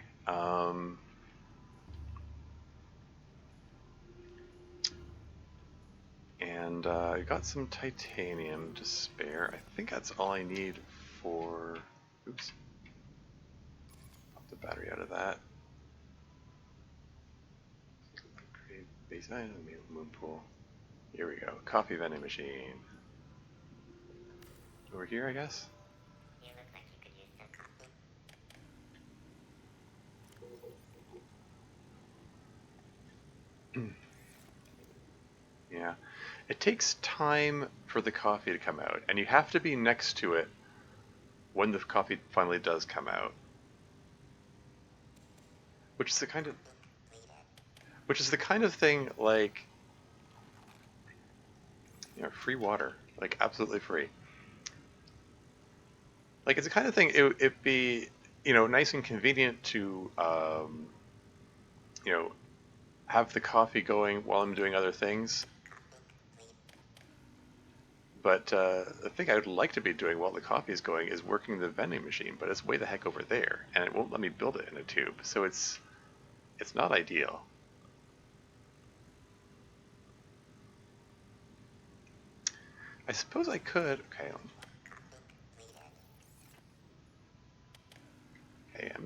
And I got some titanium to spare. I think that's all I need for... Oops. Pop the battery out of that. Baseline and moon pool. Here we go. Coffee vending machine. Over here, I guess. You look like you could use some coffee. Yeah. It takes time for the coffee to come out, and you have to be next to it when the coffee finally does come out. Which is the kind of thing like, you know, free water, like absolutely free. Like, it's the kind of thing it'd be, you know, nice and convenient to, you know, have the coffee going while I'm doing other things. But the thing I would like to be doing while the coffee is going is working the vending machine, but it's way the heck over there, and it won't let me build it in a tube, so it's not ideal. I suppose I could. Okay. Okay, let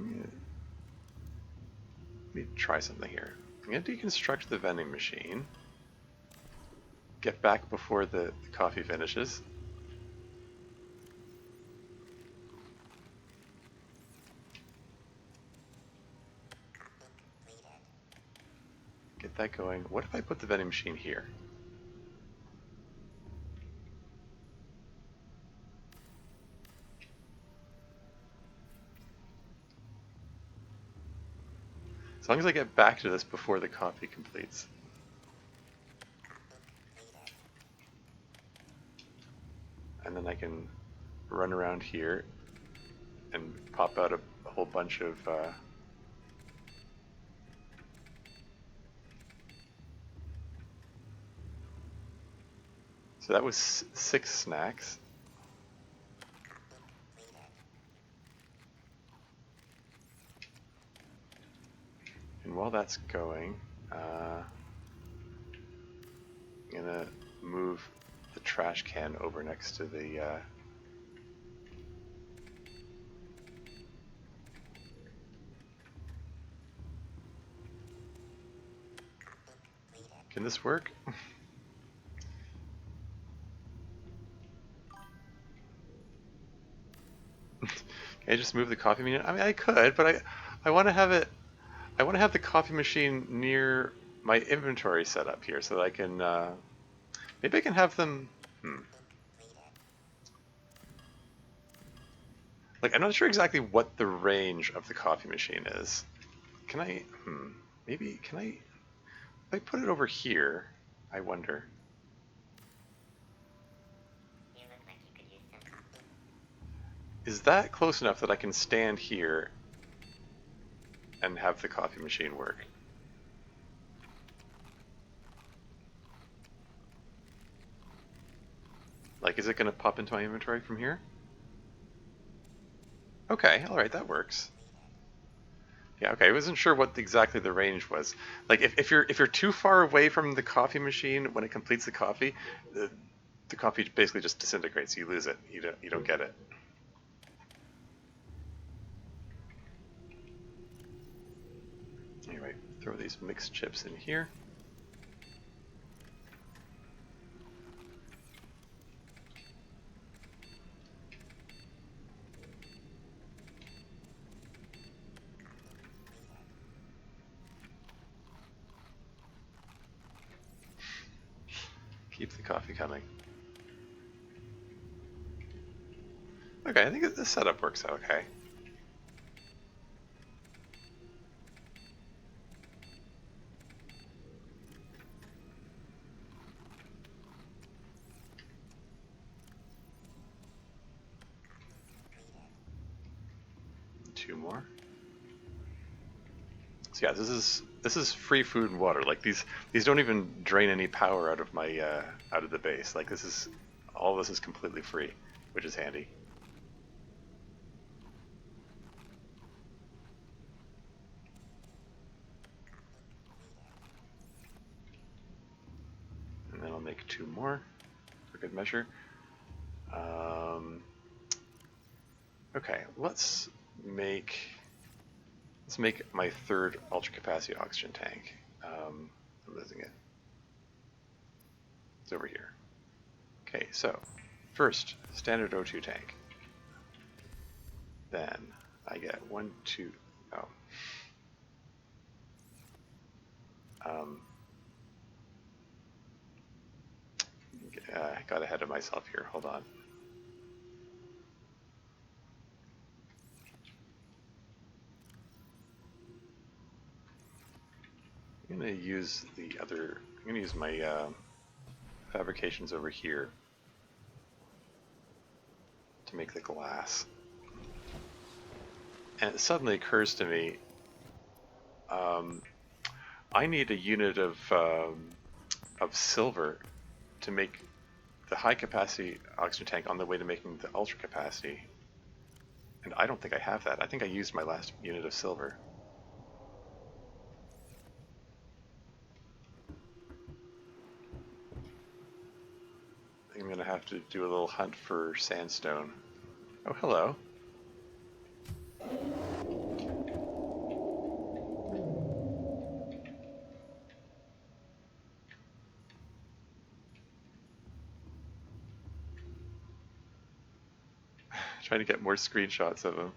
me try something here. I'm going to deconstruct the vending machine. Get back before the coffee finishes. Get that going. What if I put the vending machine here? As long as I get back to this before the coffee completes. And then I can run around here and pop out a whole bunch of so that was 6 snacks. And while that's going, I'm gonna move the trash can over next to the Can this work? Can I just move the coffee machine? I mean, I could, but I want to have it. I want to have the coffee machine near my inventory setup here, so that I can. Maybe I can have them. Like, I'm not sure exactly what the range of the coffee machine is. Can I? Maybe can I? If I put it over here, I wonder. You look like you could use some coffee. Is that close enough that I can stand here and have the coffee machine work? Like, is it going to pop into my inventory from here? Okay, alright, that works. Yeah, okay, I wasn't sure what exactly the range was. Like, if you're too far away from the coffee machine when it completes the coffee, the coffee basically just disintegrates. You lose it. You don't get it. Anyway, throw these mixed chips in here. Keep the coffee coming. Okay, I think this setup works out okay. Two more. So yeah, this is free food and water. Like these don't even drain any power out of my out of the base. Like all this is completely free, which is handy. And then I'll make two more for good measure. Okay, let's make my third ultra capacity oxygen tank. I'm losing it. It's over here. Okay, so first, standard O2 tank. Then I get 1, 2, oh. I got ahead of myself here. Hold on. I'm going to use the other. I'm going to use my fabrications over here to make the glass. And it suddenly occurs to me, I need a unit of silver to make the high capacity oxygen tank on the way to making the ultra capacity. And I don't think I have that. I think I used my last unit of silver. I think I'm going to have to do a little hunt for sandstone. Oh, hello. Trying to get more screenshots of him.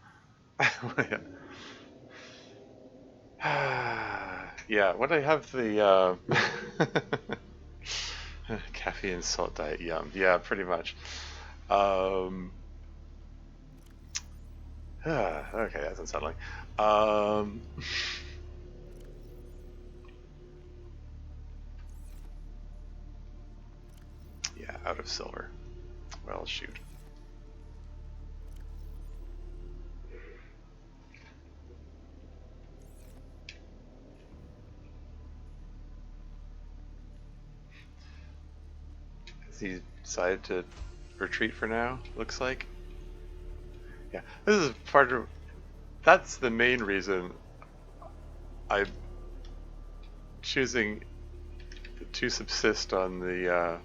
Yeah, when I have the caffeine salt diet, yum. Yeah, pretty much. Okay, that's unsettling. Yeah, out of silver. Well, shoot. Has he decided to retreat for now, looks like? Yeah, this is part of... That's the main reason I'm choosing to subsist on the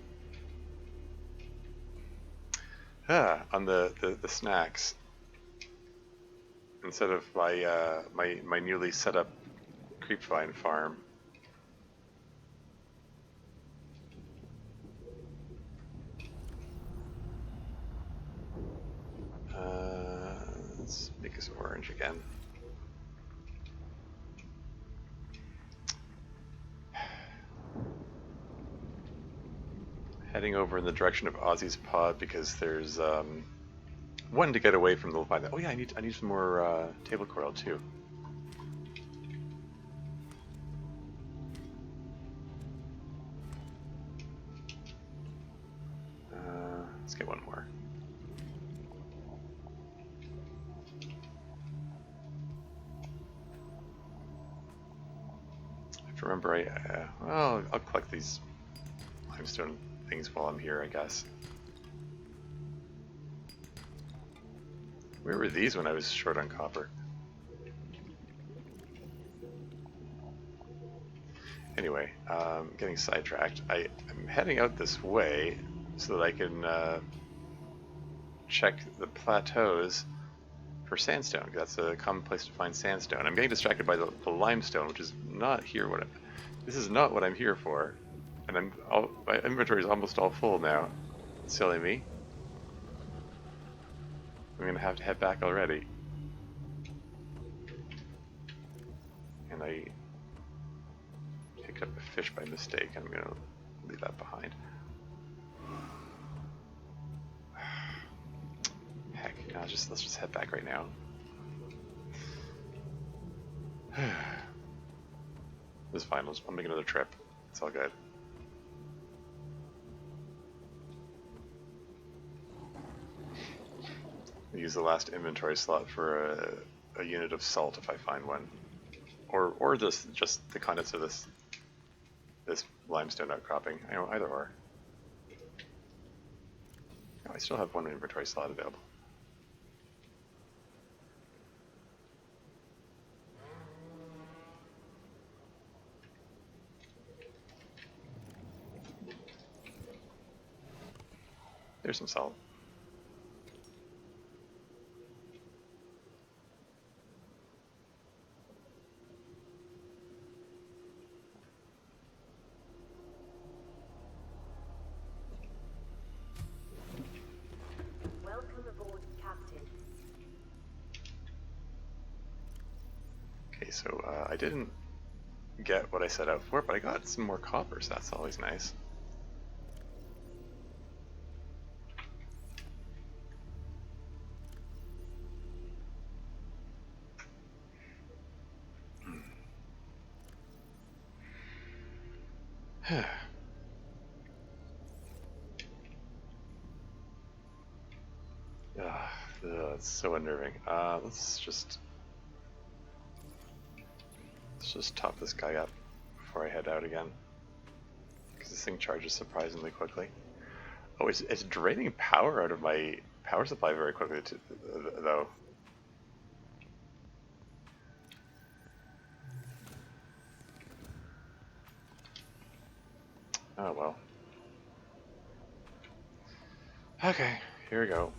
snacks instead of my newly set up creepvine farm. Let's make this orange again. Heading over in the direction of Ozzy's pod because there's one to get away from the line. Oh yeah, I need some more table coral too. Let's get one more. I have to remember well, I'll collect these limestone things while I'm here, I guess. Where were these when I was short on copper? Anyway, getting sidetracked. I'm heading out this way so that I can check the plateaus for sandstone, because that's a common place to find sandstone. I'm getting distracted by the limestone, which is not here. This is not what I'm here for. And my inventory is almost all full now. Silly me. I'm gonna have to head back already. And I picked up a fish by mistake. I'm gonna leave that behind. Heck, no, let's just head back right now. This is fine. I'll make another trip. It's all good. Use the last inventory slot for a unit of salt if I find one, or just the contents of this limestone outcropping. I know, either or. Oh, I still have one inventory slot available. There's some salt. so I didn't get what I set out for, but I got some more copper, so that's always nice. It's so unnerving. Let's just top this guy up before I head out again, because this thing charges surprisingly quickly. Oh, it's draining power out of my power supply very quickly too, though. Oh well. Okay, here we go.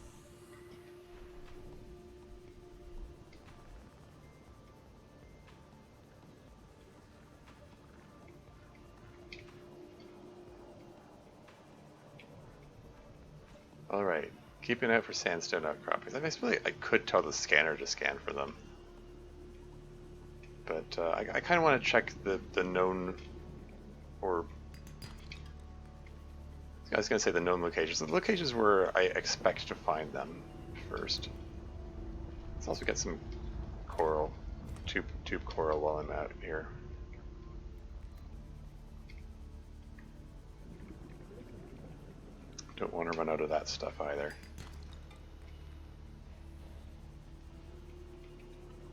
Alright, keeping out for sandstone outcroppings. I suppose I could tell the scanner to scan for them. But I kind of want to check the known, or I was going to say the known locations. The locations where I expect to find them first. Let's also get some coral, tube coral while I'm out here. Don't want to run out of that stuff either.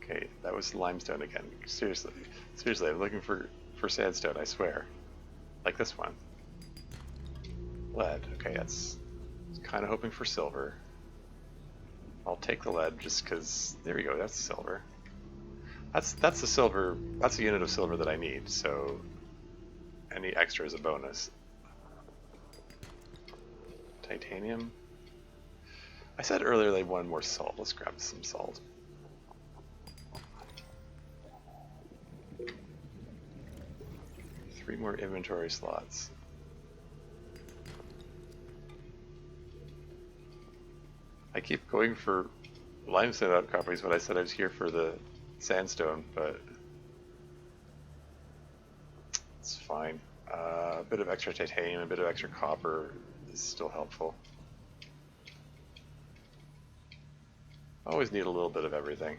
Okay, that was limestone again. Seriously, I'm looking for sandstone, I swear. Like this one. Lead. Okay, that's kind of hoping for silver. I'll take the lead just because, there we go, that's silver. That's the silver, that's a unit of silver that I need, so any extra is a bonus. Titanium. I said earlier they wanted more salt. Let's grab some salt. Three more inventory slots. I keep going for limestone outcroppings when I said I was here for the sandstone, but it's fine. A bit of extra titanium, a bit of extra copper is still helpful. Always need a little bit of everything.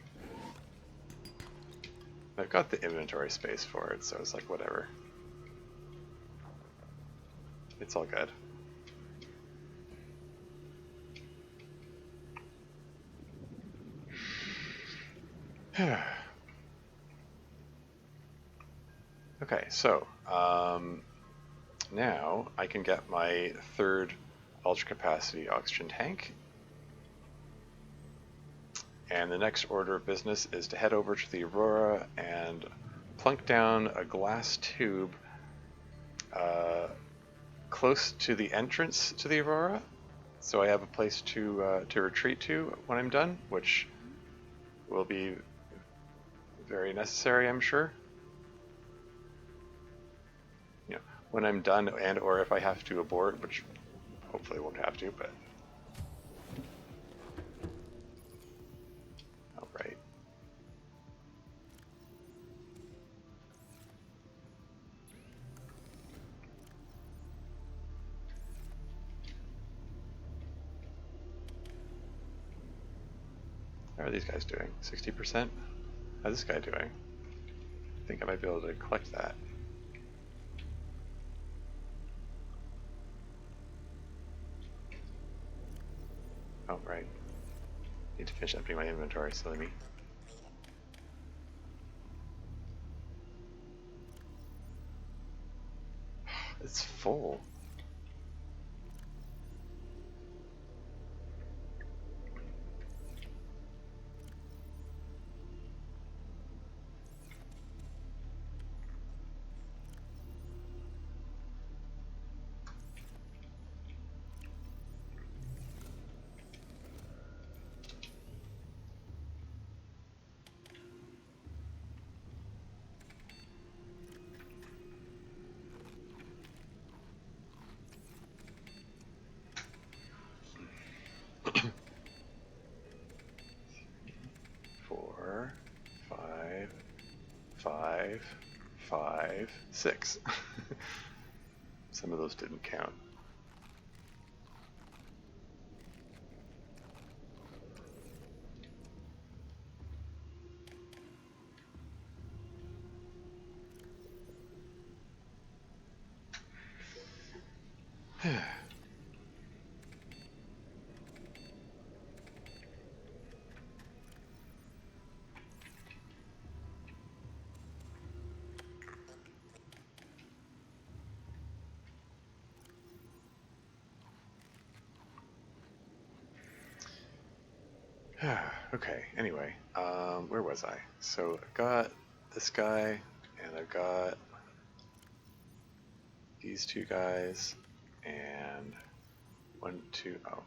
I've got the inventory space for it, so it's like whatever. It's all good. Okay, so now I can get my third ultra capacity oxygen tank, and the next order of business is to head over to the Aurora and plunk down a glass tube close to the entrance to the Aurora, so I have a place to retreat to when I'm done, which will be very necessary, I'm sure. You know, when I'm done, and or if I have to abort, which hopefully won't have to, but all right. How are these guys doing? 60%? How's this guy doing? I think I might be able to collect that. Oh, right. Need to finish emptying my inventory, silly me. It's full. 5, 5, 6. Some of those didn't count. Okay, anyway, where was I? So I've got this guy, and I've got these two guys, and 1, 2, oh.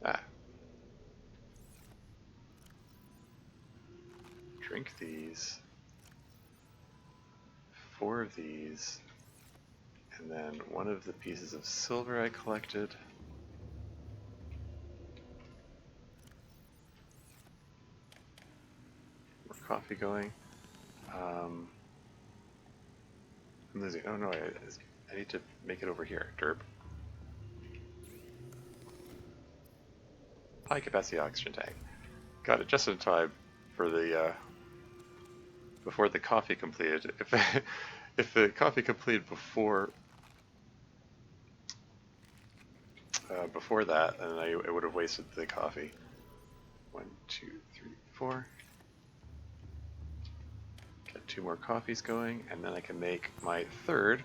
Ah. Drink these, 4 of these, and then one of the pieces of silver I collected. More coffee going. I'm losing. Oh no, I need to make it over here. Derp. High capacity oxygen tank. Got it just in time for the before the coffee completed. If the coffee completed before that, then I would have wasted the coffee. 1, 2, 3, 4. Get 2 more coffees going, and then I can make my 3rd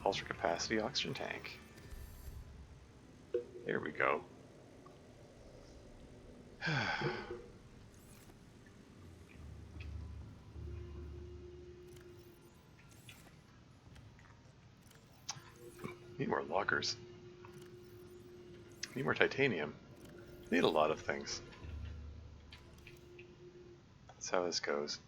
ultra capacity oxygen tank. There we go. Need more lockers. Need more titanium. Need a lot of things. That's how this goes.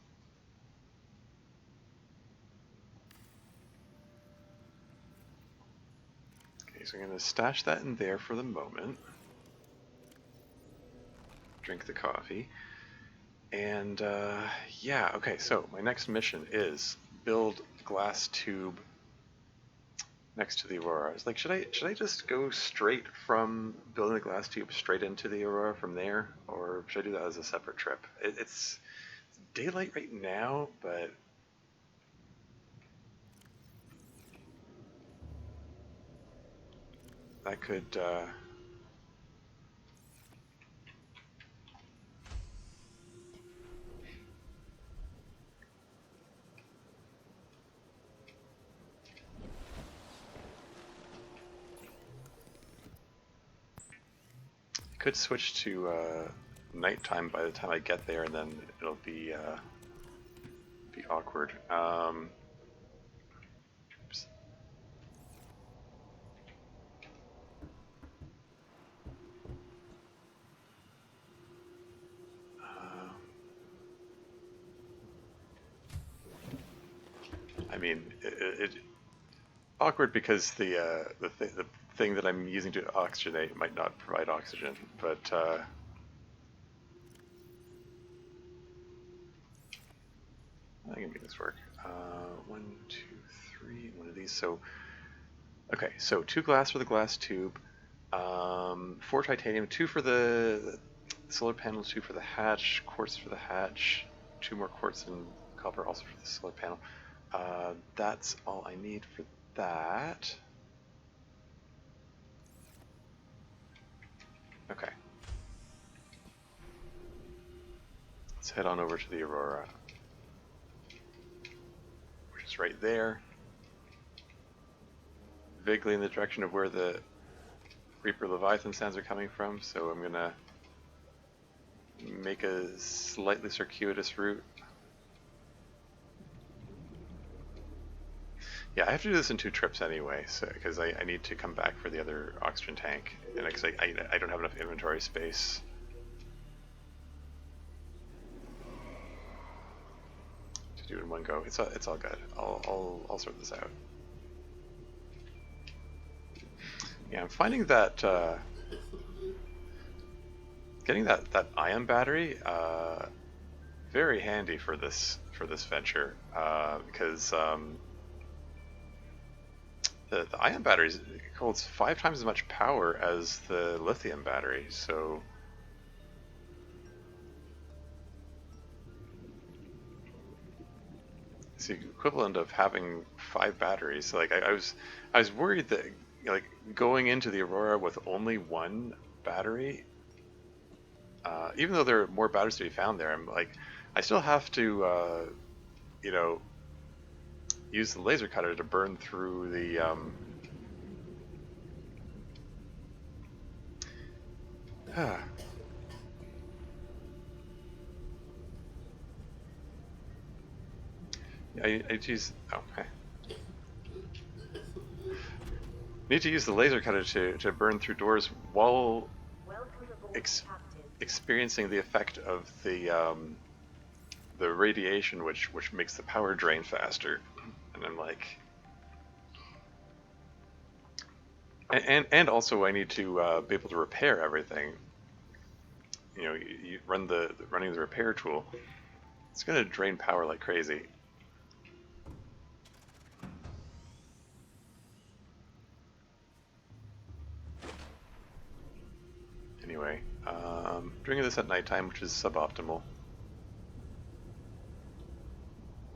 Okay, so I'm going to stash that in there for the moment. Drink the coffee. And yeah, okay, so my next mission is build glass tube next to the Aurora. I was like, should I just go straight from building the glass tube straight into the Aurora from there, or should I do that as a separate trip? It's daylight right now, but that could could switch to nighttime by the time I get there, and then it'll be awkward. Oops. I mean, it awkward because the thing that I'm using to oxygenate might not provide oxygen, but I can make this work. 1, 2, 3, one of these. So, okay, so 2 glass for the glass tube, 4 titanium, 2 for the solar panel, 2 for the hatch, quartz for the hatch, 2 more quartz and copper also for the solar panel. That's all I need for that. Okay. Let's head on over to the Aurora, which is right there, vaguely in the direction of where the Reaper Leviathan sounds are coming from, so I'm gonna make a slightly circuitous route. Yeah, I have to do this in 2 trips anyway, so because I need to come back for the other oxygen tank, and because I don't have enough inventory space. To do it in one go. It's all good. I'll sort this out. Yeah, I'm finding that getting that ion battery very handy for this for this venture because the ion battery holds 5 times as much power as the lithium battery, so it's the equivalent of having 5 batteries. So, like I was worried that like going into the Aurora with only 1 battery, even though there are more batteries to be found there, I'm like I still have to you know, use the laser cutter to burn through the I need to use. Oh, okay. Need to use the laser cutter to burn through doors while Welcome aboard, Captain. experiencing the effect of the radiation, which makes the power drain faster. And I'm like, and also I need to be able to repair everything. You know, you run running the repair tool. It's gonna drain power like crazy. Anyway, doing this at nighttime, which is suboptimal.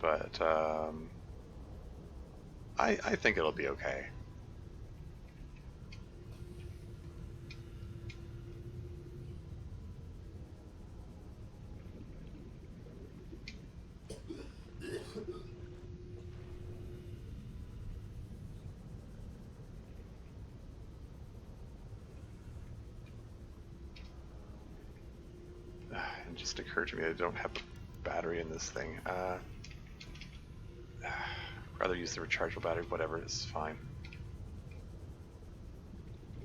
But I think it'll be okay. It just occurred to me I don't have a battery in this thing. Rather use the rechargeable battery, whatever, it's fine.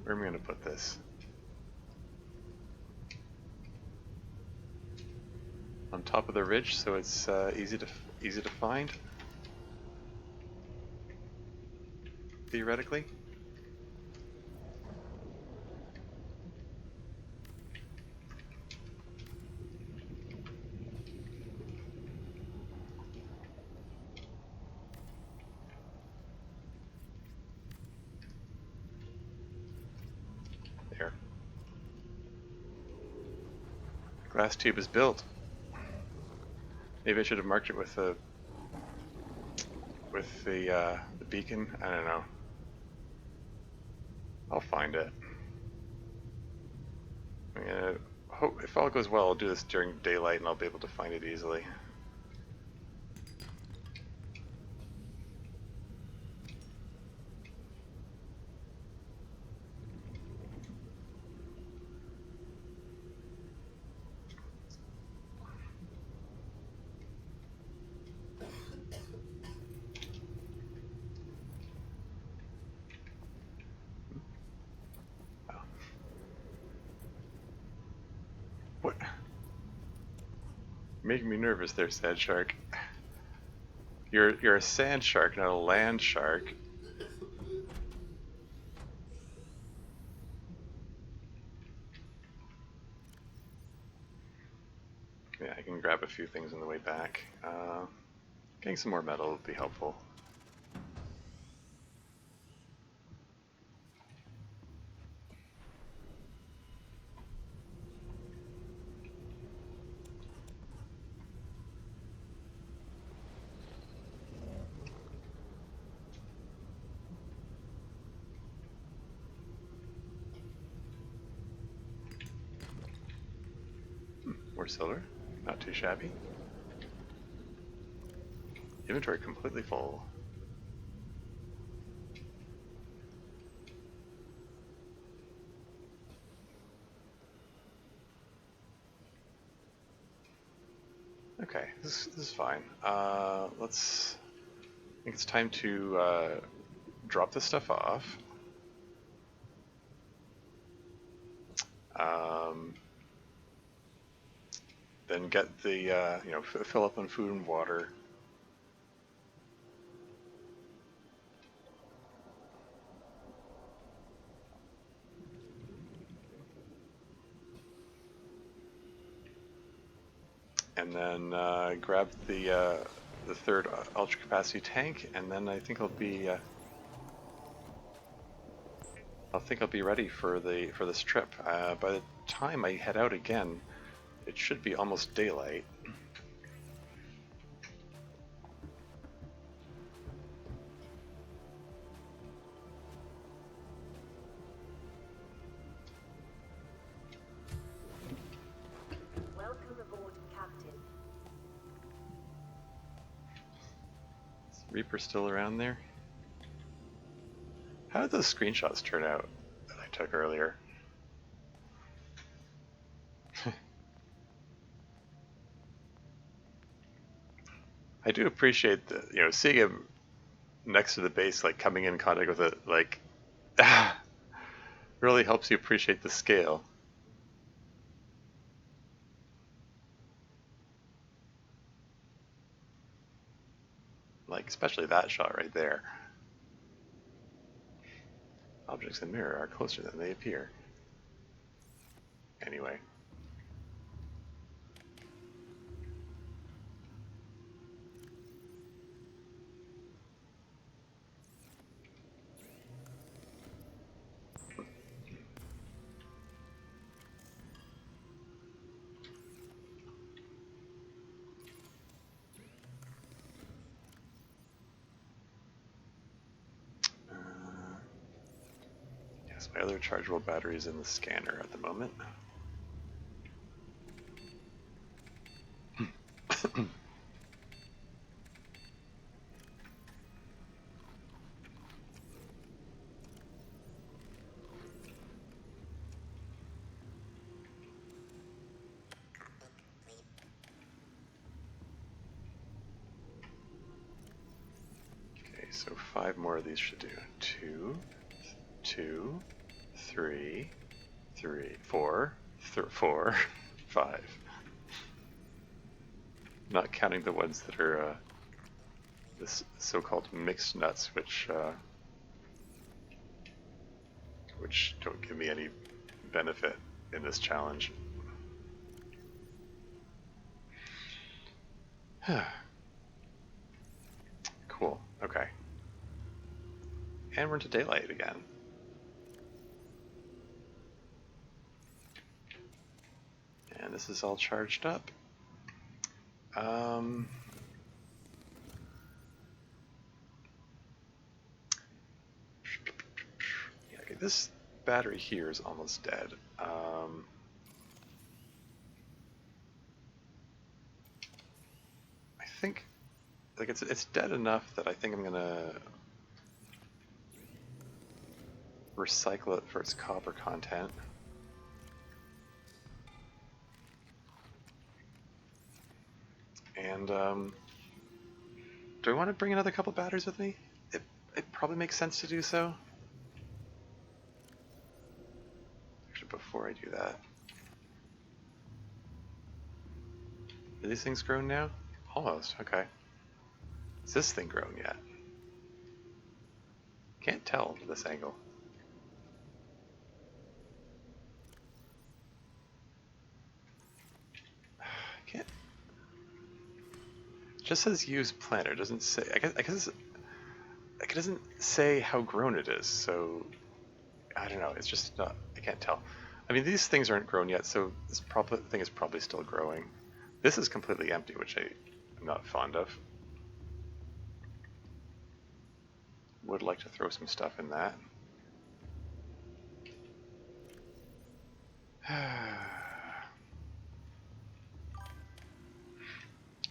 Where am I going to put this? On top of the ridge, so it's easy to find. Theoretically. There. Glass tube is built. Maybe I should have marked it with the beacon. I don't know. I'll find it. I'm gonna hope if all goes well, I'll do this during daylight and I'll be able to find it easily. What? Making me nervous there, Sand Shark. You're a sand shark, not a land shark. Yeah, I can grab a few things on the way back. Getting some more metal would be helpful. More silver, not too shabby. Inventory completely full. Okay, this is fine. Let's. I think it's time to drop this stuff off. Then get the fill up on food and water. and then grab the third ultra capacity tank, and then I think I'll be ready for this trip. By the time I head out again, it should be almost daylight. Welcome aboard, Captain. Is Reaper still around there? How did those screenshots turn out that I took earlier? I do appreciate seeing him next to the base, like coming in contact with it, like really helps you appreciate the scale. Like especially that shot right there. Objects in the mirror are closer than they appear. Anyway. Yes, my other chargeable battery is in the scanner at the moment. Okay, so 5 more of these should do. 2, 2, 3, 3, 4, 4, 5. Not counting the ones that are this so-called mixed nuts, which don't give me any benefit in this challenge. Cool. Okay. And we're into daylight again. And this is all charged up. Yeah, okay, this battery here is almost dead. I think, like, it's dead enough that I think I'm gonna recycle it for its copper content. And do I want to bring another couple batteries with me? It probably makes sense to do so. Actually, before I do that, are these things grown now? Almost. Okay. Is this thing grown yet? Can't tell from this angle. Can't. It just says use planter. It doesn't say. I guess it doesn't say how grown it is. So I don't know. It's just not. I can't tell. I mean, these things aren't grown yet, so this thing is probably still growing. This is completely empty, which I'm not fond of. Would like to throw some stuff in that.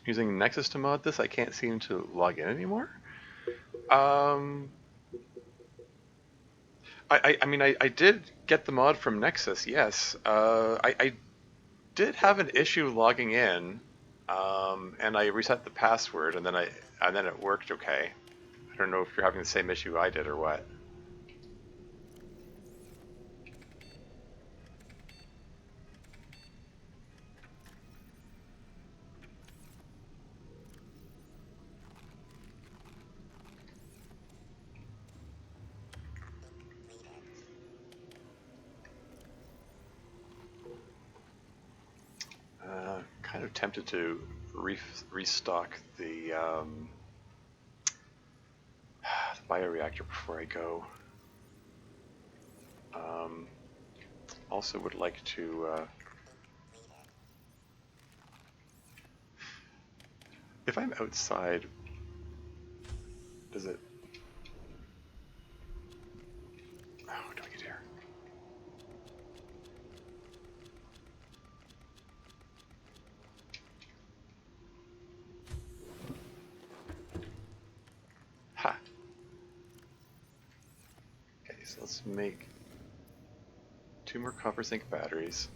Using Nexus to mod this, I can't seem to log in anymore. I mean, I did get the mod from Nexus, yes. I did have an issue logging in, and I reset the password, and then it worked okay. I don't know if you're having the same issue I did or what. Kind of tempted to restock the bioreactor before I go. Also would like to, if I'm outside, does it, oh, what do I get here? Ha! Okay, so let's make 2 more copper zinc batteries.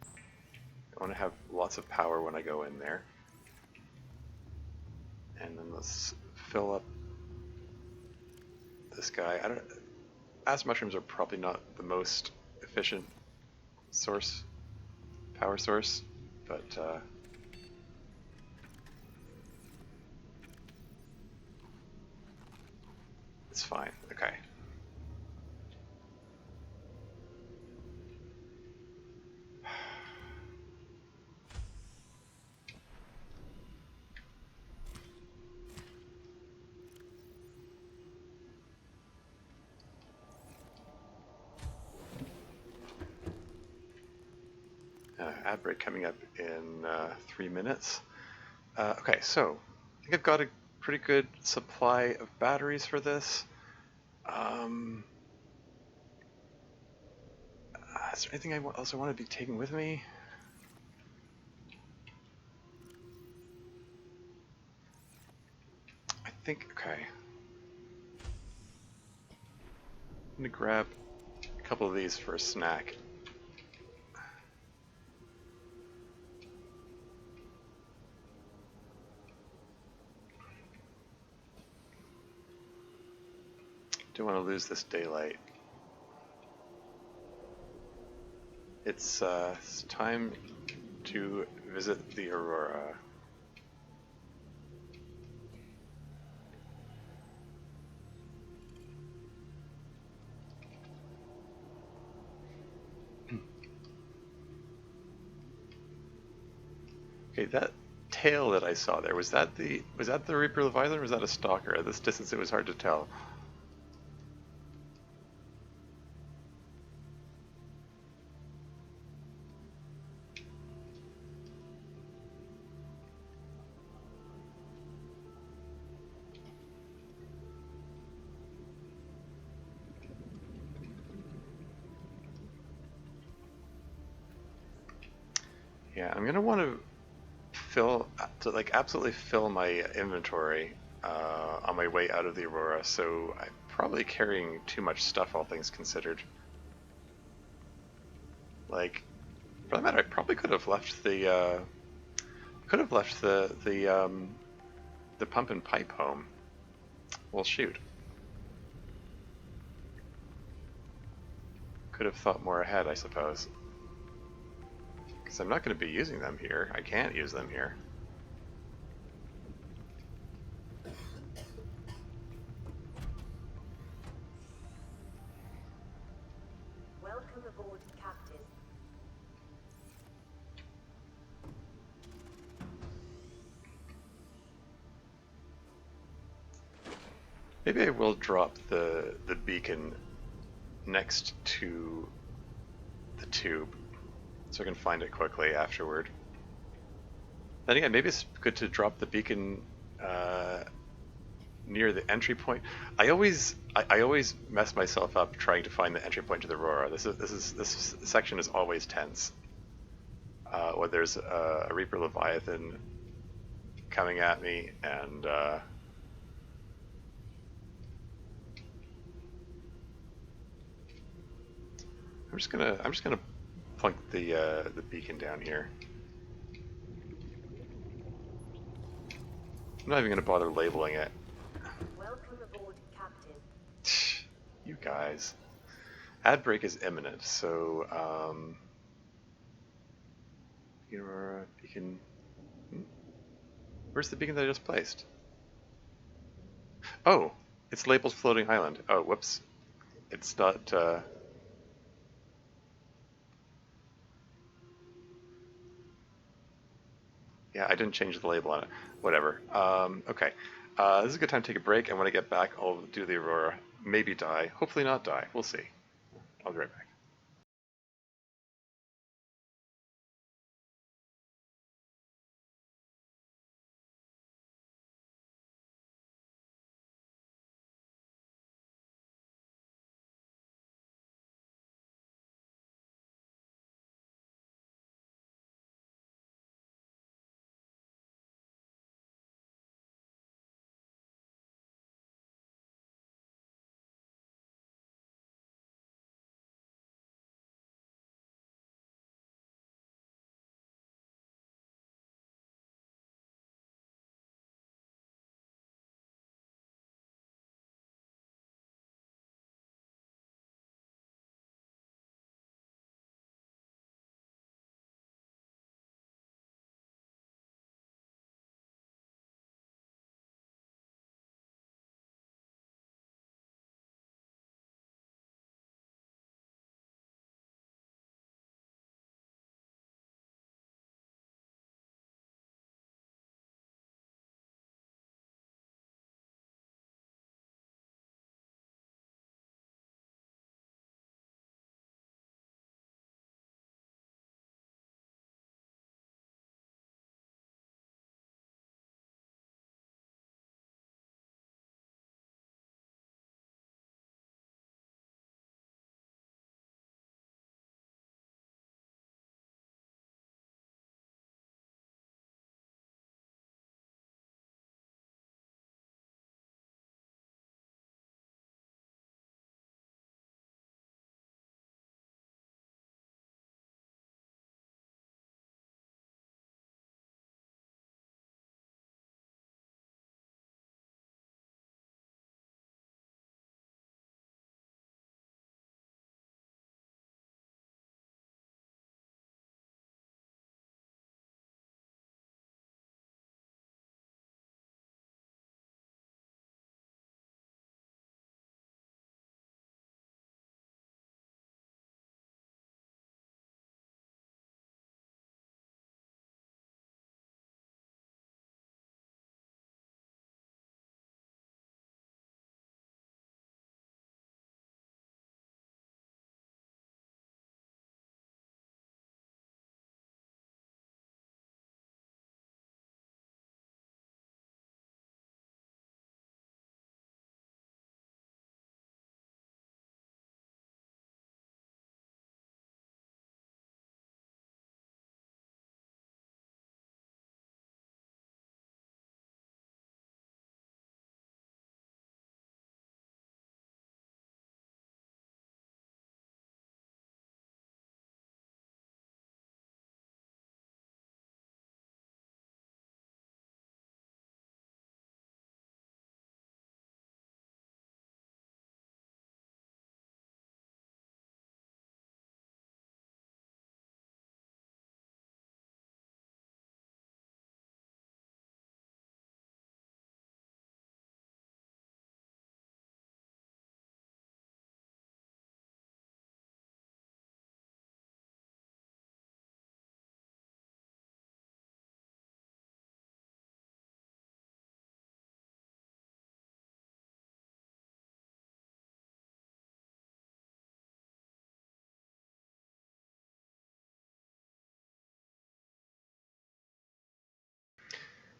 I want to have lots of power when I go in there. And then let's fill up this guy. I don't. Acid mushrooms are probably not the most efficient power source, but it's fine. Okay. Ad break coming up in 3 minutes. Okay, so I think I've got a pretty good supply of batteries for this. Is there anything I also want to be taking with me? I think, okay. I'm going to grab a couple of these for a snack. Don't want to lose this daylight. It's time to visit the Aurora. Okay, that tail that I saw there, was that the Reaper Leviathan or was that a stalker? At this distance it was hard to tell. Yeah, I'm gonna want to absolutely fill my inventory on my way out of the Aurora, so I'm probably carrying too much stuff, all things considered. Like, for that matter, I probably could have left the the pump and pipe home. Well, shoot. Could have thought more ahead, I suppose. Because I'm not going to be using them here. I can't use them here. Welcome aboard, Captain. Maybe I will drop the beacon next to the tube, so I can find it quickly afterward. Then again, maybe it's good to drop the beacon near the entry point. I always mess myself up trying to find the entry point to the Aurora. This section is always tense. When there's a Reaper Leviathan coming at me, and I'm just gonna plunk the beacon down here. I'm not even gonna bother labeling it. Welcome aboard, Captain. You guys. Ad break is imminent, so Aurora beacon. Where's the beacon that I just placed? Oh, it's labeled floating island. Oh, whoops. It's not. Yeah, I didn't change the label on it. Whatever. Okay. This is a good time to take a break, and when I get back, I'll do the Aurora. Maybe die. Hopefully not die. We'll see. I'll be right back.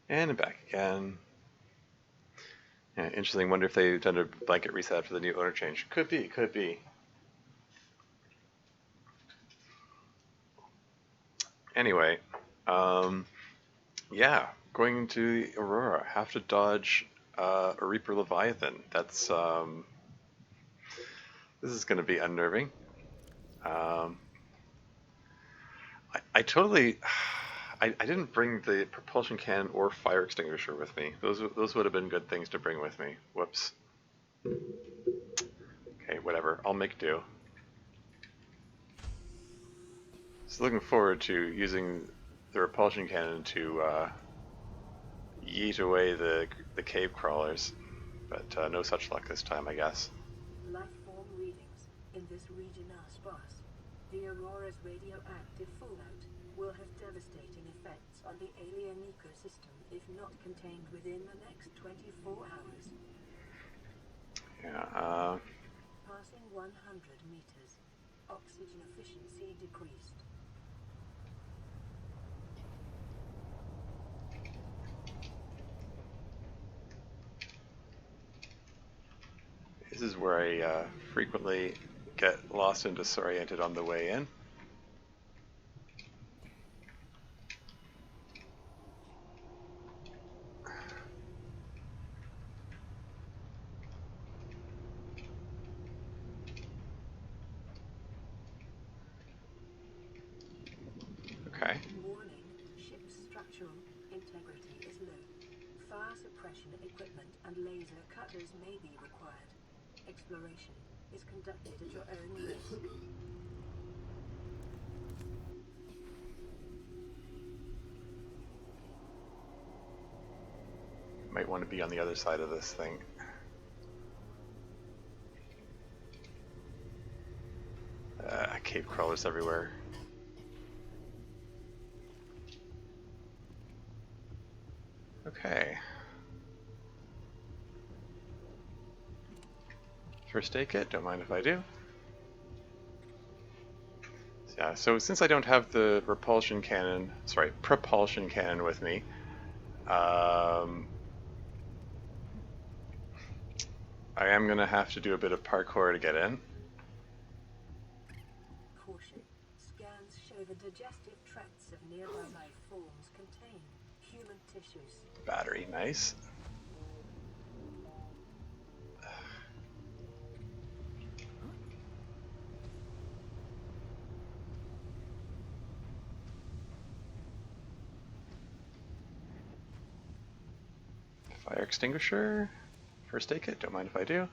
And I'm back again. Yeah, interesting. Wonder if they've done a blanket reset after the new owner change. Could be, could be. Anyway, yeah, going into the Aurora, have to dodge a Reaper Leviathan. This is going to be unnerving. Um, I totally, I didn't bring the propulsion cannon or fire extinguisher with me. Those would have been good things to bring with me. Whoops. Okay, whatever. I'll make do. So looking forward to using the repulsion cannon to yeet away the cave crawlers, but no such luck this time, I guess. Life form readings in this region are sparse. The Aurora's radioactive fallout will have devastating effects on the alien ecosystem if not contained within the next 24 hours. Yeah, Passing 100 meters. Oxygen efficiency decreased. this is where I frequently get lost and disoriented on the way in. Okay. Warning, ship's structural integrity is low. Fire suppression equipment and laser cutters may be required. Exploration is conducted at your own risk. Might want to be on the other side of this thing. Cave crawlers everywhere. Okay. First aid kit, don't mind if I do. Yeah, so since I don't have the propulsion cannon with me, I am going to have to do a bit of parkour to get in. Caution. Scans show the digestive tracts of nearby life forms contain human tissues. Battery, nice. Fire extinguisher. First aid kit, don't mind if I do.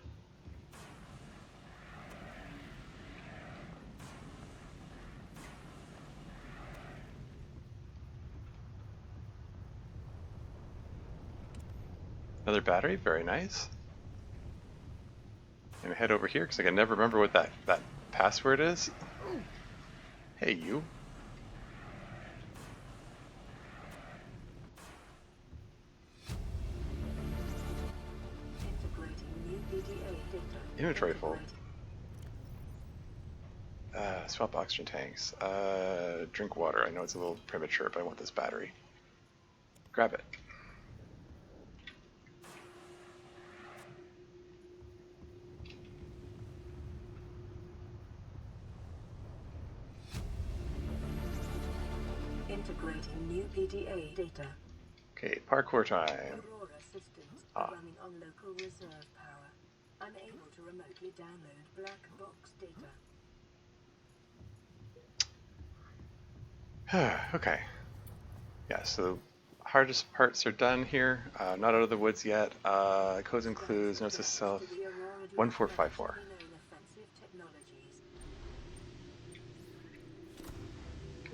Another battery, very nice. I'm gonna head over here because I can never remember what that password is. Hey, you. Integrating new PDA data. Inventory full. Swap oxygen tanks. Drink water. I know it's a little premature, but I want this battery. Grab it. Integrating new PDA data. Okay, parkour time. Aurora systems are running on local reserve power. Unable to remotely download black box data. Okay. Yeah, so hardest parts are done here. Not out of the woods yet. Codes and clues, notes to self. 1454.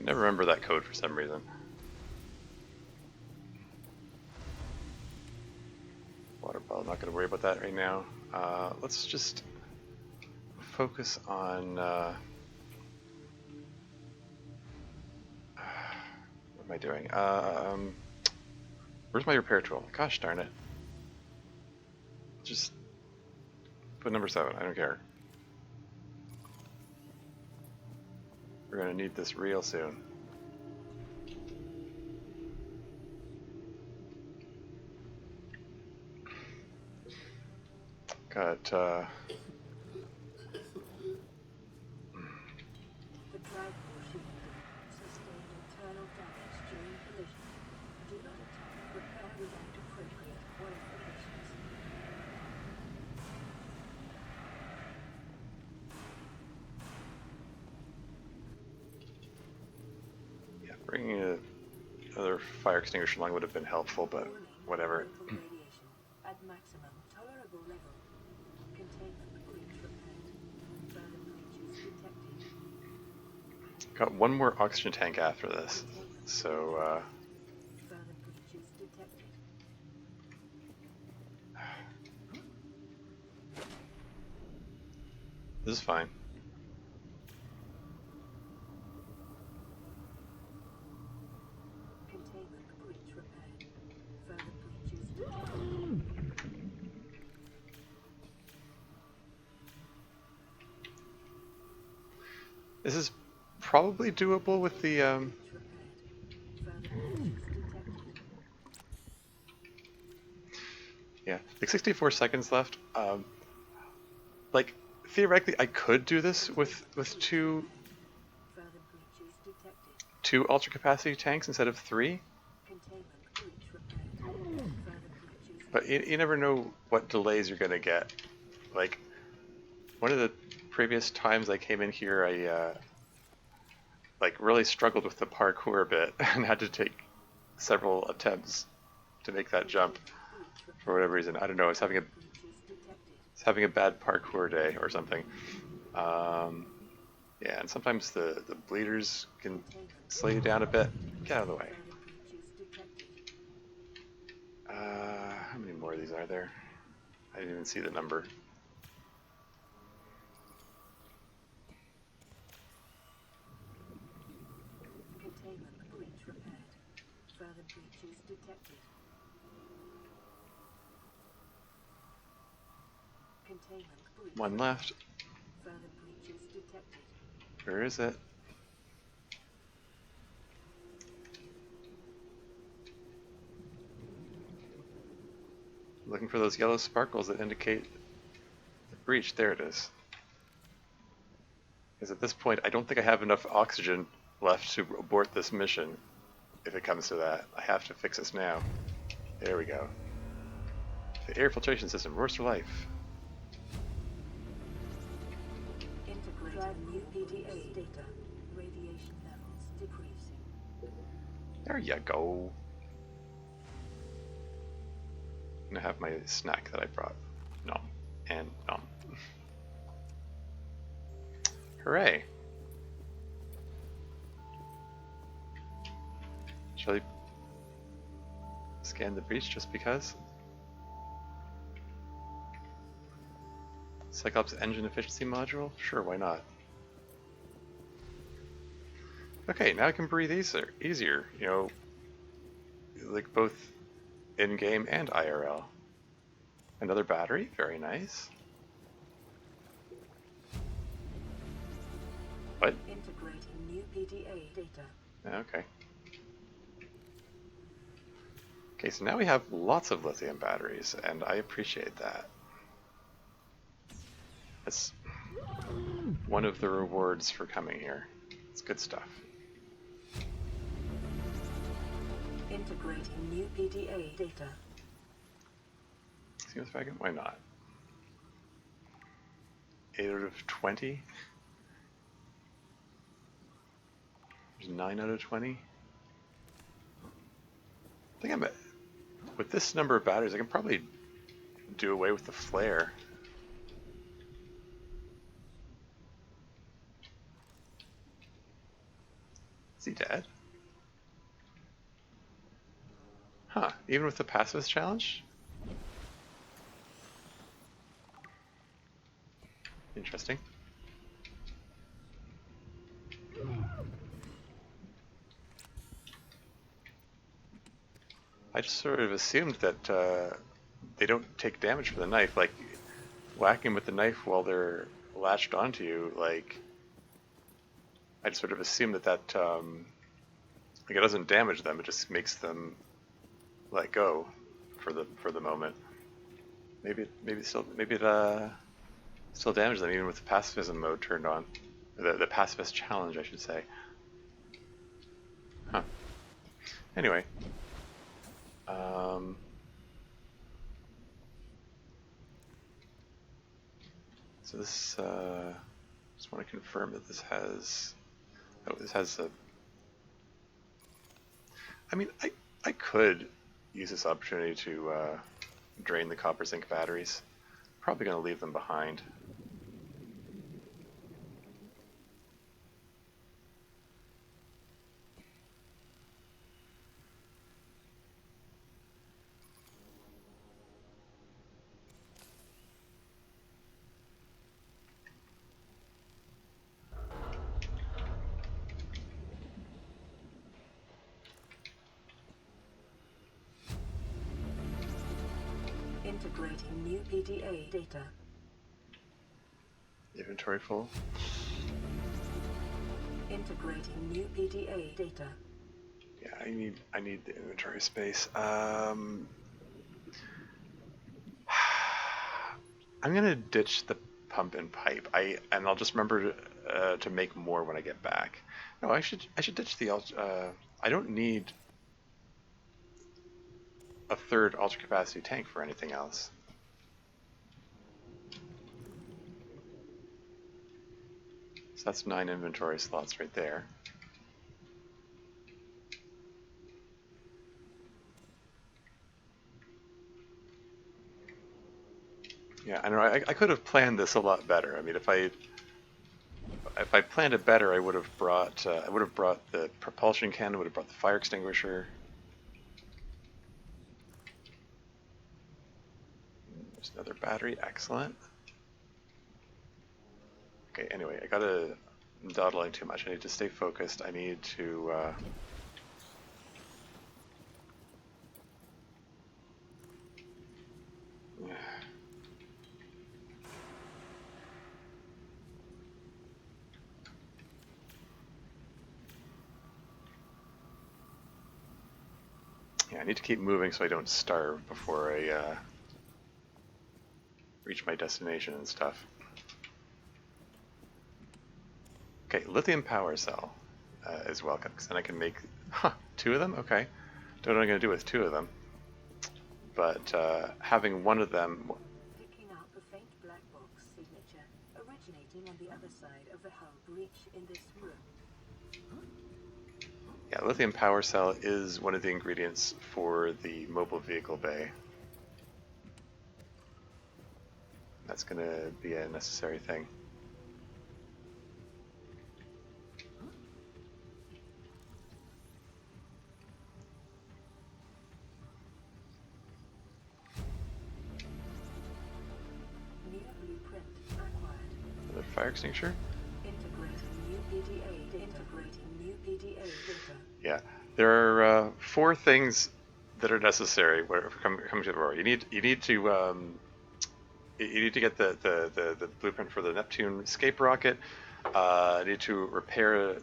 I never remember that code for some reason. Water bottle, not going to worry about that right now. Let's just focus on... what am I doing? Where's my repair tool? Gosh darn it. Just put number 7, I don't care. We're going to need this real soon. Got, The drag force sustained internal damage during collision. Do not attempt repair without appropriate qualifications. yeah, bringing another fire extinguisher along would have been helpful, but Warning, whatever. mental radiation at maximum tolerable level. Containment breach repaired. Further breaches detected. Got one more oxygen tank after this, so Further breaches detected. this is fine. Containment This is probably doable with the Breach repaired. Further breaches detected. yeah, like 64 seconds left. Like theoretically, I could do this with two Further breaches detected. ultra capacity tanks instead of 3. Containment breach repaired. Further breaches But you never know what delays you're gonna get. Like one of the previous times I came in here, I like really struggled with the parkour a bit and had to take several attempts to make that jump breach repaired. for whatever reason. I don't know. I was having Breaches detected. a bad parkour day or something. Yeah, and sometimes the bleeders can slow you down a bit. Get out of the way. Further breaches detected. How many more of these are there? I didn't even see the number. Containment breach repaired. Further breaches detected. Containment breach. One left. Further breaches detected. Where is it? Looking for those yellow sparkles that indicate the breach. There it is. Because at this point, I don't think I have enough oxygen left to abort this mission. If it comes to that, I have to fix this now. There we go. The air filtration system, restore life. Integrating new PDA data. Radiation levels decreasing. There you go. I'm gonna have my snack that I brought. Nom. And nom. Hooray. Shall we scan the breach just because? Cyclops engine efficiency module? Sure, why not? Okay, now I can breathe easier, you know, like both in-game and IRL. Another battery, very nice. What? Integrating new PDA data. Okay. Okay, so now we have lots of lithium batteries, and I appreciate that. That's one of the rewards for coming here. It's good stuff. Integrating new PDA data. See if I can. Why not? 8 out of 20. There's 9 out of 20. I think with this number of batteries, I can probably do away with the flare. Is he dead? Huh, even with the pacifist challenge? Interesting. I just sort of assumed that they don't take damage from the knife, like whacking with the knife while they're latched onto you, like I just sort of assumed that like it doesn't damage them, it just makes them let go for the moment. Maybe it still damages them even with the pacifism mode turned on. The pacifist challenge, I should say. Huh. Anyway. So this, just want to confirm that this has, I mean, I could use this opportunity to drain the copper zinc batteries. Probably going to leave them behind. Integrating new PDA data. Inventory full. Integrating new PDA data. Yeah, I need the inventory space. I'm gonna ditch the pump and pipe. And I'll just remember to make more when I get back. No, I should ditch the I don't need a third ultra capacity tank for anything else. So that's 9 inventory slots right there. Yeah, I know. I could have planned this a lot better. I mean, if I planned it better, I would have brought the propulsion cannon, would have brought the fire extinguisher. There's another battery, excellent. Okay, anyway, I gotta, I'm dawdling too much. I need to stay focused. I need to yeah, I need to keep moving so I don't starve before I reach my destination and stuff. Okay, lithium power cell is welcome, because then I can make 2 of them. Okay, don't know what I'm gonna do with 2 of them, but having one of them. Picking up a faint black box signature originating on the other side of the hull breach in this room. Yeah, lithium power cell is one of the ingredients for the mobile vehicle bay. That's going to be a necessary thing. New blueprint acquired. Another fire extinguisher? Integrating new PDA data. Yeah, there are 4 things that are necessary when coming to Aurora. You need to get the blueprint for the Neptune escape rocket. You need to repair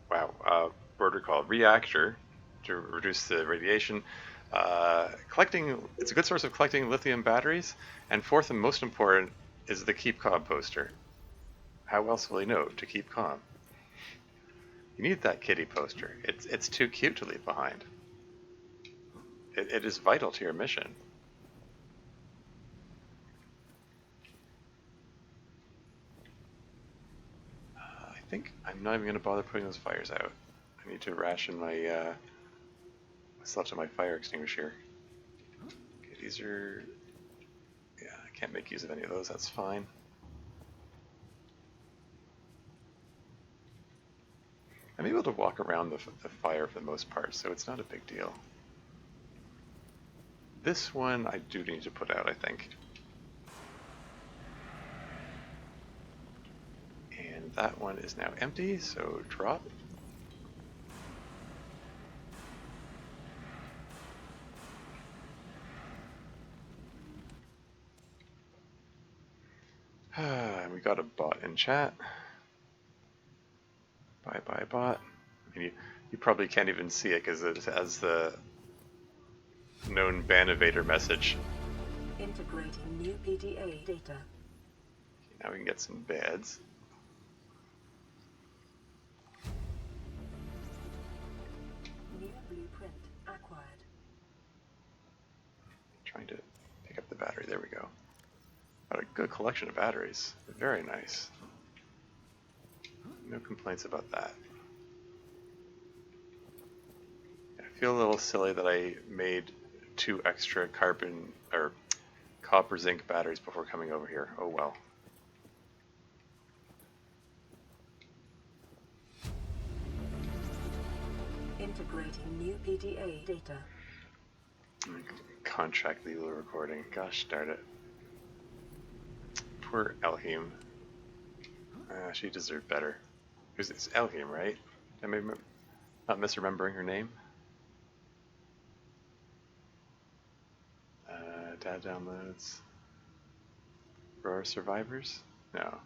what are called, reactor to reduce the radiation. It's a good source of collecting lithium batteries. And 4th and most important is the keep calm poster. How else will you know to keep calm? You need that kitty poster. It's too cute to leave behind. It is vital to your mission. I think I'm not even going to bother putting those fires out. I need to ration my slots of my fire extinguisher. Okay, these are... yeah, I can't make use of any of those, that's fine. I'm able to walk around the fire for the most part, so it's not a big deal. This one I do need to put out, I think. And that one is now empty, so drop. We got a bot in chat. Bye bye bot. I mean, you probably can't even see it because it has the known ban evader message. Integrating new PDA data. Now we can get some beds. New blueprint acquired. Trying to pick up the battery. There we go. Got a good collection of batteries. Very nice. No complaints about that. I feel a little silly that I made 2 extra carbon or copper zinc batteries before coming over here. Oh well. Integrating new PDA data. Contract legal recording. Gosh darn it. Poor Elheim. She deserved better. It's Elheim, right? Am I not misremembering her name? Data downloads. Aurora survivors? No.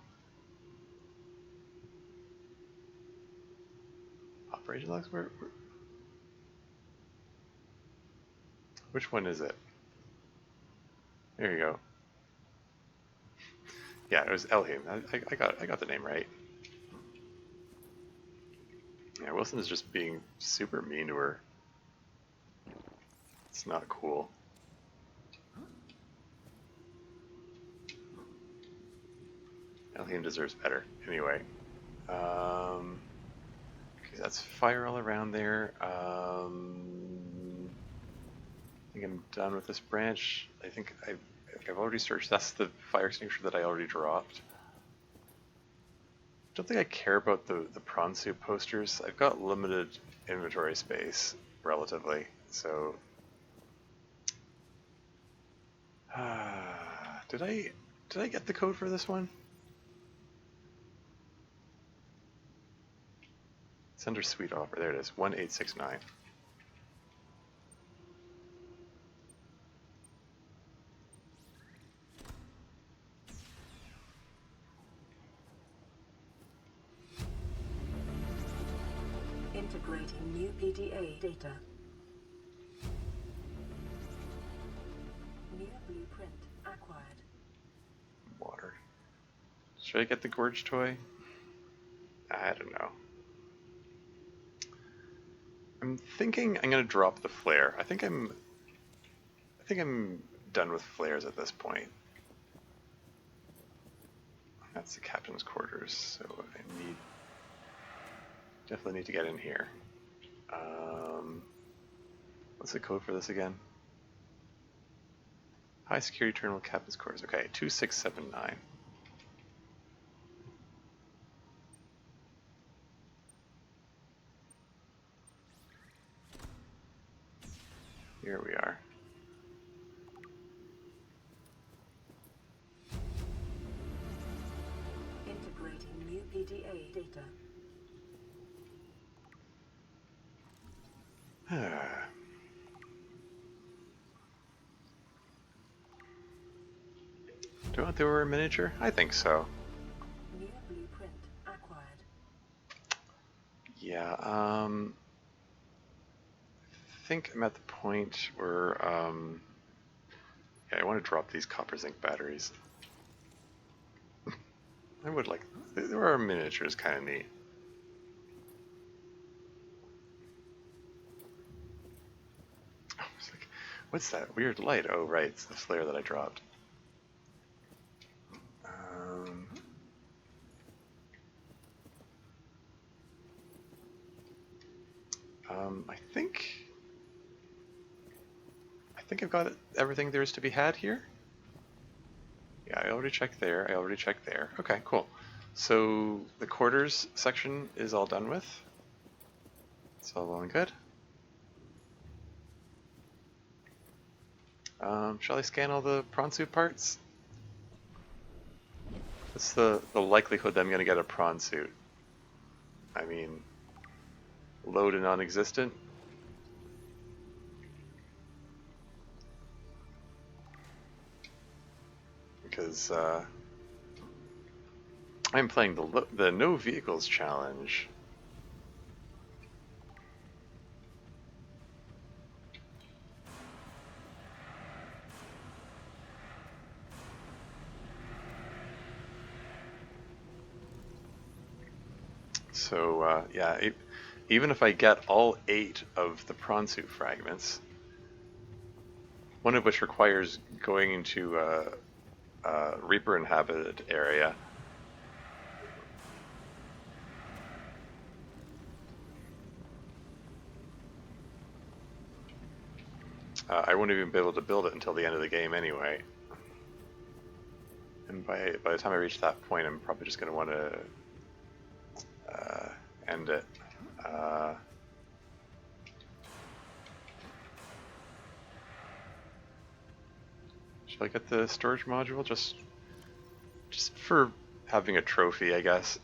Operation logs? Which one is it? There you go. Yeah, it was Elhim. I got the name right. Yeah, Wilson is just being super mean to her. It's not cool. Elhim deserves better. Anyway. Okay, that's fire all around there. I think I'm done with this branch. I think I've already searched. That's the fire extinguisher that I already dropped. Don't think I care about the prawn soup posters. I've got limited inventory space, relatively, so... did I get the code for this one? It's under Sweet Offer. There it is, 1869. Integrating new PDA data. New blueprint acquired. Water. Should I get the gorge toy? I don't know. I'm thinking I'm gonna drop the flare. I think I'm done with flares at this point. That's the captain's quarters, so I definitely need to get in here. What's the code for this again? High security terminal captain's quarters. Okay, 2679. Here we are. Integrating new PDA data. Do I want the Aurora miniature? I think so. New blueprint acquired. Yeah, I think I'm at the point where, yeah, I want to drop these copper zinc batteries. I would like, the Aurora miniature is kind of neat. Oh, it's like, what's that weird light? Oh, right, it's the flare that I dropped. I think I've got everything there is to be had here. Yeah, I already checked there. I already checked there. Okay, cool. So the quarters section is all done with. It's all well and good. Shall I scan all the prawn suit parts? What's the likelihood that I'm going to get a prawn suit? I mean, low to non-existent. Because I'm playing the no vehicles challenge. So yeah, even if I get all 8 of the prawn suit fragments, one of which requires going into Reaper inhabited area. I won't even be able to build it until the end of the game anyway. And by the time I reach that point, I'm probably just going to want to end it. Should I get the storage module just for having a trophy, I guess?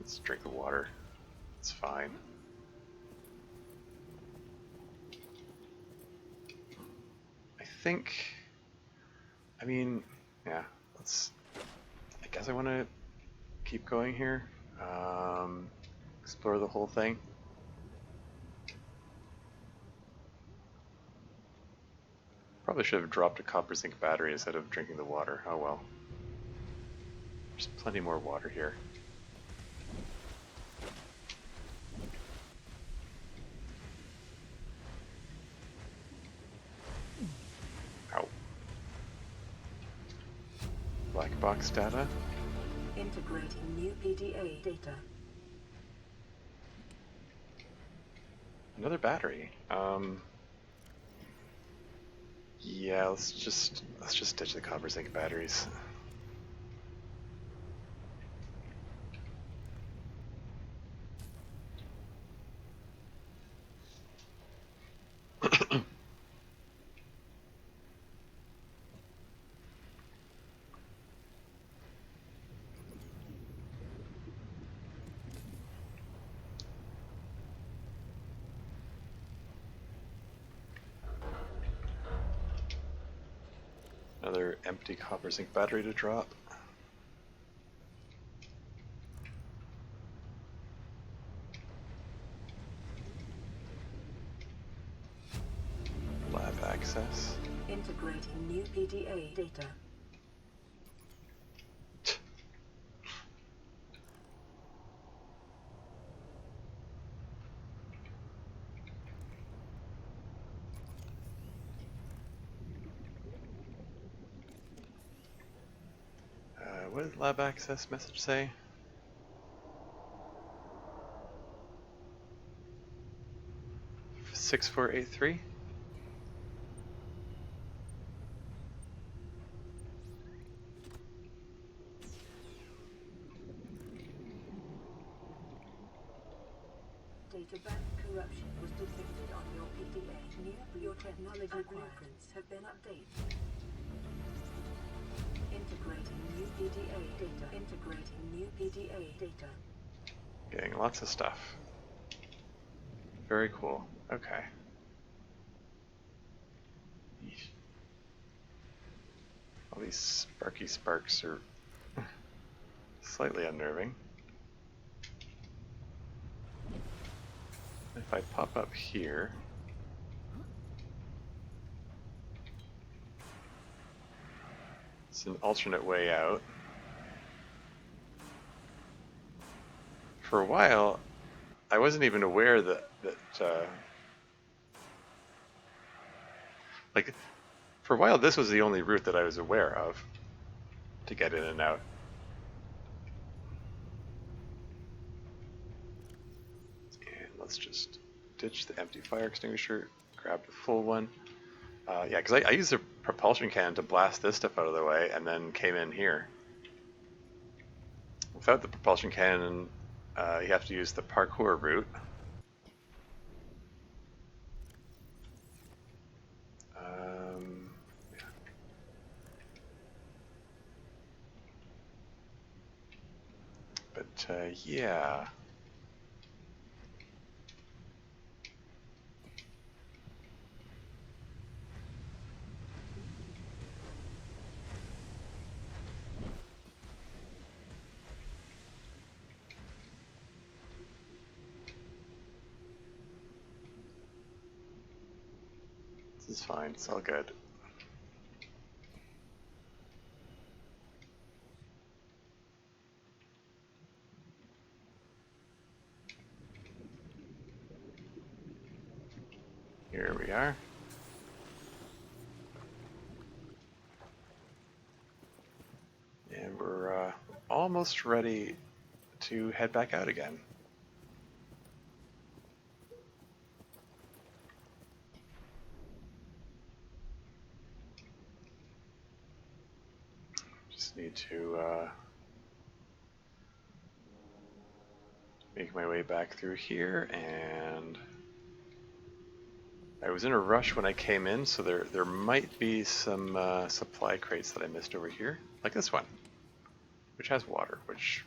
Let's drink the water. It's fine. I mean, yeah, I guess I want to keep going here. explore the whole thing. Probably should have dropped a copper zinc battery instead of drinking the water. Oh well. There's plenty more water here. Ow. Black box data. Integrating new PDA data. Another battery. Yeah, let's just ditch the copper zinc batteries. Another empty copper zinc battery to drop. Lab access. Integrating new PDA data. What did lab access message say? Six 483. Data bank corruption was detected on your PDA. Your technology blueprints have been updated. Integrating new PDA data. Integrating new PDA data. Getting lots of stuff. Very cool. Okay. Yeesh. All these sparky sparks are slightly unnerving. If I pop up here, it's an alternate way out. For a while, I wasn't even aware that like, for a while this was the only route that I was aware of to get in and out. And let's just ditch the empty fire extinguisher, grab the full one. Yeah, because I used the propulsion cannon to blast this stuff out of the way and then came in here. Without the propulsion cannon, you have to use the parkour route. Yeah. But yeah. This is fine, it's all good. Here we are. And we're almost ready to head back out again. Just need to make my way back through here, and I was in a rush when I came in, so there might be some supply crates that I missed over here, like this one, which has water, which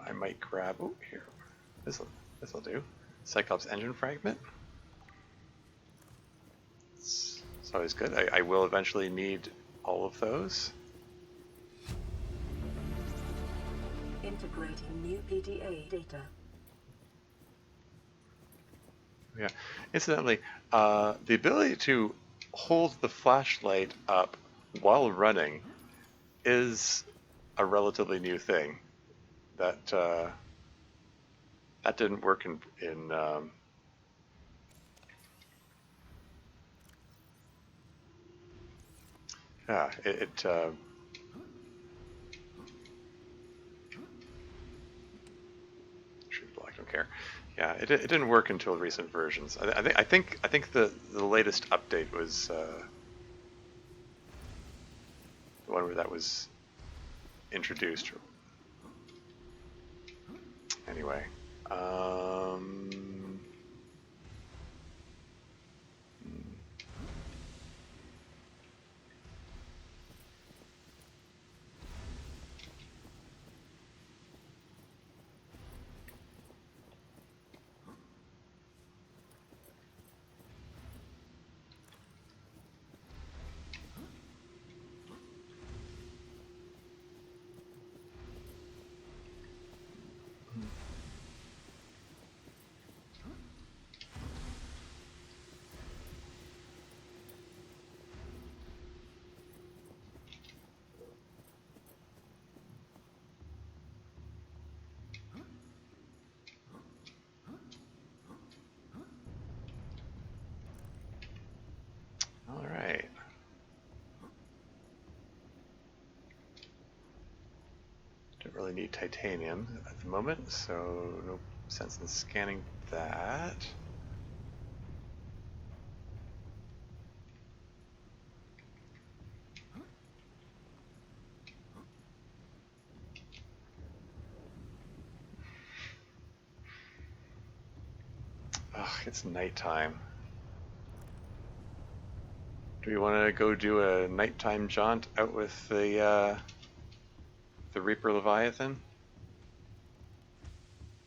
I might grab. Oh, here, this'll do. Cyclops engine fragment. It's always good. I will eventually need all of those. integrating new PDA data. Yeah. Incidentally, the ability to hold the flashlight up while running is a relatively new thing. That didn't work in yeah, it shoot black, don't care. Yeah, it didn't work until recent versions. I think the latest update was the one where that was introduced. Anyway, all right. Don't really need titanium at the moment, so no sense in scanning that. Ugh, it's nighttime. Do we want to go do a nighttime jaunt out with the Reaper Leviathan?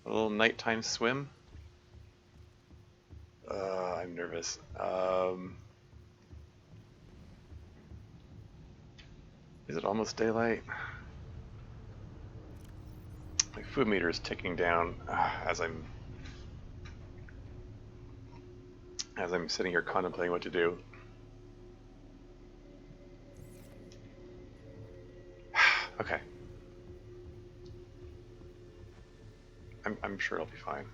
A little nighttime swim? I'm nervous. Is it almost daylight? My food meter is ticking down as I'm sitting here contemplating what to do. Okay. I'm sure I'll be fine.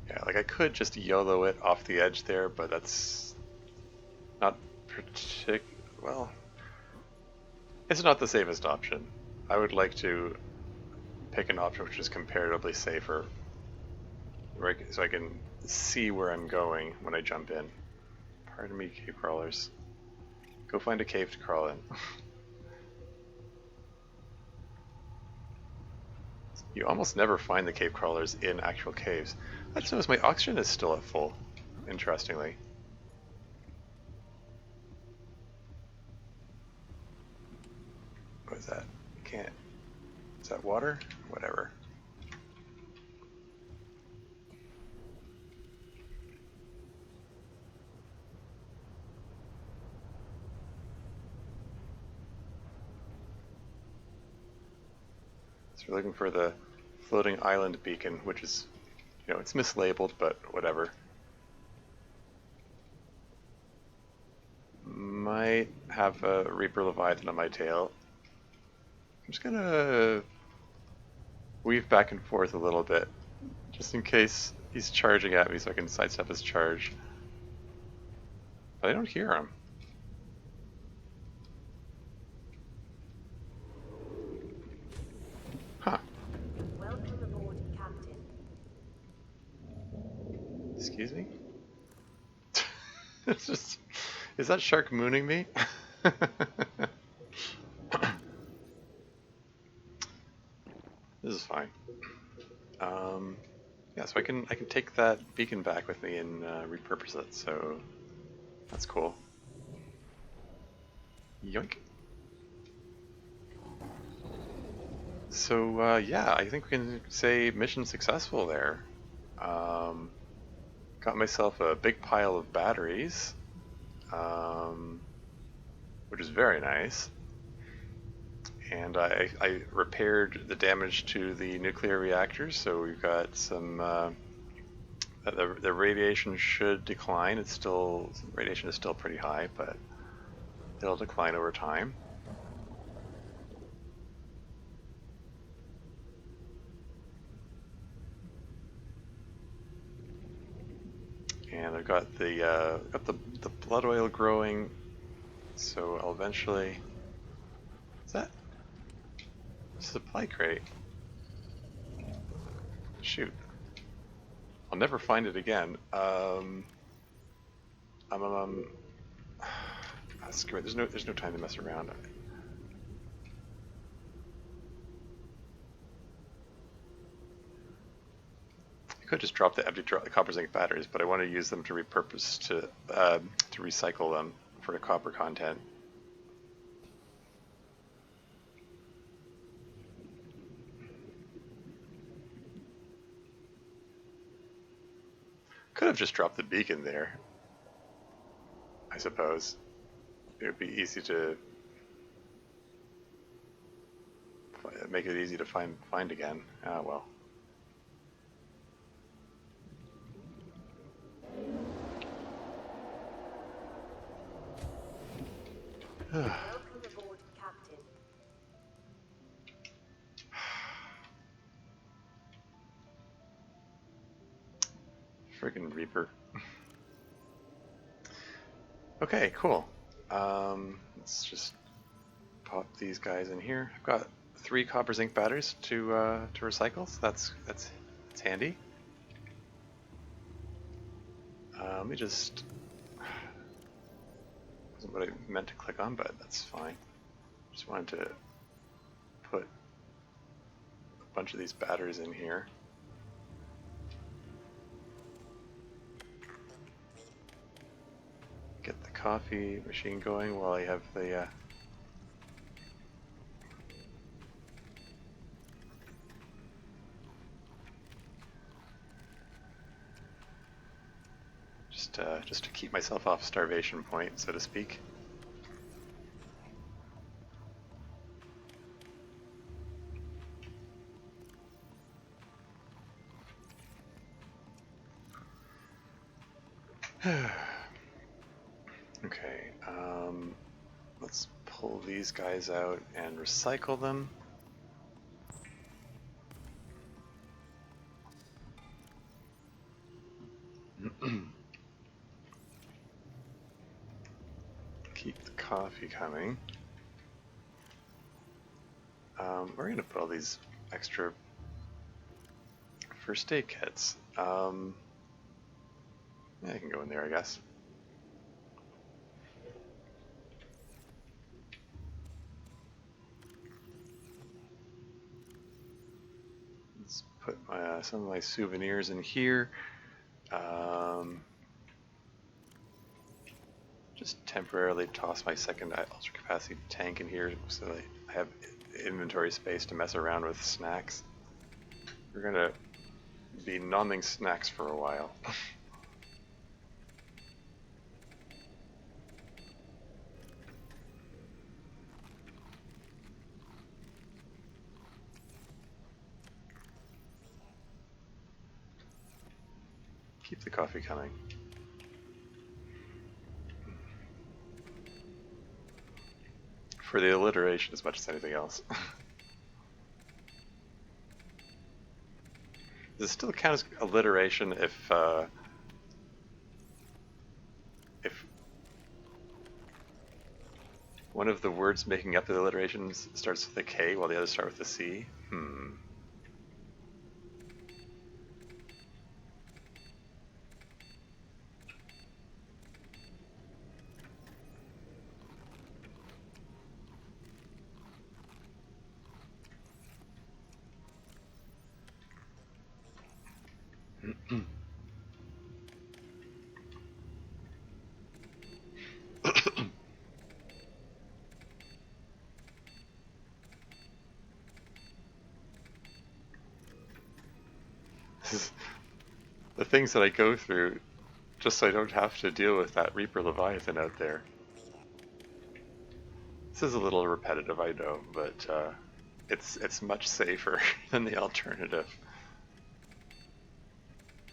Yeah, like I could just YOLO it off the edge there, but that's not well. It's not the safest option. I would like to pick an option which is comparatively safer, so I can see where I'm going when I jump in. Pardon me, cave crawlers. Go find a cave to crawl in. You almost never find the cave crawlers in actual caves. I just noticed my oxygen is still at full, interestingly. What is that? Can't. Is that water? Whatever. So we're looking for the floating island beacon, which is, you know, it's mislabeled, but whatever. Might have a Reaper Leviathan on my tail. I'm just gonna weave back and forth a little bit, just in case he's charging at me so I can sidestep his charge. But I don't hear him. Huh. Welcome aboard, Captain. Excuse me? It's just... Is that shark mooning me? This is fine. Yeah, so I can take that beacon back with me and repurpose it, so that's cool. Yoink. So yeah, I think we can say mission successful there. Got myself a big pile of batteries, which is very nice. And I repaired the damage to the nuclear reactors, so we've got some. The radiation should decline. Radiation is still pretty high, but it'll decline over time. And I've got the blood oil growing, so I'll eventually. Is that a supply crate? Shoot, I'll never find it again. Screw it. There's no time to mess around. I could just drop the copper zinc batteries, but I want to use them to repurpose to recycle them for the copper content. Could have just dropped the beacon there, I suppose. It would be easy to make it easy to find again. Ah, well. Welcome aboard, Captain. Friggin' Reaper. Okay, cool. Let's just pop these guys in here. I've got 3 copper zinc batteries to recycle, so that's handy. Let me just. Wasn't what I meant to click on, but that's fine. Just wanted to put a bunch of these batteries in here. Get the coffee machine going while I have the just to keep myself off starvation point, so to speak. Okay, let's pull these guys out and recycle them. Keep the coffee coming. We're going to put all these extra first aid kits. Yeah, I can go in there, I guess. Let's put some of my souvenirs in here. Just temporarily toss my second ultra capacity tank in here so that I have inventory space to mess around with snacks. We're gonna be nomming snacks for a while. Keep the coffee coming. For the alliteration as much as anything else. Does it still count as alliteration if one of the words making up the alliterations starts with a K while the others start with a C? The things that I go through Just so I don't have to deal with that Reaper Leviathan out there. This is a little repetitive, I know, but it's much safer than the alternative.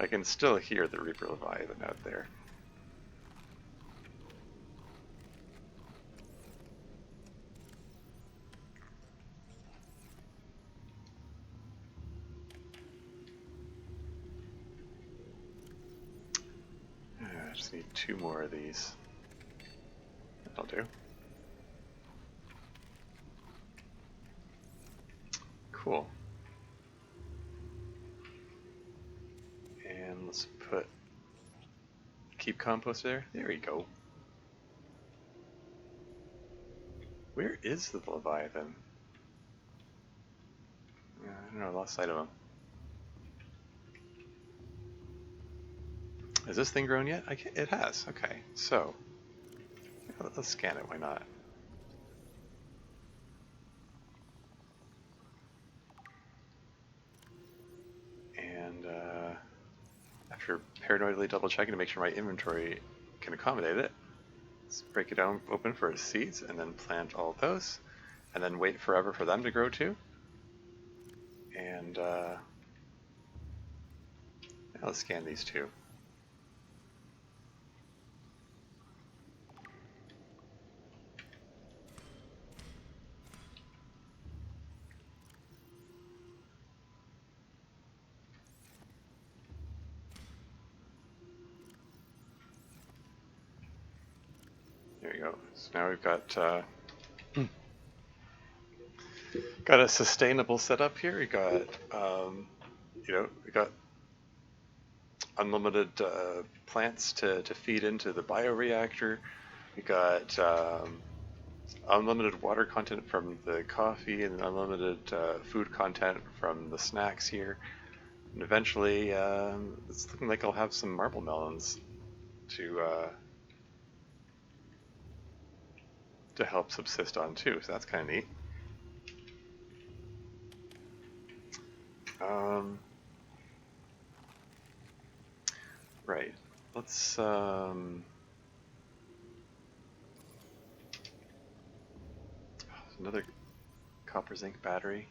I can still hear the Reaper Leviathan out there. I just need 2 more of these. That'll do. Cool. And let's put keep compost there. There we go. Where is the Leviathan? I don't know, I lost sight of him. Has this thing grown yet? It has. Okay, so let's scan it. Why not? And after paranoidally double checking to make sure my inventory can accommodate it, let's break it down open for its seeds and then plant all of those, and then wait forever for them to grow too. And now let's scan these two. There you go. So now we've got got a sustainable setup here. We got we got unlimited plants to feed into the bioreactor. We got unlimited water content from the coffee and unlimited food content from the snacks here. And eventually, it's looking like I'll have some marble melons to help subsist on too, so that's kind of neat. Right, let's another copper zinc battery.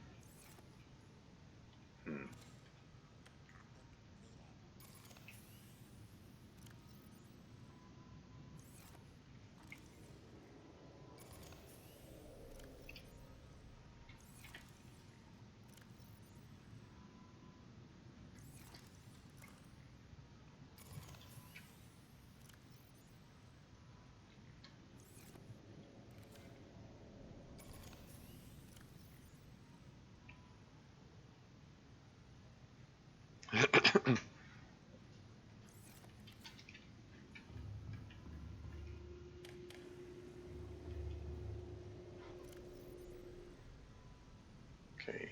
Okay,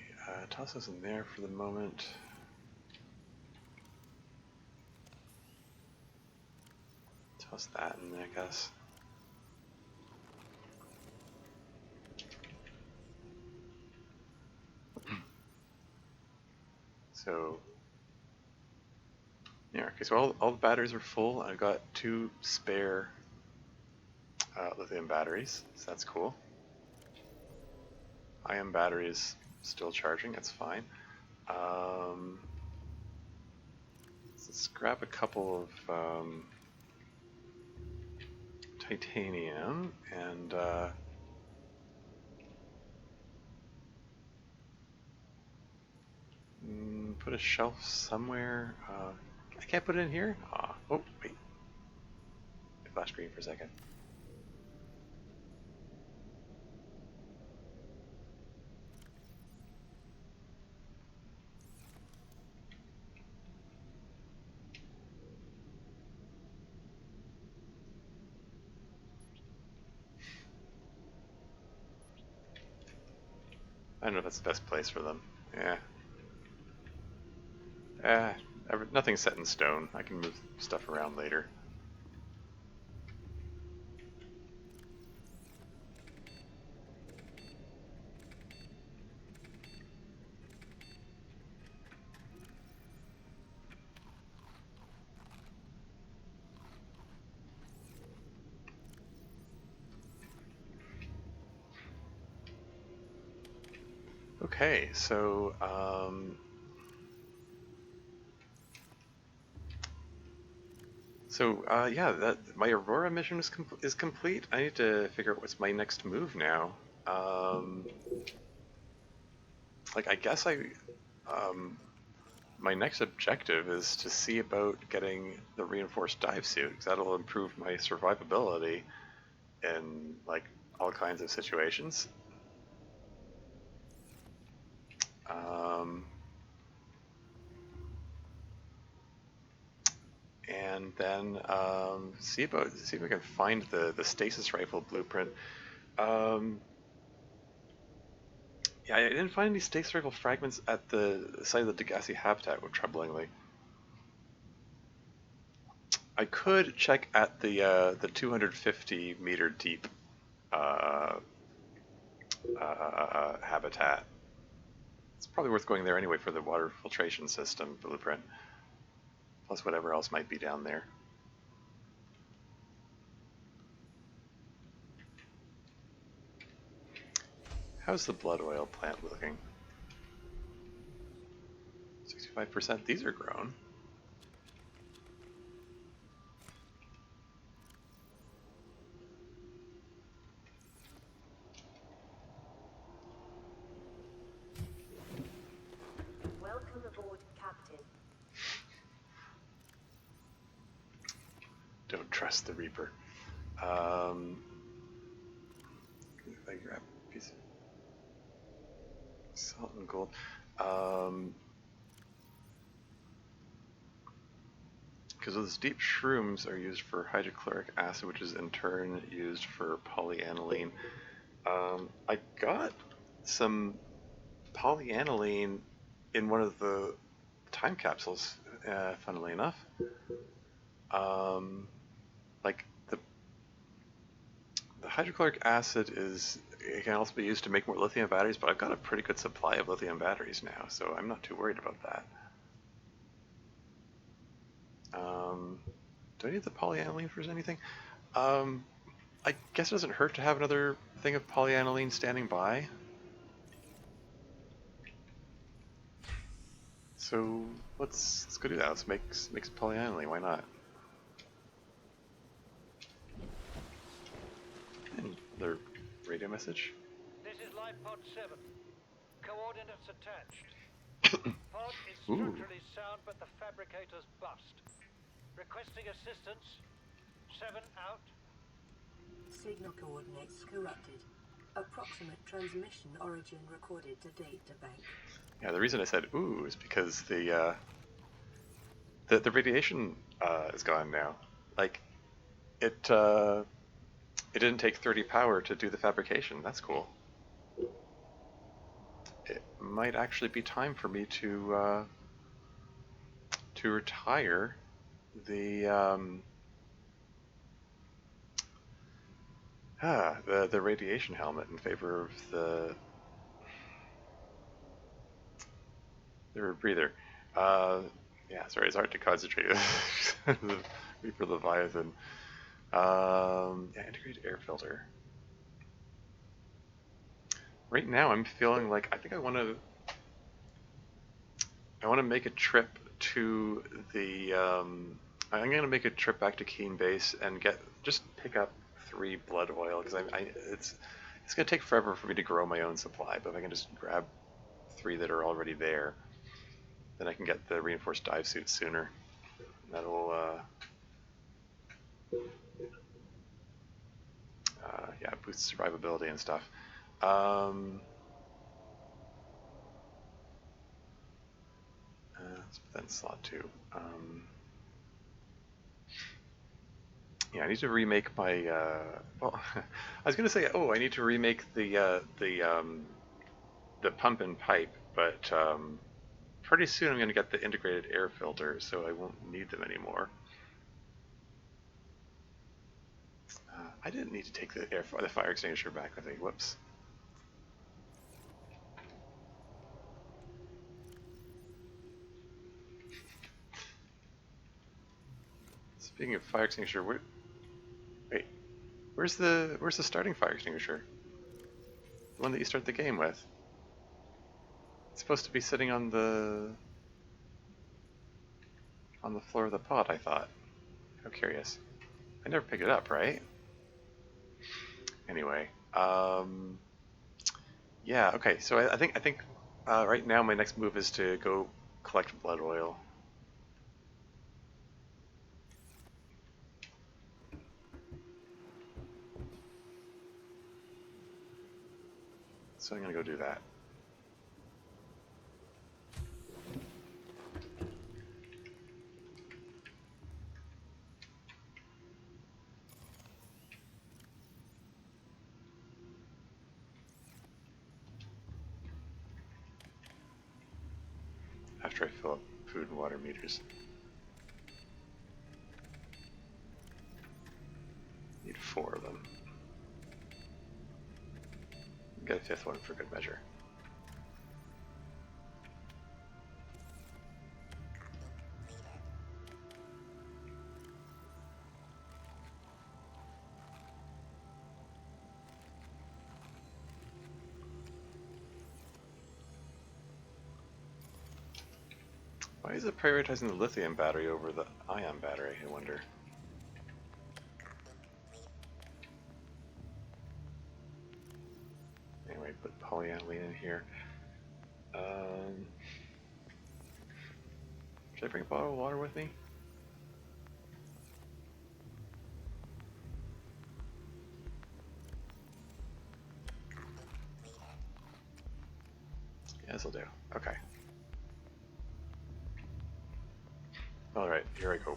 toss those in there for the moment. Toss that in there, I guess. So, yeah, okay, so all the batteries are full. I've got 2 spare lithium batteries, so that's cool. Ion batteries still charging, that's fine. Let's grab a couple of titanium and put a shelf somewhere. I can't put it in here? Oh, wait. I flashed green for a second. I don't know if that's the best place for them. Yeah. Nothing's set in stone. I can move stuff around later. Okay, so yeah, that my Aurora mission is complete. I need to figure out what's my next move now. Um, like I guess um, my next objective is to see about getting the reinforced dive suit, because that'll improve my survivability in like all kinds of situations. Um, and then see if I can find the stasis rifle blueprint. Um, yeah, I didn't find any stasis rifle fragments at the site of the Degassi habitat, troublingly. I could check at the 250 meter deep uh, habitat. It's probably worth going there anyway for the water filtration system blueprint, plus whatever else might be down there. How's the blood oil plant looking? 65%. These are grown. Welcome aboard, Captain. Don't trust the Reaper. If I grab a piece of salt and gold. Because those deep shrooms are used for hydrochloric acid, which is in turn used for polyaniline. I got some polyaniline in one of the time capsules, funnily enough. Like the hydrochloric acid it can also be used to make more lithium batteries, but I've got a pretty good supply of lithium batteries now, so I'm not too worried about that. Do I need the polyaniline for anything? I guess it doesn't hurt to have another thing of polyaniline standing by. So let's go do that. Let's make some polyaniline. Why not? Another radio message. This is Life Pod 7. Coordinates attached. Pod is Ooh. structurally sound, but the fabricator's bust. Requesting assistance. 7 out. Signal coordinates corrupted. Approximate transmission origin recorded to data bank. Yeah, the reason I said ooh is because the radiation is gone now. Like it didn't take 30 power to do the fabrication. That's cool. It might actually be time for me to retire the the radiation helmet in favor of the breather. Yeah, sorry, it's hard to concentrate. The Reaper Leviathan. Yeah, integrated air filter. Right now, I'm feeling like I think I want to make a trip to the. I'm going to make a trip back to Keen Base and just pick up 3 blood oil, because it's going to take forever for me to grow my own supply. But if I can just grab 3 that are already there, then I can get the reinforced dive suit sooner. That'll yeah, boost survivability and stuff. Then slot 2. Yeah, I need to remake my. Well, I was gonna say, I need to remake the pump and pipe, but pretty soon I'm gonna get the integrated air filter, so I won't need them anymore. I didn't need to take the fire extinguisher back with me. Whoops. Speaking of fire extinguisher, wait, where's the starting fire extinguisher? The one that you start the game with. It's supposed to be sitting on the floor of the pod, I thought. How curious. I never picked it up, right? Anyway, yeah, okay, so I think right now my next move is to go collect blood oil. So I'm gonna go do that. After I fill up food and water meters. Need 4 of them. Get a 5th one for good measure. Why is it prioritizing the lithium battery over the ion battery, I wonder? Anyway, put polyethylene in here. Should I bring a bottle of water with me? Yeah, this'll do. Okay. Alright, here I go.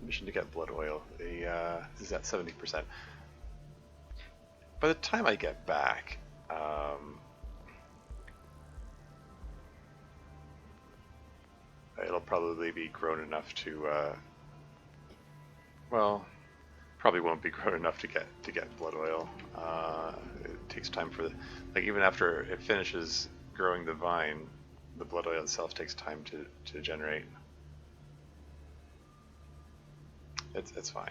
Mission to get blood oil. This is at 70%. By the time I get back, it'll probably be grown enough to, well, probably won't be grown enough to get blood oil. It takes time for, like, even after it finishes growing the vine, the blood oil itself takes time to generate. It's fine.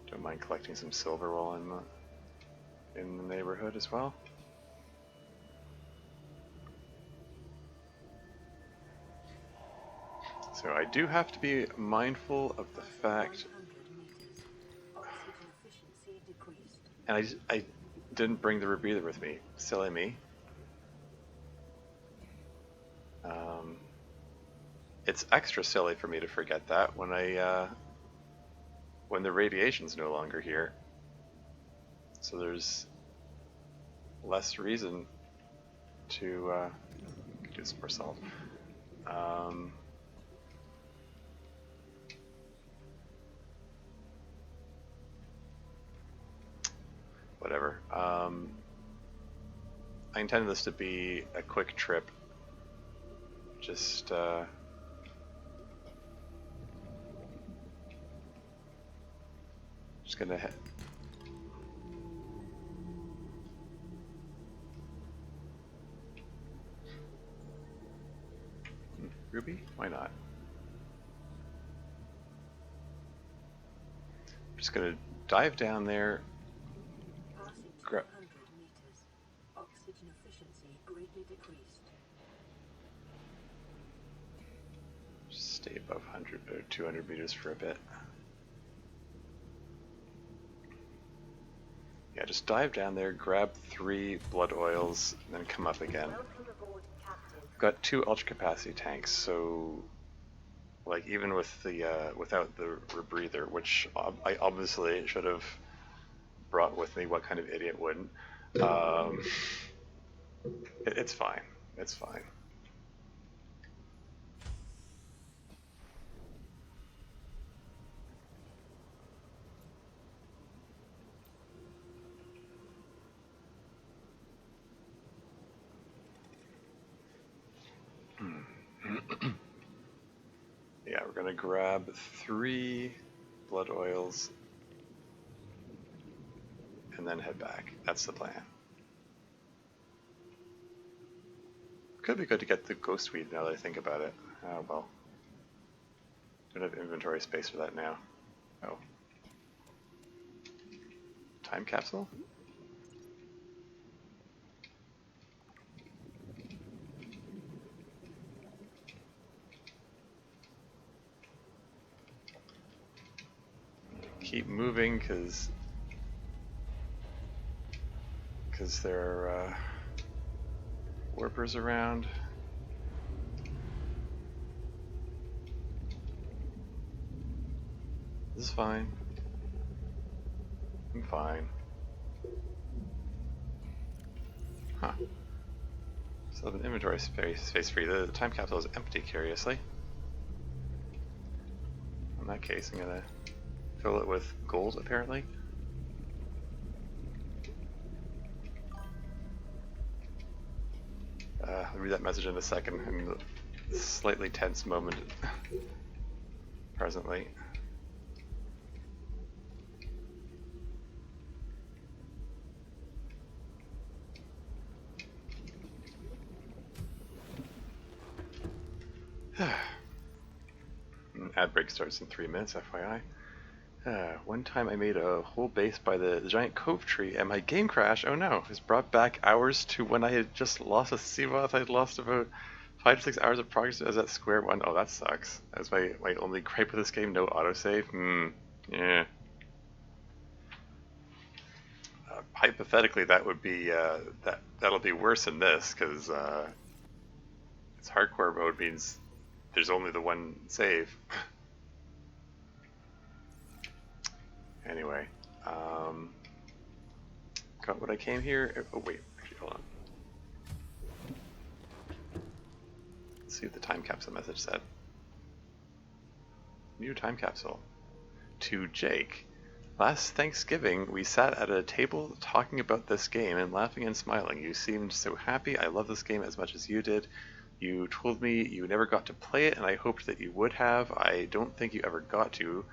Don't mind collecting some silver while I'm in the neighborhood as well. So I do have to be mindful of the fact, and I didn't bring the rebreather with me. Silly me. It's extra silly for me to forget that when when the radiation's no longer here. So there's less reason to do some more salt. Whatever. I intended this to be a quick trip. Just gonna head. Ruby? Why not? I'm just gonna dive down there. Grab. Oxygen efficiency greatly decreased. Just stay above 100 or 200 meters for a bit. Yeah, just dive down there, grab 3 blood oils, and then come up again. Welcome aboard, Captain. Got 2 ultra capacity tanks, so like even with the without the rebreather, which I obviously should have brought with me. What kind of idiot wouldn't? It's fine. It's fine. Yeah, we're gonna grab 3 blood oils and then head back. That's the plan. Could be good to get the ghost weed now that I think about it. Oh well. Don't have inventory space for that now. Oh. Time capsule? Keep moving because there are warpers around. This is fine. I'm fine. Huh. So an inventory space free. The time capsule is empty, curiously. In that case, I'm gonna fill it with gold, apparently. I'll read that message in a second. I'm in a slightly tense moment presently. Ad break starts in 3 minutes, FYI. One time I made a whole base by the giant cove tree and my game crashed, oh no, has brought back hours to when I had just lost a Seamoth. I had lost about 5 to 6 hours of progress as at square one. Oh, that sucks. That was my only gripe with this game, no autosave. Yeah. Hypothetically, that would be, that'll be worse than this, because it's hardcore mode means there's only the one save. Anyway, got what I came here. Oh wait, actually, hold on. Let's see what the time capsule message said. New time capsule. To Jake. Last Thanksgiving, we sat at a table talking about this game and laughing and smiling. You seemed so happy. I love this game as much as you did. You told me you never got to play it, and I hoped that you would have. I don't think you ever got to.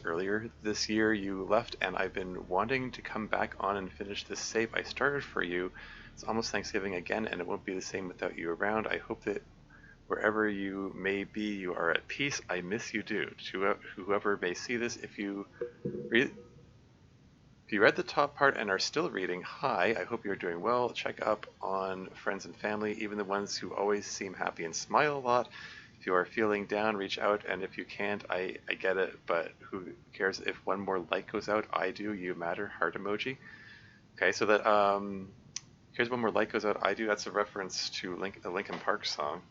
Earlier this year you left, and I've been wanting to come back on and finish this save I started for you. It's almost Thanksgiving again, and it won't be the same without you around. I hope that wherever you may be, you are at peace. I miss you, dude. To whoever may see this, if you read the top part and are still reading, hi, I hope you're doing well. Check up on friends and family, even the ones who always seem happy and smile a lot. If you are feeling down, reach out, and if you can't, I get it, but who cares if one more like goes out? I do, you matter, heart emoji. Okay, so that, here's one more like goes out, I do, that's a reference to the Linkin Park song.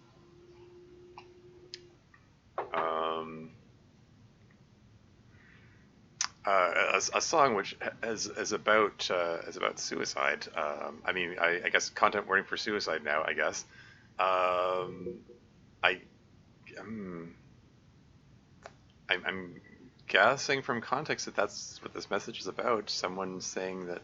A song which is about suicide. I guess content warning for suicide now. I guess. I'm guessing from context that that's what this message is about. Someone saying that.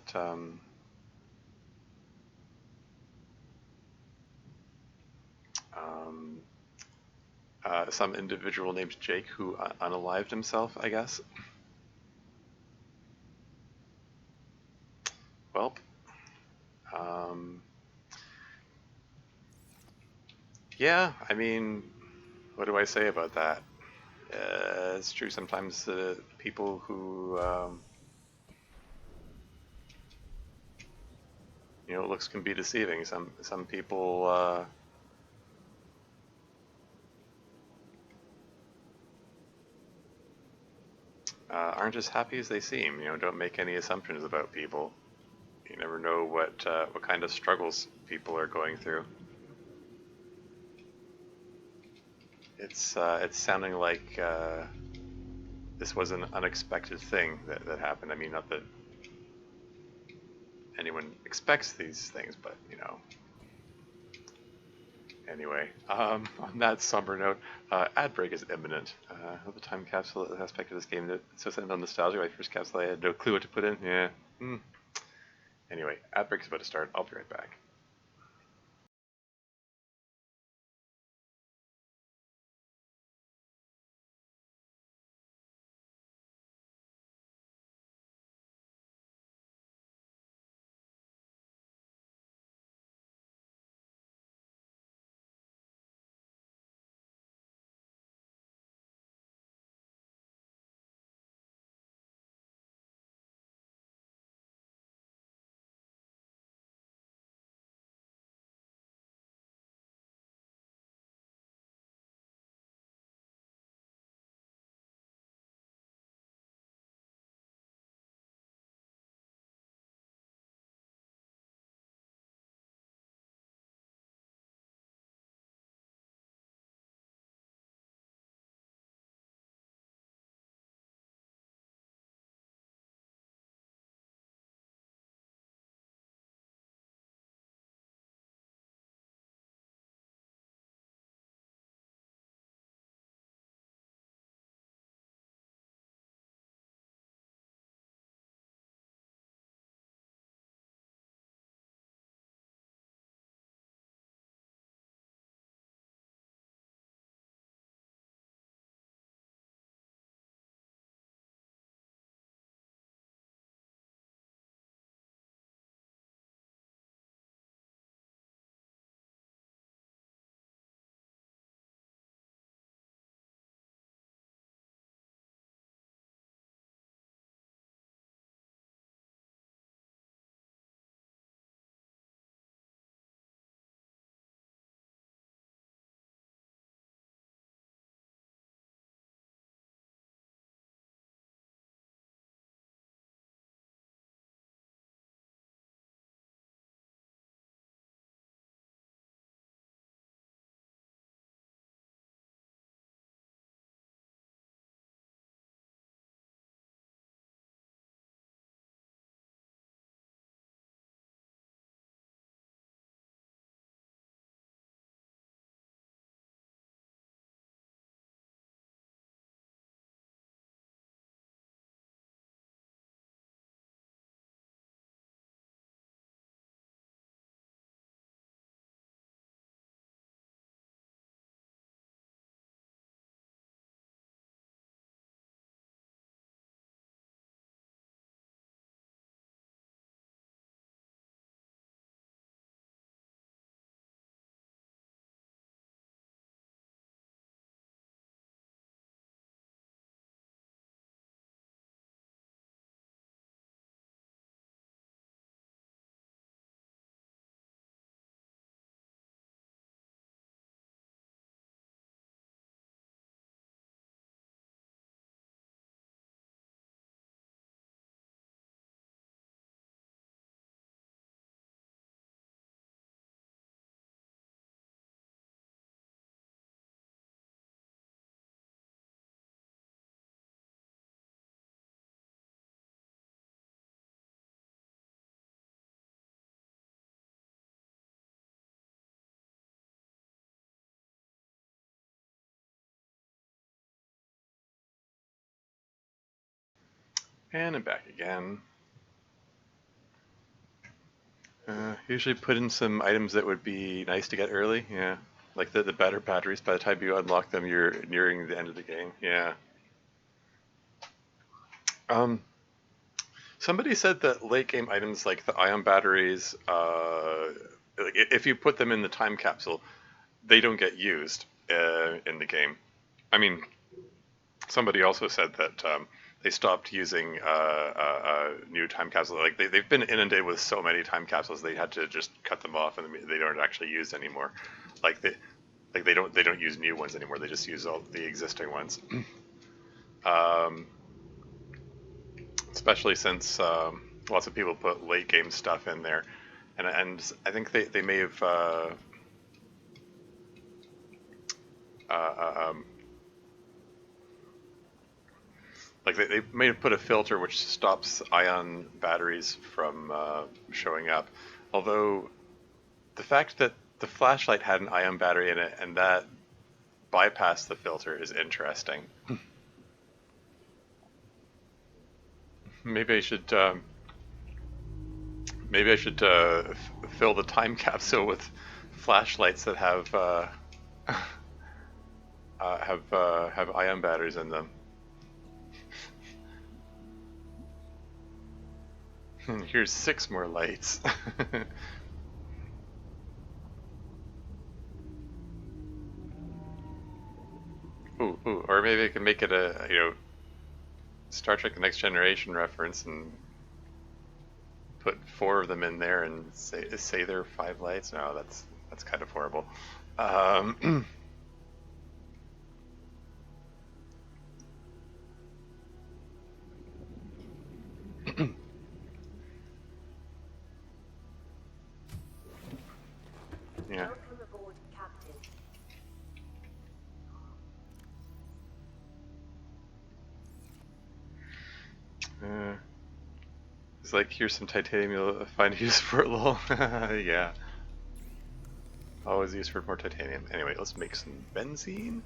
Some individual named Jake who unalived himself, I guess. Well, yeah, I mean, what do I say about that? It's true, sometimes the people who, looks can be deceiving. Some people, aren't as happy as they seem. Don't make any assumptions about people. You never know what kind of struggles people are going through. It's sounding like this was an unexpected thing that happened. I mean, not that anyone expects these things, but Anyway, on that somber note, ad break is imminent. The time capsule aspect of this game that so sent on nostalgia. My first capsule, I had no clue what to put in. Yeah. Anyway, ad break is about to start. I'll be right back. And I'm back again. Usually put in some items that would be nice to get early, yeah. Like the better batteries, by the time you unlock them, you're nearing the end of the game, yeah. Somebody said that late game items like the ion batteries, if you put them in the time capsule, they don't get used in the game. I mean, somebody also said that they stopped using new time capsules. Like they've been inundated with so many time capsules, they had to just cut them off, and they don't actually use anymore. Like they don't use new ones anymore. They just use all the existing ones. Especially since lots of people put late game stuff in there, and I think they may have like they may have put a filter which stops ion batteries from showing up. Although the fact that the flashlight had an ion battery in it and that bypassed the filter is interesting. Maybe I should fill the time capsule with flashlights that have ion batteries in them. Here's 6 more lights. Ooh, or maybe I can make it a Star Trek: The Next Generation reference and put 4 of them in there and say there are 5 lights. No, that's kind of horrible. Yeah. Welcome aboard, Captain. It's like, here's some titanium you'll find use for it, lol. Yeah. Always use for more titanium. Anyway, let's make some benzene.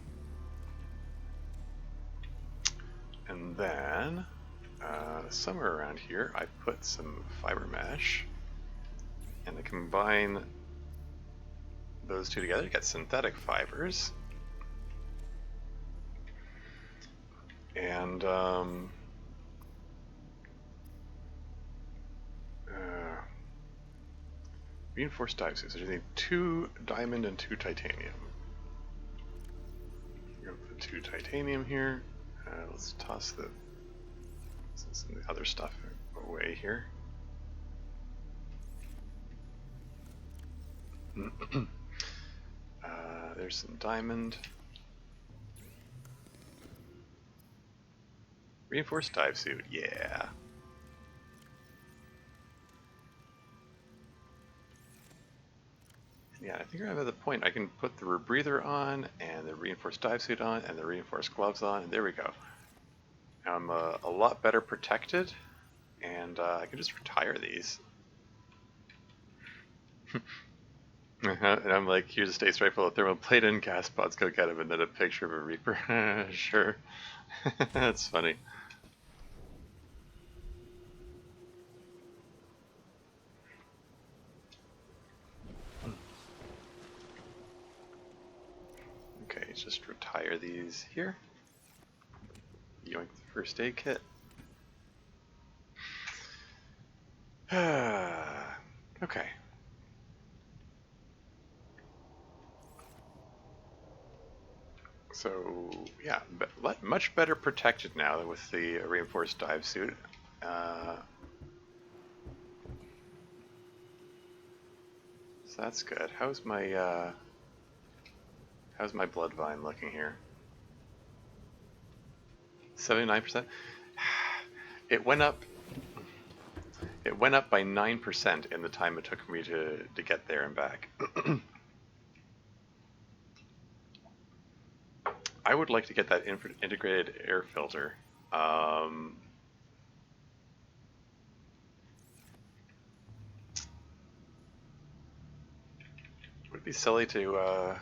And then, somewhere around here, I put some fiber mesh. And I combine those two together to get synthetic fibers. And, reinforced dive suits. So you need 2 diamond and 2 titanium. I'm gonna put 2 titanium here. Let's toss some of the other stuff away here. There's some diamond. Reinforced dive suit, yeah. Yeah, I think I'm at the point I can put the rebreather on, and the reinforced dive suit on, and the reinforced gloves on, and there we go. I'm a lot better protected, and I can just retire these. And I'm like, here's a stasis rifle, a thermal plate and gas pods, go get him, and then a picture of a Reaper. Sure. That's funny. Okay, just retire these here. Yoink the first aid kit. Okay. So, yeah, much better protected now with the reinforced dive suit. So that's good. How's my blood vine looking here? 79%? It went up by 9% in the time it took me to get there and back. I would like to get that integrated air filter. Would it be silly to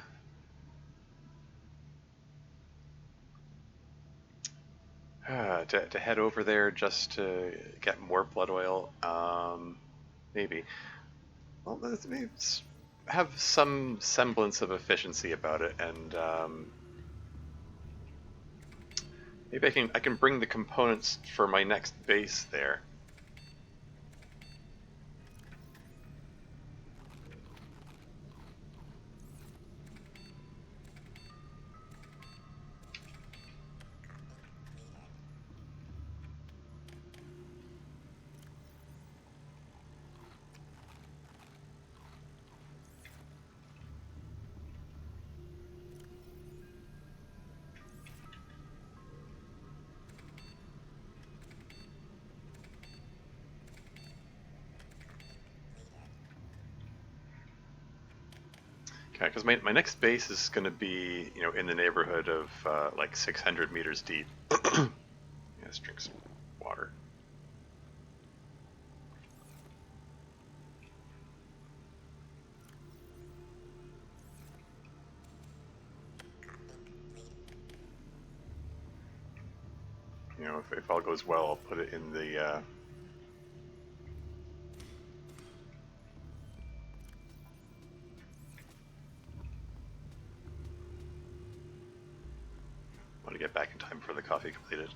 to head over there just to get more blood oil. Maybe. Well, let's maybe have some semblance of efficiency about it, and maybe I can bring the components for my next base there. Okay, because my next base is going to be, you know, in the neighborhood of like 600 meters deep. Yeah, let's drink some water. You know, if all goes well, I'll put it in the want to get back in time before the coffee completed.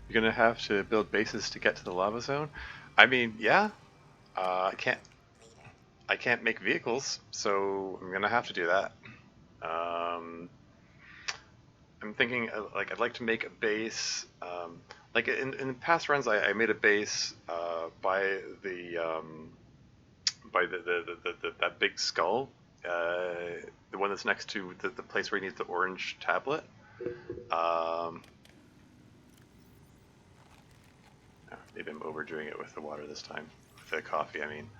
You're gonna have to build bases to get to the lava zone. I mean, yeah, I can't make vehicles, so I'm gonna have to do that. I'm thinking like I'd like to make a base. Like in past runs, I made a base by that big skull, the one that's next to the place where you need the orange tablet. Maybe I'm overdoing it with the water this time. With the coffee, I mean.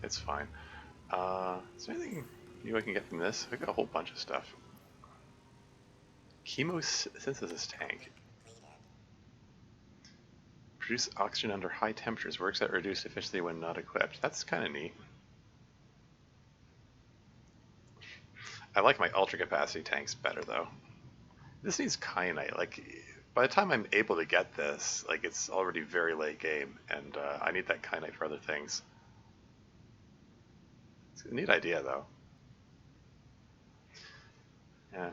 It's fine. Is there anything new I can get from this? I got a whole bunch of stuff. Chemosynthesis tank. Produce oxygen under high temperatures. Works at reduced efficiency when not equipped. That's kind of neat. I like my ultra capacity tanks better though. This needs kyanite. Like, by the time I'm able to get this, like, it's already very late game, and I need that kyanite for other things. It's a neat idea, though. Yeah.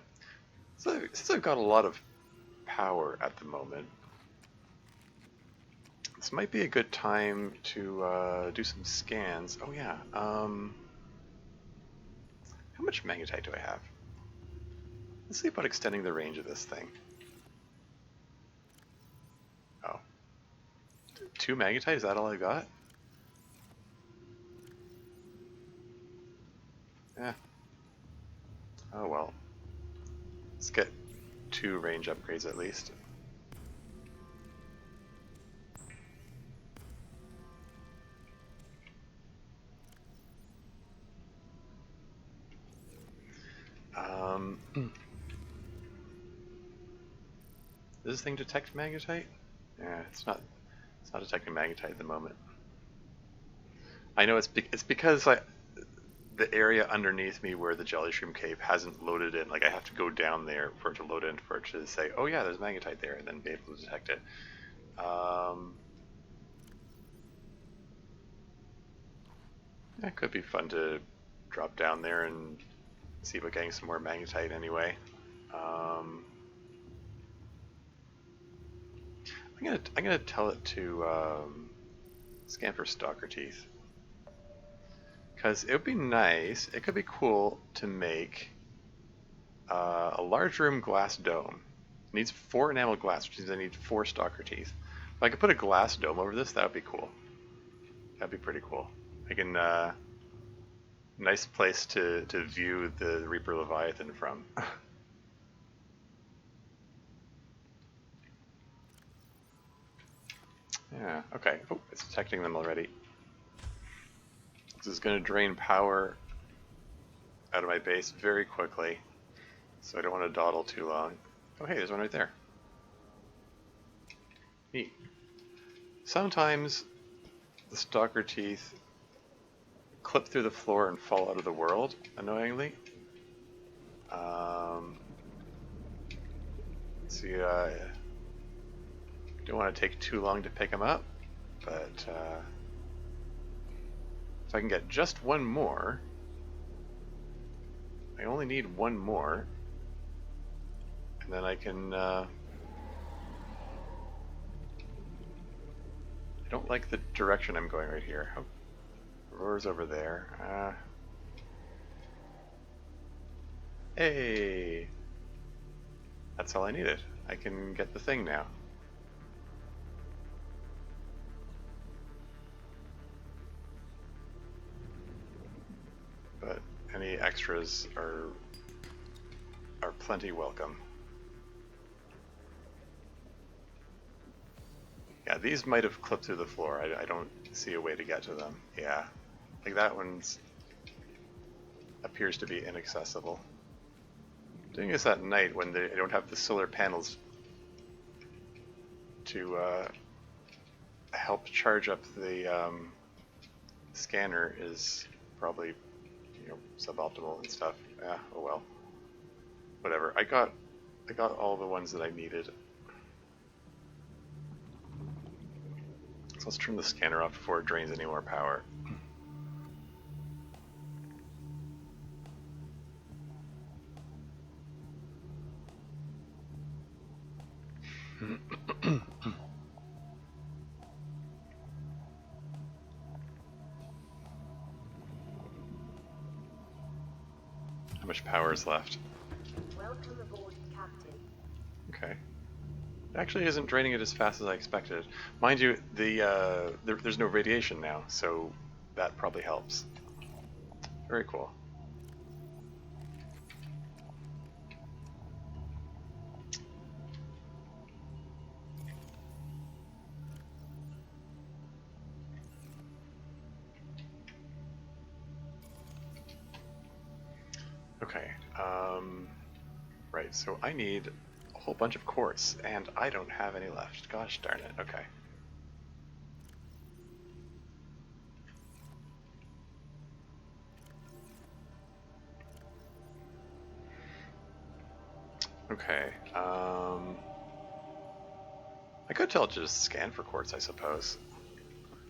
So, since I've got a lot of power at the moment, this might be a good time to do some scans. Oh, yeah. How much magnetite do I have? Let's see about extending the range of this thing. Oh. 2 magnetite? Is that all I got? Yeah. Oh well. Let's get 2 range upgrades at least. Does this thing detect magnetite? Yeah, it's not detecting magnetite at the moment. I know it's because the area underneath me where the jelly shroom cave hasn't loaded in. Like, I have to go down there for it to load in, for it to say, oh yeah, there's magnetite there, and then be able to detect it. That could be fun to drop down there and see about getting some more magnetite anyway. I'm gonna tell it to scan for stalker teeth, because it would be nice. It could be cool to make a large room glass dome. It needs 4 enamel glass, which means I need 4 stalker teeth. If I could put a glass dome over this, that would be cool. That'd be pretty cool. I can nice place to view the Reaper Leviathan from. Yeah, okay. Oh, it's detecting them already. This is going to drain power out of my base very quickly, so I don't want to dawdle too long. Oh hey, there's one right there. Neat. Sometimes the stalker teeth clip through the floor and fall out of the world, annoyingly. Let's see, don't want to take too long to pick them up, but if I can get just one more, I only need one more, and then I can, I don't like the direction I'm going right here. Oh, Aurora's over there. Hey! That's all I needed. I can get the thing now. But any extras are plenty welcome. Yeah, these might have clipped through the floor. I don't see a way to get to them. Yeah, like that one's appears to be inaccessible. Doing this at night when they don't have the solar panels to help charge up the scanner is probably, you know, suboptimal and stuff. Yeah, oh well. Whatever. I got all the ones that I needed. So let's turn the scanner off before it drains any more power. How much power is left? Welcome aboard, Captain. Okay. It actually isn't draining it as fast as I expected. Mind you, there's no radiation now, so that probably helps. Very cool. Okay, right, so I need a whole bunch of quartz, and I don't have any left. Gosh darn it, okay. Okay, I could tell just scan for quartz, I suppose.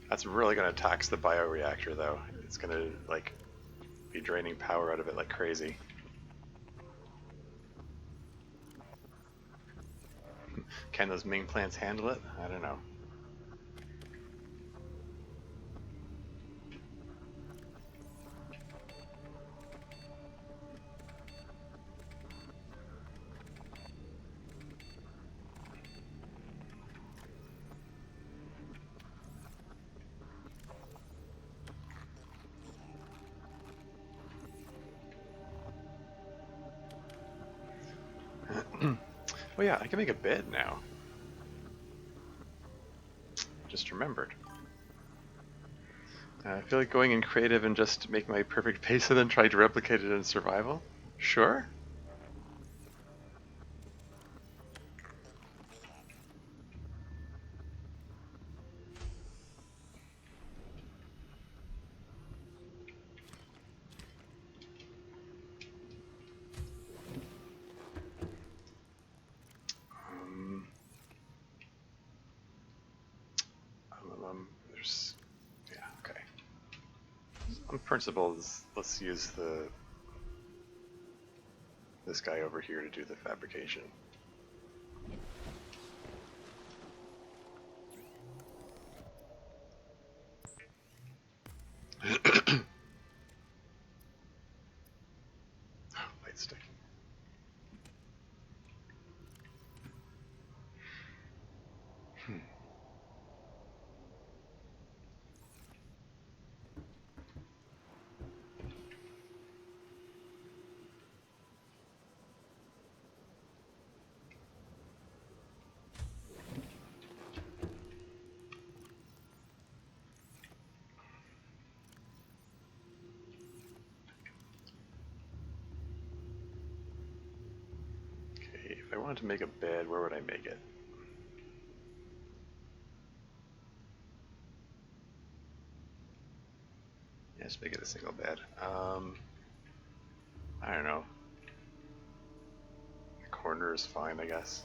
That's really going to tax the bioreactor, though. It's going to, like, be draining power out of it like crazy. Can those Ming plants handle it? I don't know. Oh yeah, I can make a bed now. Just remembered. I feel like going in creative and just make my perfect base and then try to replicate it in survival? Sure. There's, yeah, okay. On principle, let's use this guy over here to do the fabrication. Light stick. wanted to make a bed, where would I make it? Yeah, just make it a single bed. I don't know. The corner is fine, I guess.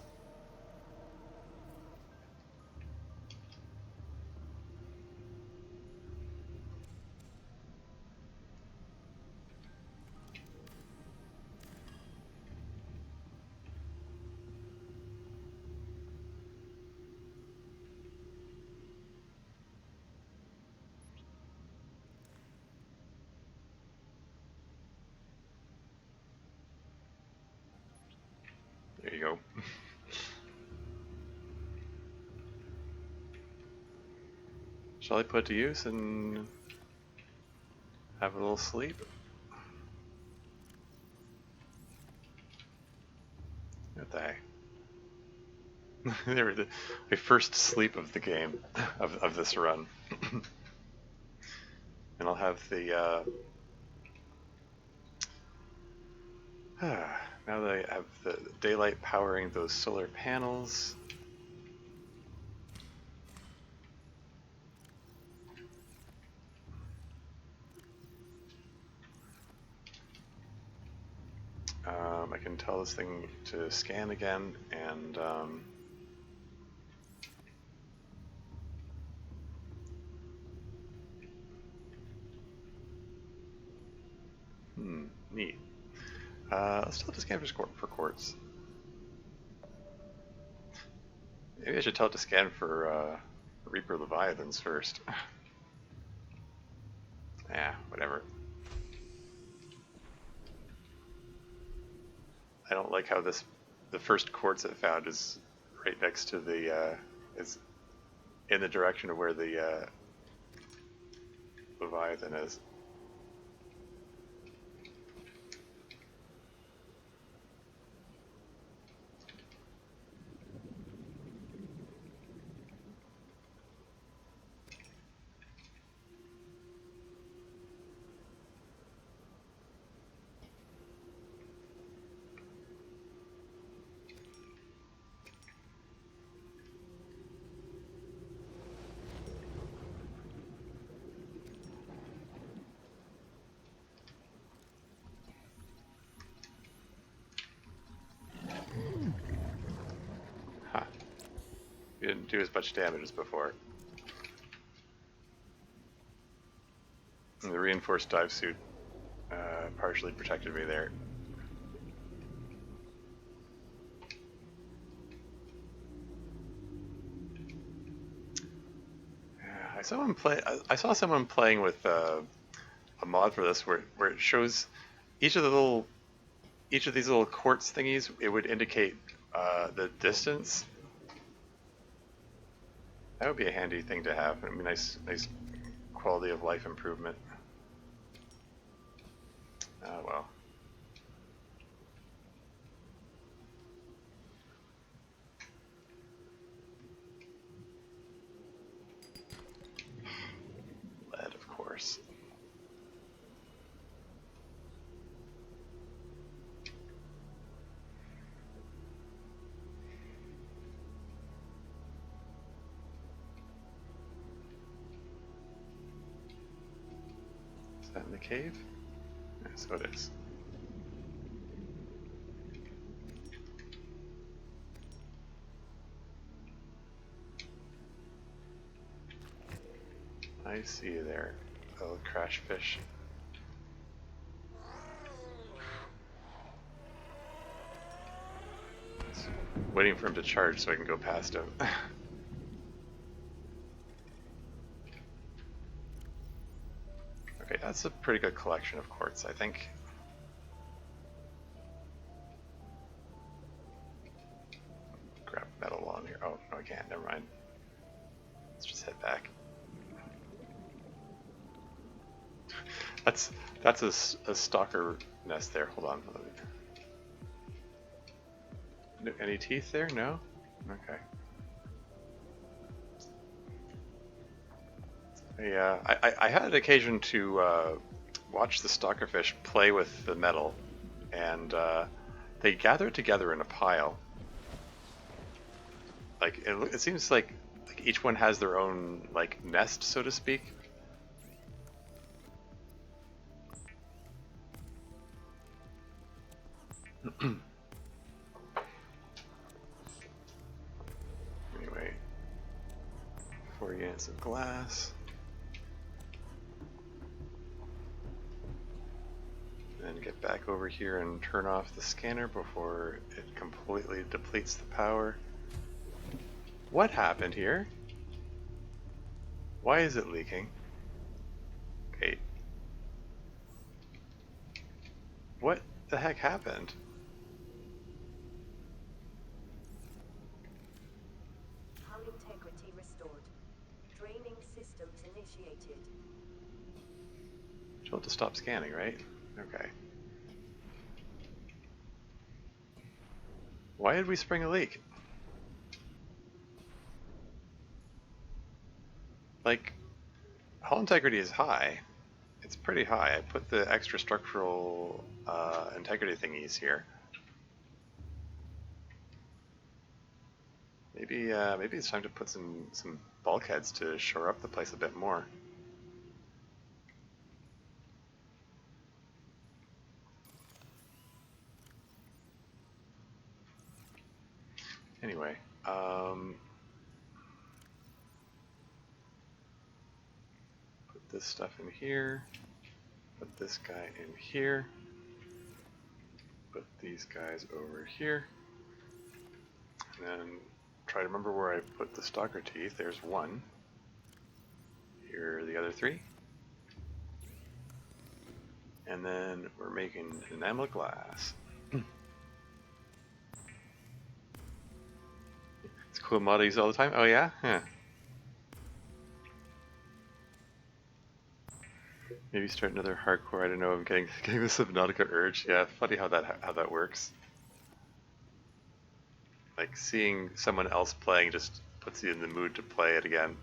There you go. Shall I put to use and have a little sleep? What the heck? They were my first sleep of the game, of this run. And I'll have the, now that I have the daylight powering those solar panels. I can tell this thing to scan again, and neat. Let's tell it to scan for quartz. Maybe I should tell it to scan for Reaper Leviathans first. Yeah, whatever. I don't like how the first quartz it found is right next to the, is in the direction of where the Leviathan is. Didn't do as much damage as before. And the reinforced dive suit partially protected me there. I saw someone playing with a mod for this where it shows each of these little quartz thingies. It would indicate the distance. That would be a handy thing to have. I mean, nice quality of life improvement. Well. Lead, of course. Is that in the cave? Yeah, so it is. I see you there, little crash fish. Just waiting for him to charge so I can go past him. Okay, that's a pretty good collection of quartz, I think. Grab metal while I'm here. Oh, no, I can't. Never mind. Let's just head back. That's a stalker nest there. Hold on. Any teeth there? No? Okay. I had an occasion to watch the stalkerfish play with the metal, and they gather together in a pile, Like it seems like each one has their own like nest, so to speak. Anyway, 4 units of glass. Then get back over here and turn off the scanner before it completely depletes the power. What happened here? Why is it leaking? Okay. What the heck happened? Hull integrity restored. Draining systems initiated. Told to stop scanning, right? Okay. Why did we spring a leak? Like, hull integrity is high. It's pretty high. I put the extra structural integrity thingies here. Maybe it's time to put some bulkheads to shore up the place a bit more. Anyway, put this stuff in here. Put this guy in here. Put these guys over here. And then try to remember where I put the stalker teeth. There's one. Here are the other 3. And then we're making enamel glass. It's cool mod I use all the time. Oh yeah? Huh. Maybe start another hardcore. I don't know. I'm getting the Subnautica urge. Yeah, funny how that works. Like seeing someone else playing just puts you in the mood to play it again.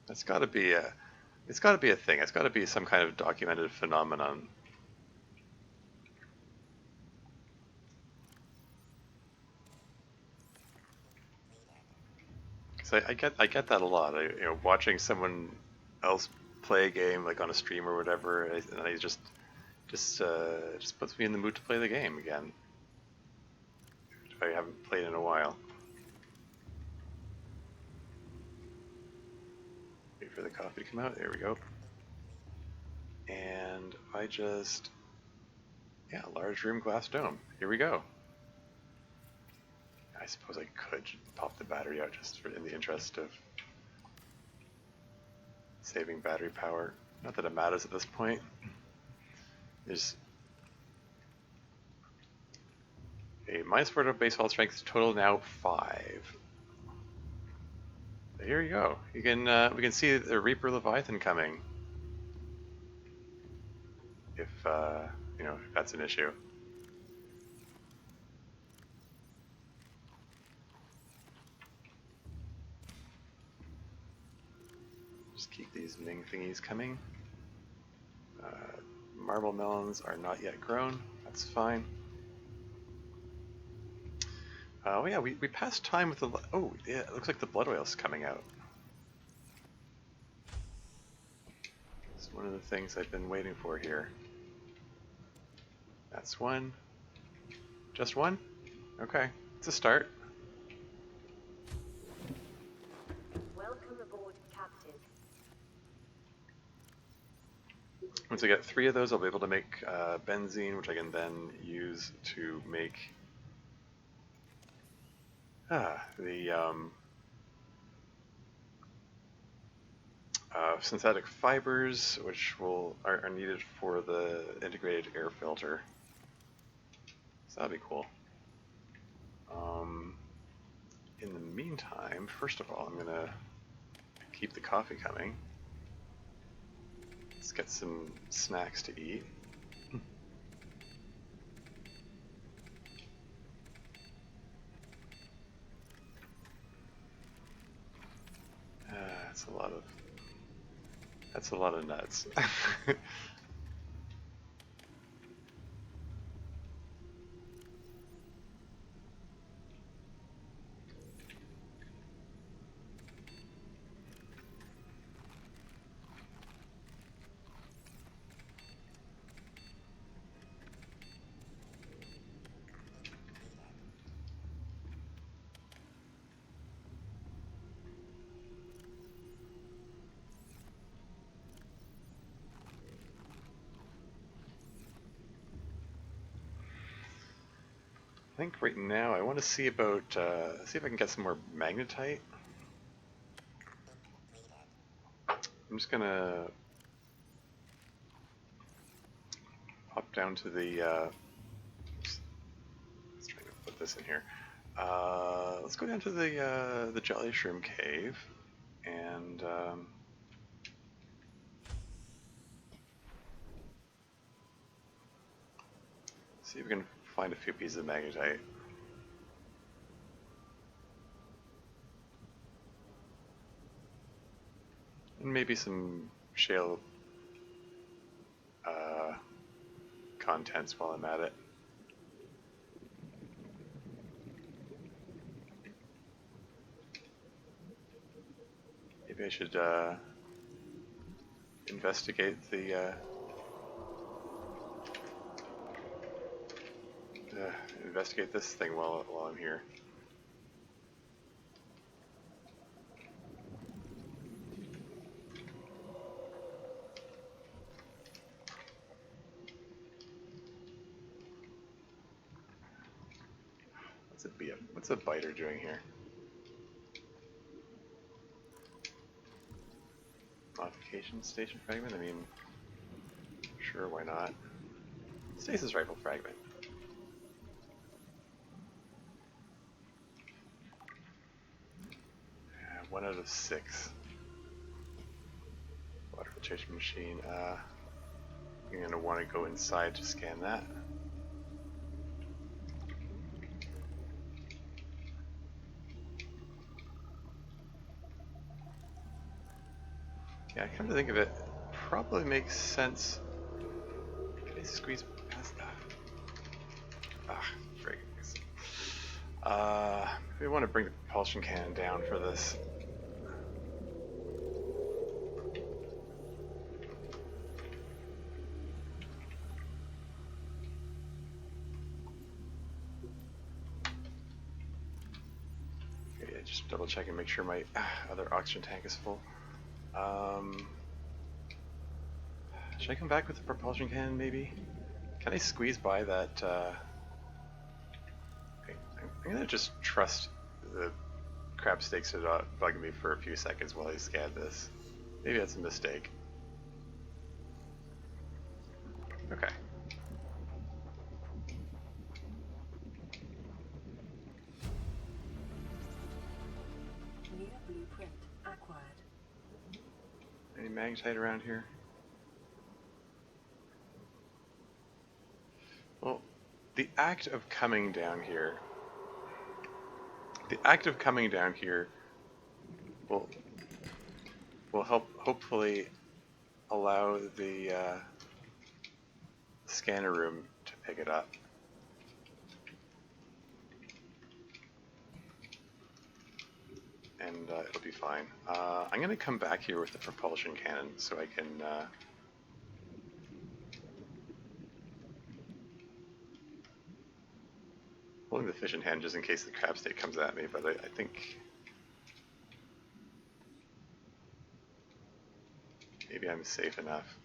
It's got to be a thing. It's got to be some kind of documented phenomenon. So I get that a lot. Watching someone else play a game like on a stream or whatever, and I just puts me in the mood to play the game again. If I haven't played in a while. Wait for the coffee to come out. There we go. And I just, yeah, large room glass dome. Here we go. I suppose I could pop the battery out just in the interest of saving battery power. Not that it matters at this point. There's a -4 base hull strength, total now 5. So here you go. You can we can see the Reaper Leviathan coming. If if that's an issue. Just keep these Ming thingies coming. Marble melons are not yet grown. That's fine. Oh yeah, we passed time with the... Oh yeah, it looks like the blood oil's coming out. It's one of the things I've been waiting for here. That's one. Just one? Okay, it's a start. Welcome aboard, Captain. Once I get 3 of those, I'll be able to make benzene, which I can then use to make the synthetic fibers, which are needed for the integrated air filter. So that'd be cool. In the meantime, first of all, I'm gonna keep the coffee coming. Let's get some snacks to eat. That's a lot of nuts. think right now I want to see about see if I can get some more magnetite. I'm just gonna hop down to the. Let's try to put this in here. Let's go down to the Jelly Shroom Cave and. See if we can find a few pieces of magnetite. And maybe some shale contents while I'm at it. Maybe I should investigate the investigate this thing while I'm here. What's a biter doing here? Modification station fragment? I mean, sure, why not? Stasis rifle fragment. 1 out of 6. Water filtration machine. You're gonna want to go inside to scan that. Yeah, come to think of it, probably makes sense. Can I squeeze past that? Frig. We want to bring the propulsion cannon down for this. Okay, yeah, just double check and make sure my other oxygen tank is full. Should I come back with the propulsion cannon, maybe? Can I squeeze by that, okay, I'm gonna just trust the crab stakes to not bug me for a few seconds while I scan this. Maybe that's a mistake. Okay. New blueprint acquired. Any magnetite around here? Well, the act of coming down here will help hopefully allow the scanner room to pick it up. And it'll be fine. I'm going to come back here with the propulsion cannon so I can holding the fish in hand just in case the crab snake comes at me, but I think maybe I'm safe enough.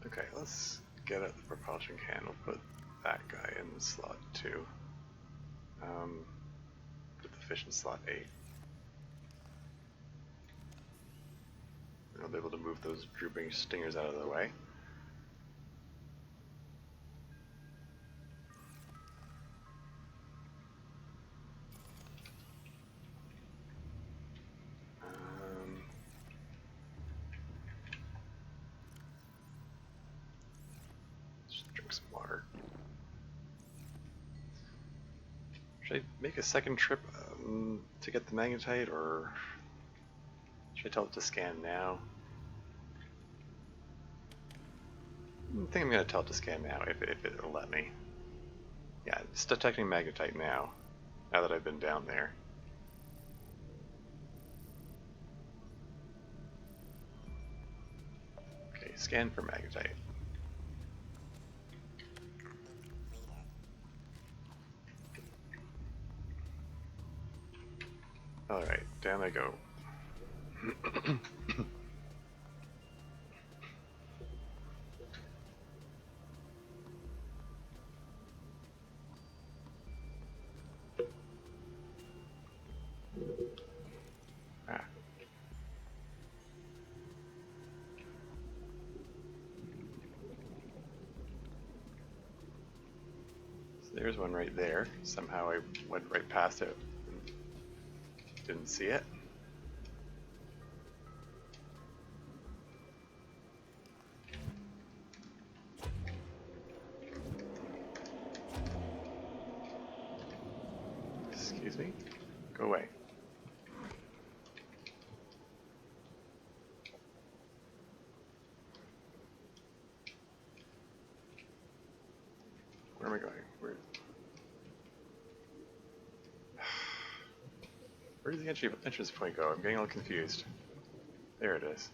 Okay, let's get at the propulsion can. We'll put that guy in the slot 2. Put the fish in slot 8. I'll be able to move those drooping stingers out of the way. drink some water. Should I make a second trip to get the magnetite, or should I tell it to scan now? I think I'm going to tell it to scan now, if it'll let me. Yeah, it's detecting magnetite now that I've been down there. Okay, scan for magnetite. Alright, down I go. Ah. So there's one right there. Somehow I went right past it. Didn't see it. Excuse me? Go away. Where am I going? Where does the entrance point go? I'm getting all confused. There it is.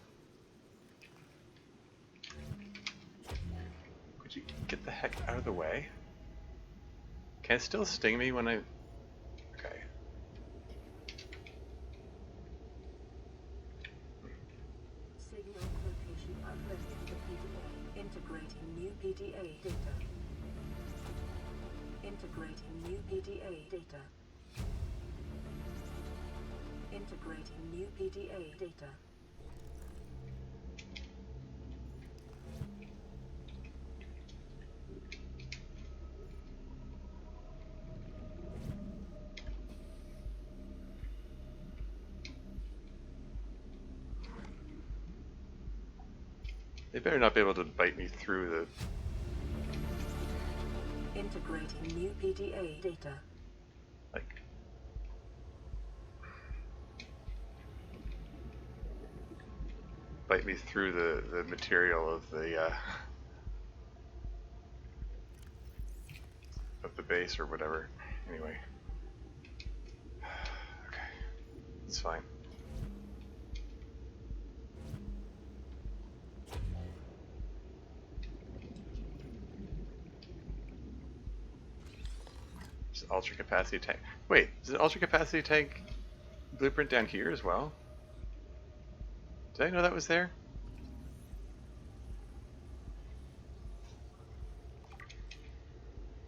Could you get the heck out of the way? Can it still sting me when I... Okay. Signal location uplifted to PDA. Integrating new PDA data. Integrating new PDA data. Integrating new PDA data. They better not be able to bite me through the... Integrating new PDA data. like... bite me through the material of the base or whatever. Anyway. Okay. It's fine. Just ultra capacity tank. Wait, is the ultra capacity tank blueprint down here as well? Did I know that was there?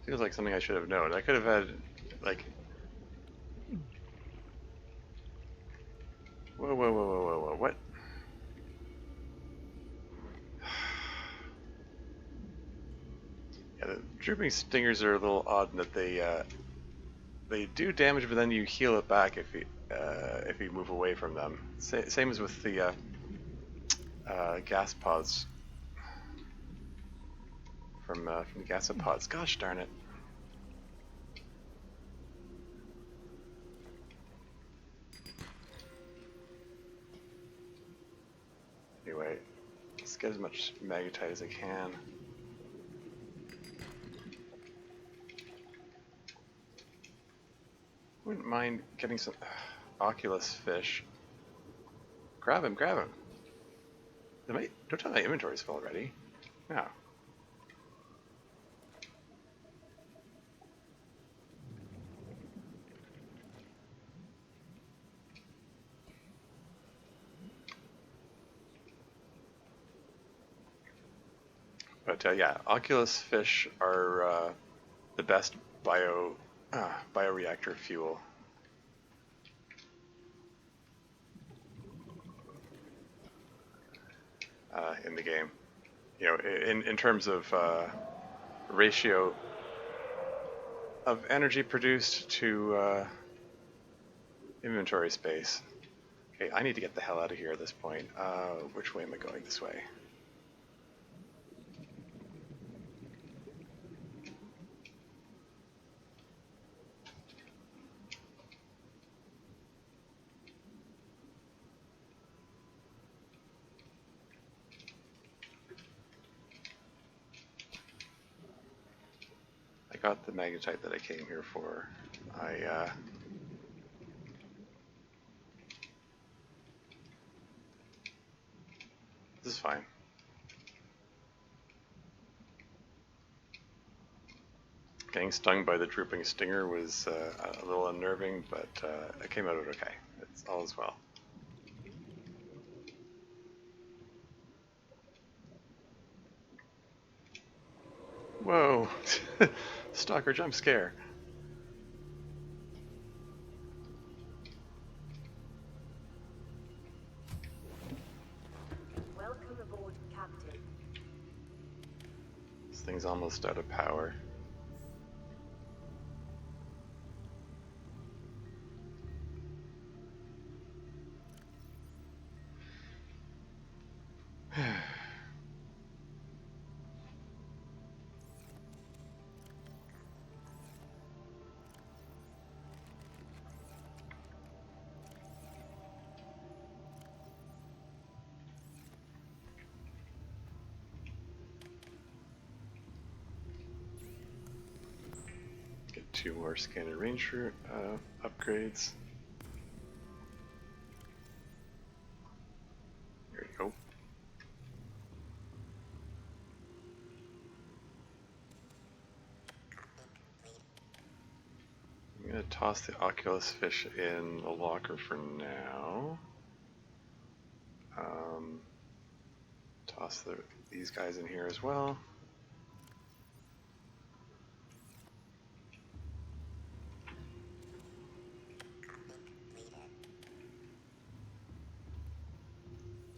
Feels like something I should have known. I could have had, like... Whoa, whoa, whoa, whoa, whoa, whoa, what? Yeah, the drooping stingers are a little odd in that they do damage, but then you heal it back if you move away from them. Same as with the gas pods from the gasopods. Gosh darn it! Anyway, let's get as much magnetite as I can. Wouldn't mind getting some Oculus fish. Grab him, grab him. Don't tell my inventory's full already. No. But yeah, Oculus fish are the best bioreactor fuel. In the game, you know, in terms of ratio of energy produced to inventory space. Okay, I need to get the hell out of here at this point. Which way am I going? This way. got the magnetite that I came here for. This is fine. Getting stung by the drooping stinger was a little unnerving, but I came out of it okay. It's all is well. Whoa! Stalker jump scare. Welcome aboard, Captain. This thing's almost out of power. Get 2 more scanner ranger upgrades. There you go. I'm gonna toss the Oculus fish in the locker for now. Toss these guys in here as well.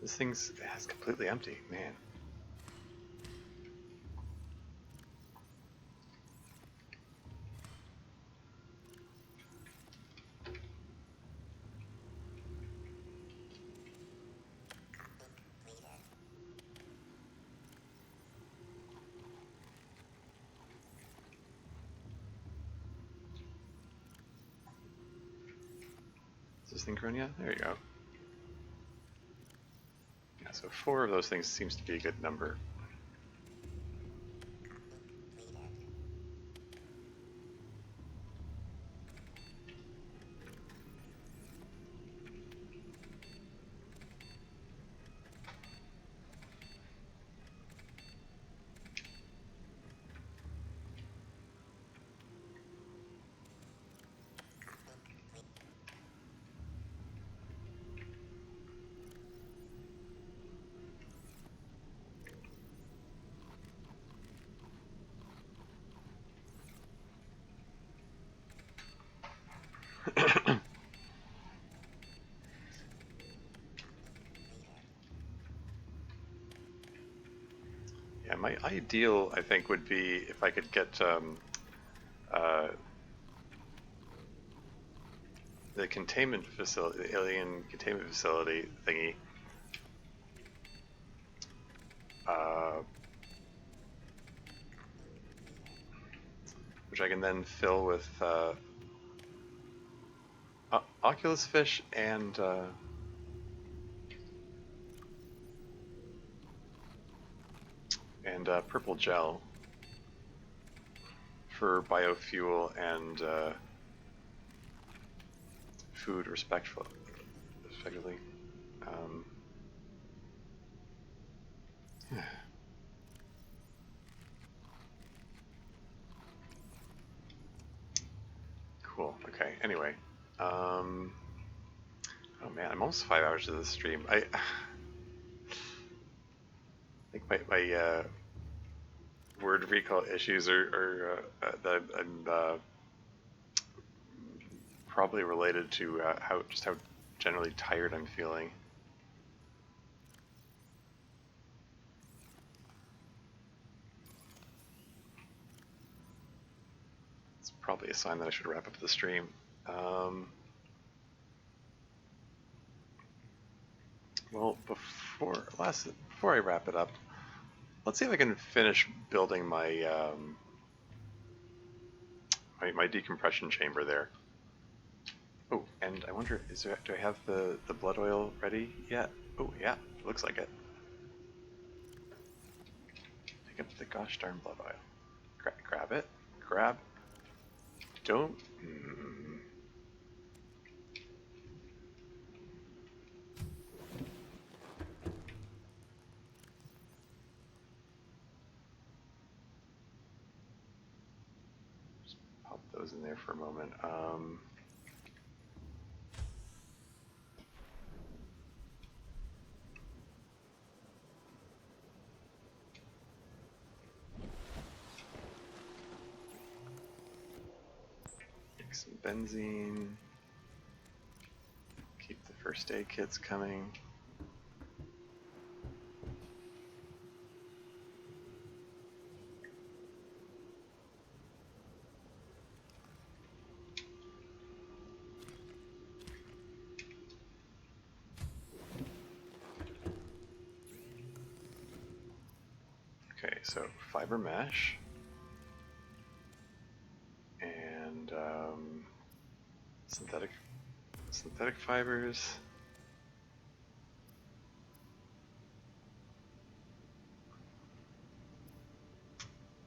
This thing's completely empty, man. Is this thing grown yet? There you go. Yeah, so 4 of those things seems to be a good number. Yeah, my ideal, I think, would be if I could get the containment facility, the alien containment facility thingy, which I can then fill with Oculus fish and purple gel for biofuel and food, respectively. Cool. Okay. Anyway, oh man, I'm almost 5 hours to the stream. I think my word recall issues are that I'm probably related to how generally tired I'm feeling. It's probably a sign that I should wrap up the stream. Well, before I wrap it up, let's see if I can finish building my my decompression chamber there. Oh, and I wonder, do I have the blood oil ready yet? Oh yeah, it looks like it. Pick up the gosh darn blood oil. Grab it, grab. Don't. Just pop those in there for a moment. Make some benzene. Keep the first aid kits coming. Okay, so fiber mesh and synthetic fibers.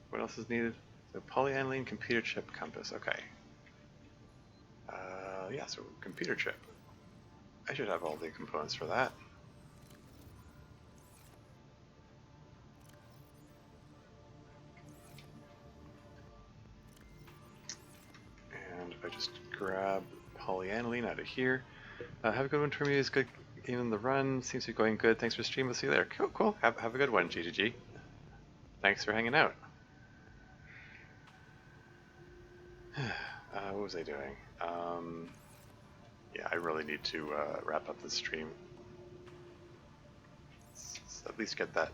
What else is needed? So polyaniline computer chip compass. Okay. Yeah, so computer chip. I should have all the components for that. And if I just grab polyaniline out of here. Have a good one, Termius. Good game on the run. Seems to be going good. Thanks for streaming. We'll see you later. Cool, cool. Have a good one, GGG. Thanks for hanging out. What was I doing? Yeah, I really need to wrap up the stream. Let's at least get that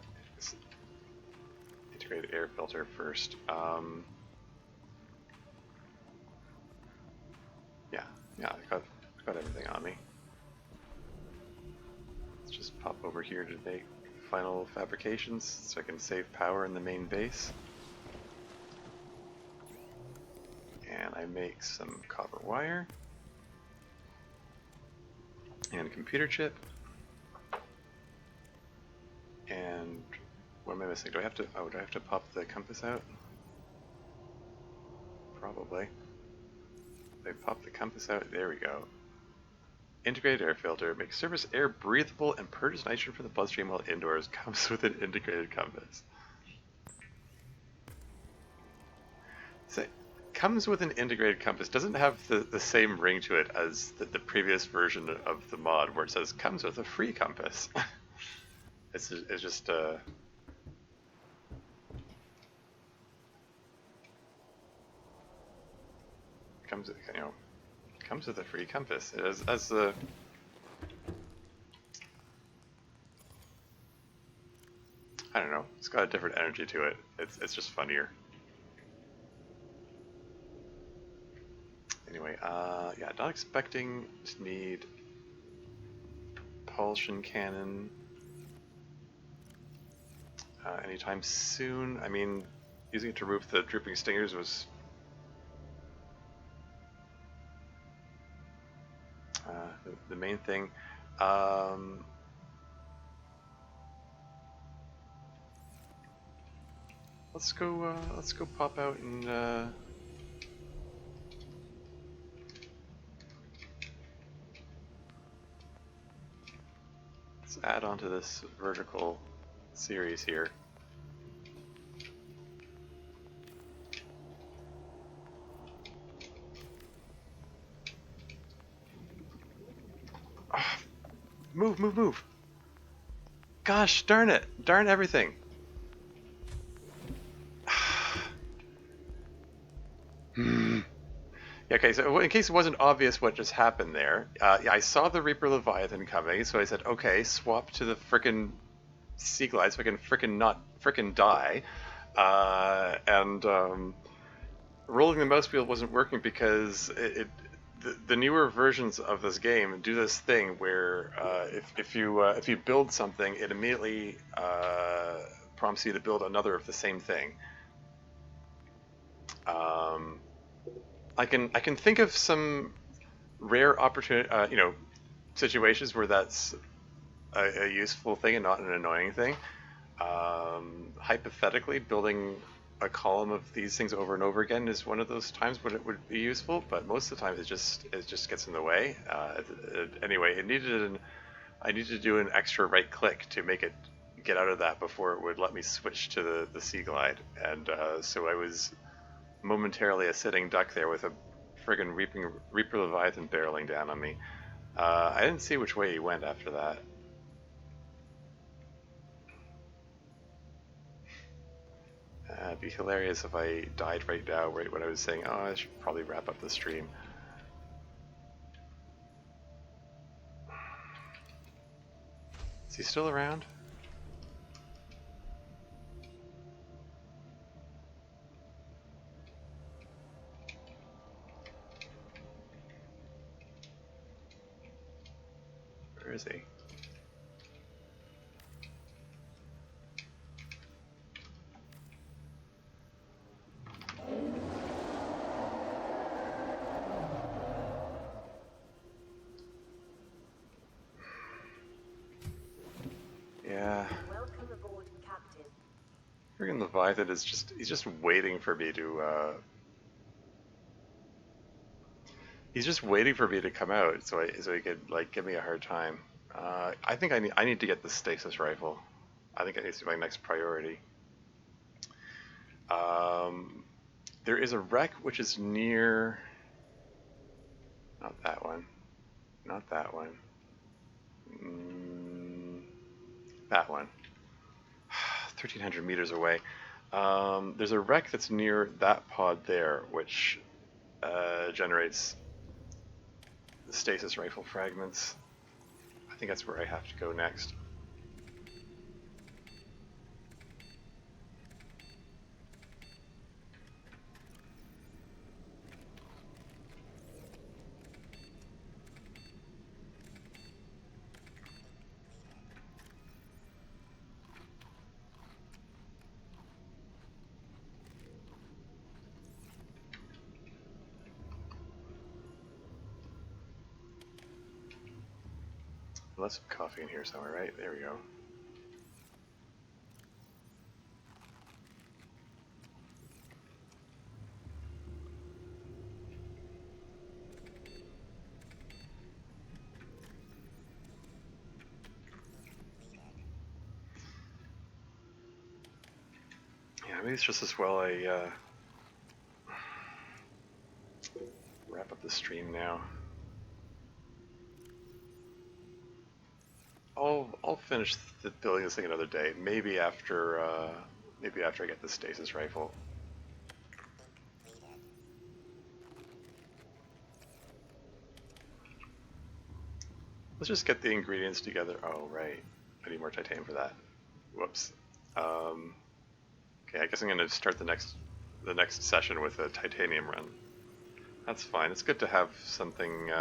integrated air filter first. Yeah, I got everything on me. Let's just pop over here to make final fabrications so I can save power in the main base. And I make some copper wire and computer chip. And what am I missing? Do I have to pop the compass out? Probably. If I pop the compass out, there we go. Integrated air filter makes surface air breathable and purges nitrogen from the bloodstream while indoors. Comes with an integrated compass. So, comes with an integrated compass. Doesn't have the same ring to it as the previous version of the mod where it says comes with a free compass. it's just comes with a free compass. As the I don't know. It's got a different energy to it. It's just funnier. Anyway, yeah, not expecting to need propulsion cannon anytime soon. I mean, using it to remove the drooping stingers was the main thing. Let's go pop out and let's add on to this vertical series here. Move. Gosh darn it. Darn everything. Yeah, okay, so in case it wasn't obvious what just happened there, yeah, I saw the Reaper Leviathan coming, so I said, okay, swap to the frickin' Sea Glide so I can not frickin' die. Rolling the mouse wheel wasn't working because the newer versions of this game do this thing where if you build something, it immediately prompts you to build another of the same thing. I can think of some rare opportunity, situations where that's a useful thing and not an annoying thing. Hypothetically, building a column of these things over and over again is one of those times when it would be useful, but most of the time it just gets in the way. Anyway, I needed to do an extra right click to make it get out of that before it would let me switch to the Sea Glide, and so I was momentarily a sitting duck there with a friggin' Reaper Leviathan barreling down on me. I didn't see which way he went after that. It'd be hilarious if I died right now, right when I was saying, oh, I should probably wrap up the stream. Is he still around? Where is he? Yeah. Welcome aboard, Captain. Friggin' Leviathan is he's just waiting for me to, he's just waiting for me to come out so he could, like, give me a hard time. I think I need to get the stasis rifle. I think it needs to be my next priority. There is a wreck which is near, not that one, not that one, that one, 1,300 meters away. There's a wreck that's near that pod there, which generates the stasis rifle fragments. I think that's where I have to go next. Let's have coffee in here somewhere, right? There we go. Yeah, maybe it's just as well I wrap up the stream now. I'll finish building this thing another day. Maybe after I get the stasis rifle. Let's just get the ingredients together. Oh right, I need more titanium for that. Whoops. Okay, I guess I'm gonna start the next session with a titanium run. That's fine. It's good to have something.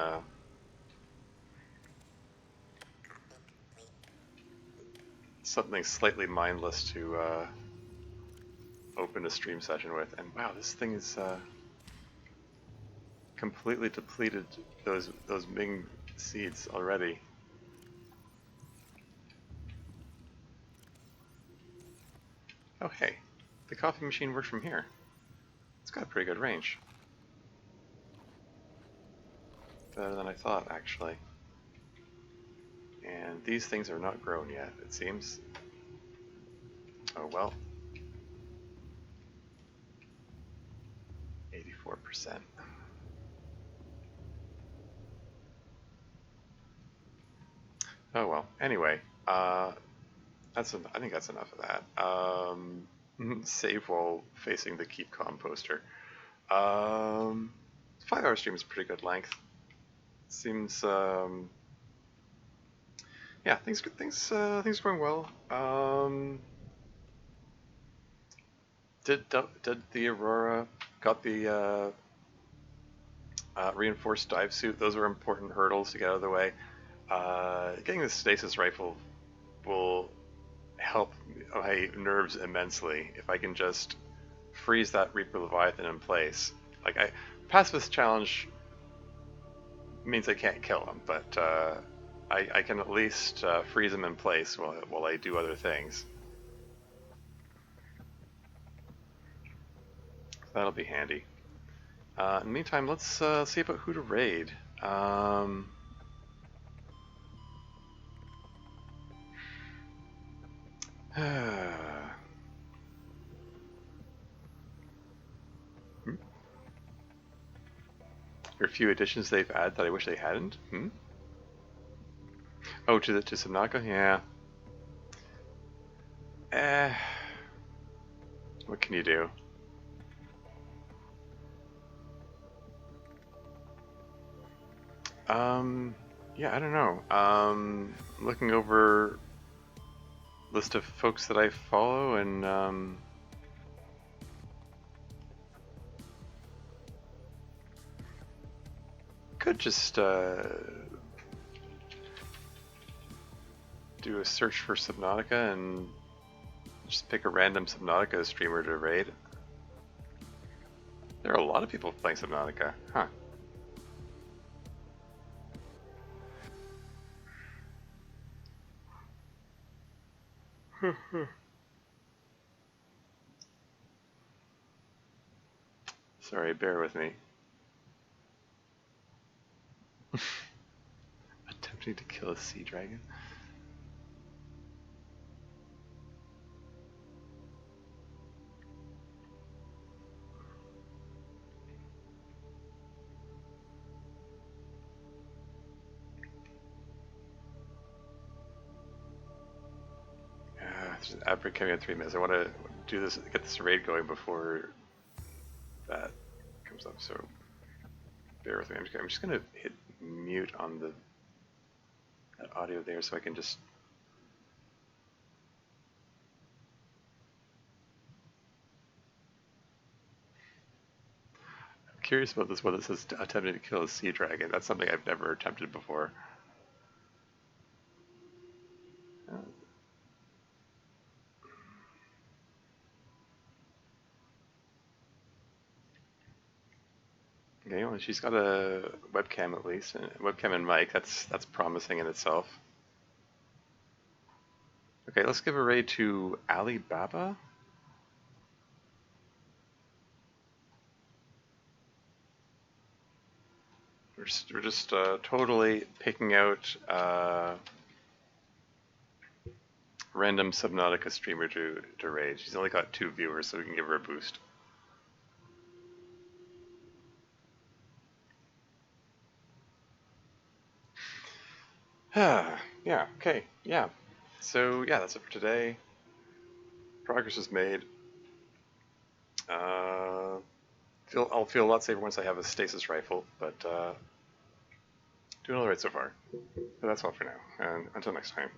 Something slightly mindless to open a stream session with. And wow, this thing is completely depleted those Ming seeds already. Oh hey, the coffee machine works from here. It's got a pretty good range. Better than I thought, actually. And these things are not grown yet, it seems. Oh well. 84%. Oh well. Anyway, I think that's enough of that. Save while facing the keep composter. 5-hour stream is pretty good length. Seems. Yeah, things are going well. Did the Aurora got the reinforced dive suit? Those are important hurdles to get out of the way. Getting the stasis rifle will help my nerves immensely if I can just freeze that Reaper Leviathan in place. Like pacifist challenge means I can't kill him, but I can at least freeze him in place while I do other things. That'll be handy. In the meantime, let's see about who to raid. There are a few additions they've added that I wish they hadn't. Oh, to Subnautica? Yeah. What can you do? Yeah, I don't know. Looking over list of folks that I follow, and could just do a search for Subnautica and just pick a random Subnautica streamer to raid. There are a lot of people playing Subnautica, huh? Sorry, bear with me. Attempting to kill a sea dragon? There's an outbreak coming in 3 minutes. I want to do this, get this raid going before that comes up. So bear with me. I'm just gonna hit mute on that audio there, so I can just. I'm curious about this one that says attempting to kill a sea dragon. That's something I've never attempted before. Okay, well, she's got a webcam at least, a webcam and mic. That's promising in itself. Okay, let's give a raid to Alibaba. We're just totally picking out random Subnautica streamer to raid. She's only got 2 viewers, so we can give her a boost. Yeah, okay, yeah. So, yeah, that's it for today. Progress is made. I'll feel a lot safer once I have a stasis rifle, but doing all right so far. But that's all for now, and until next time.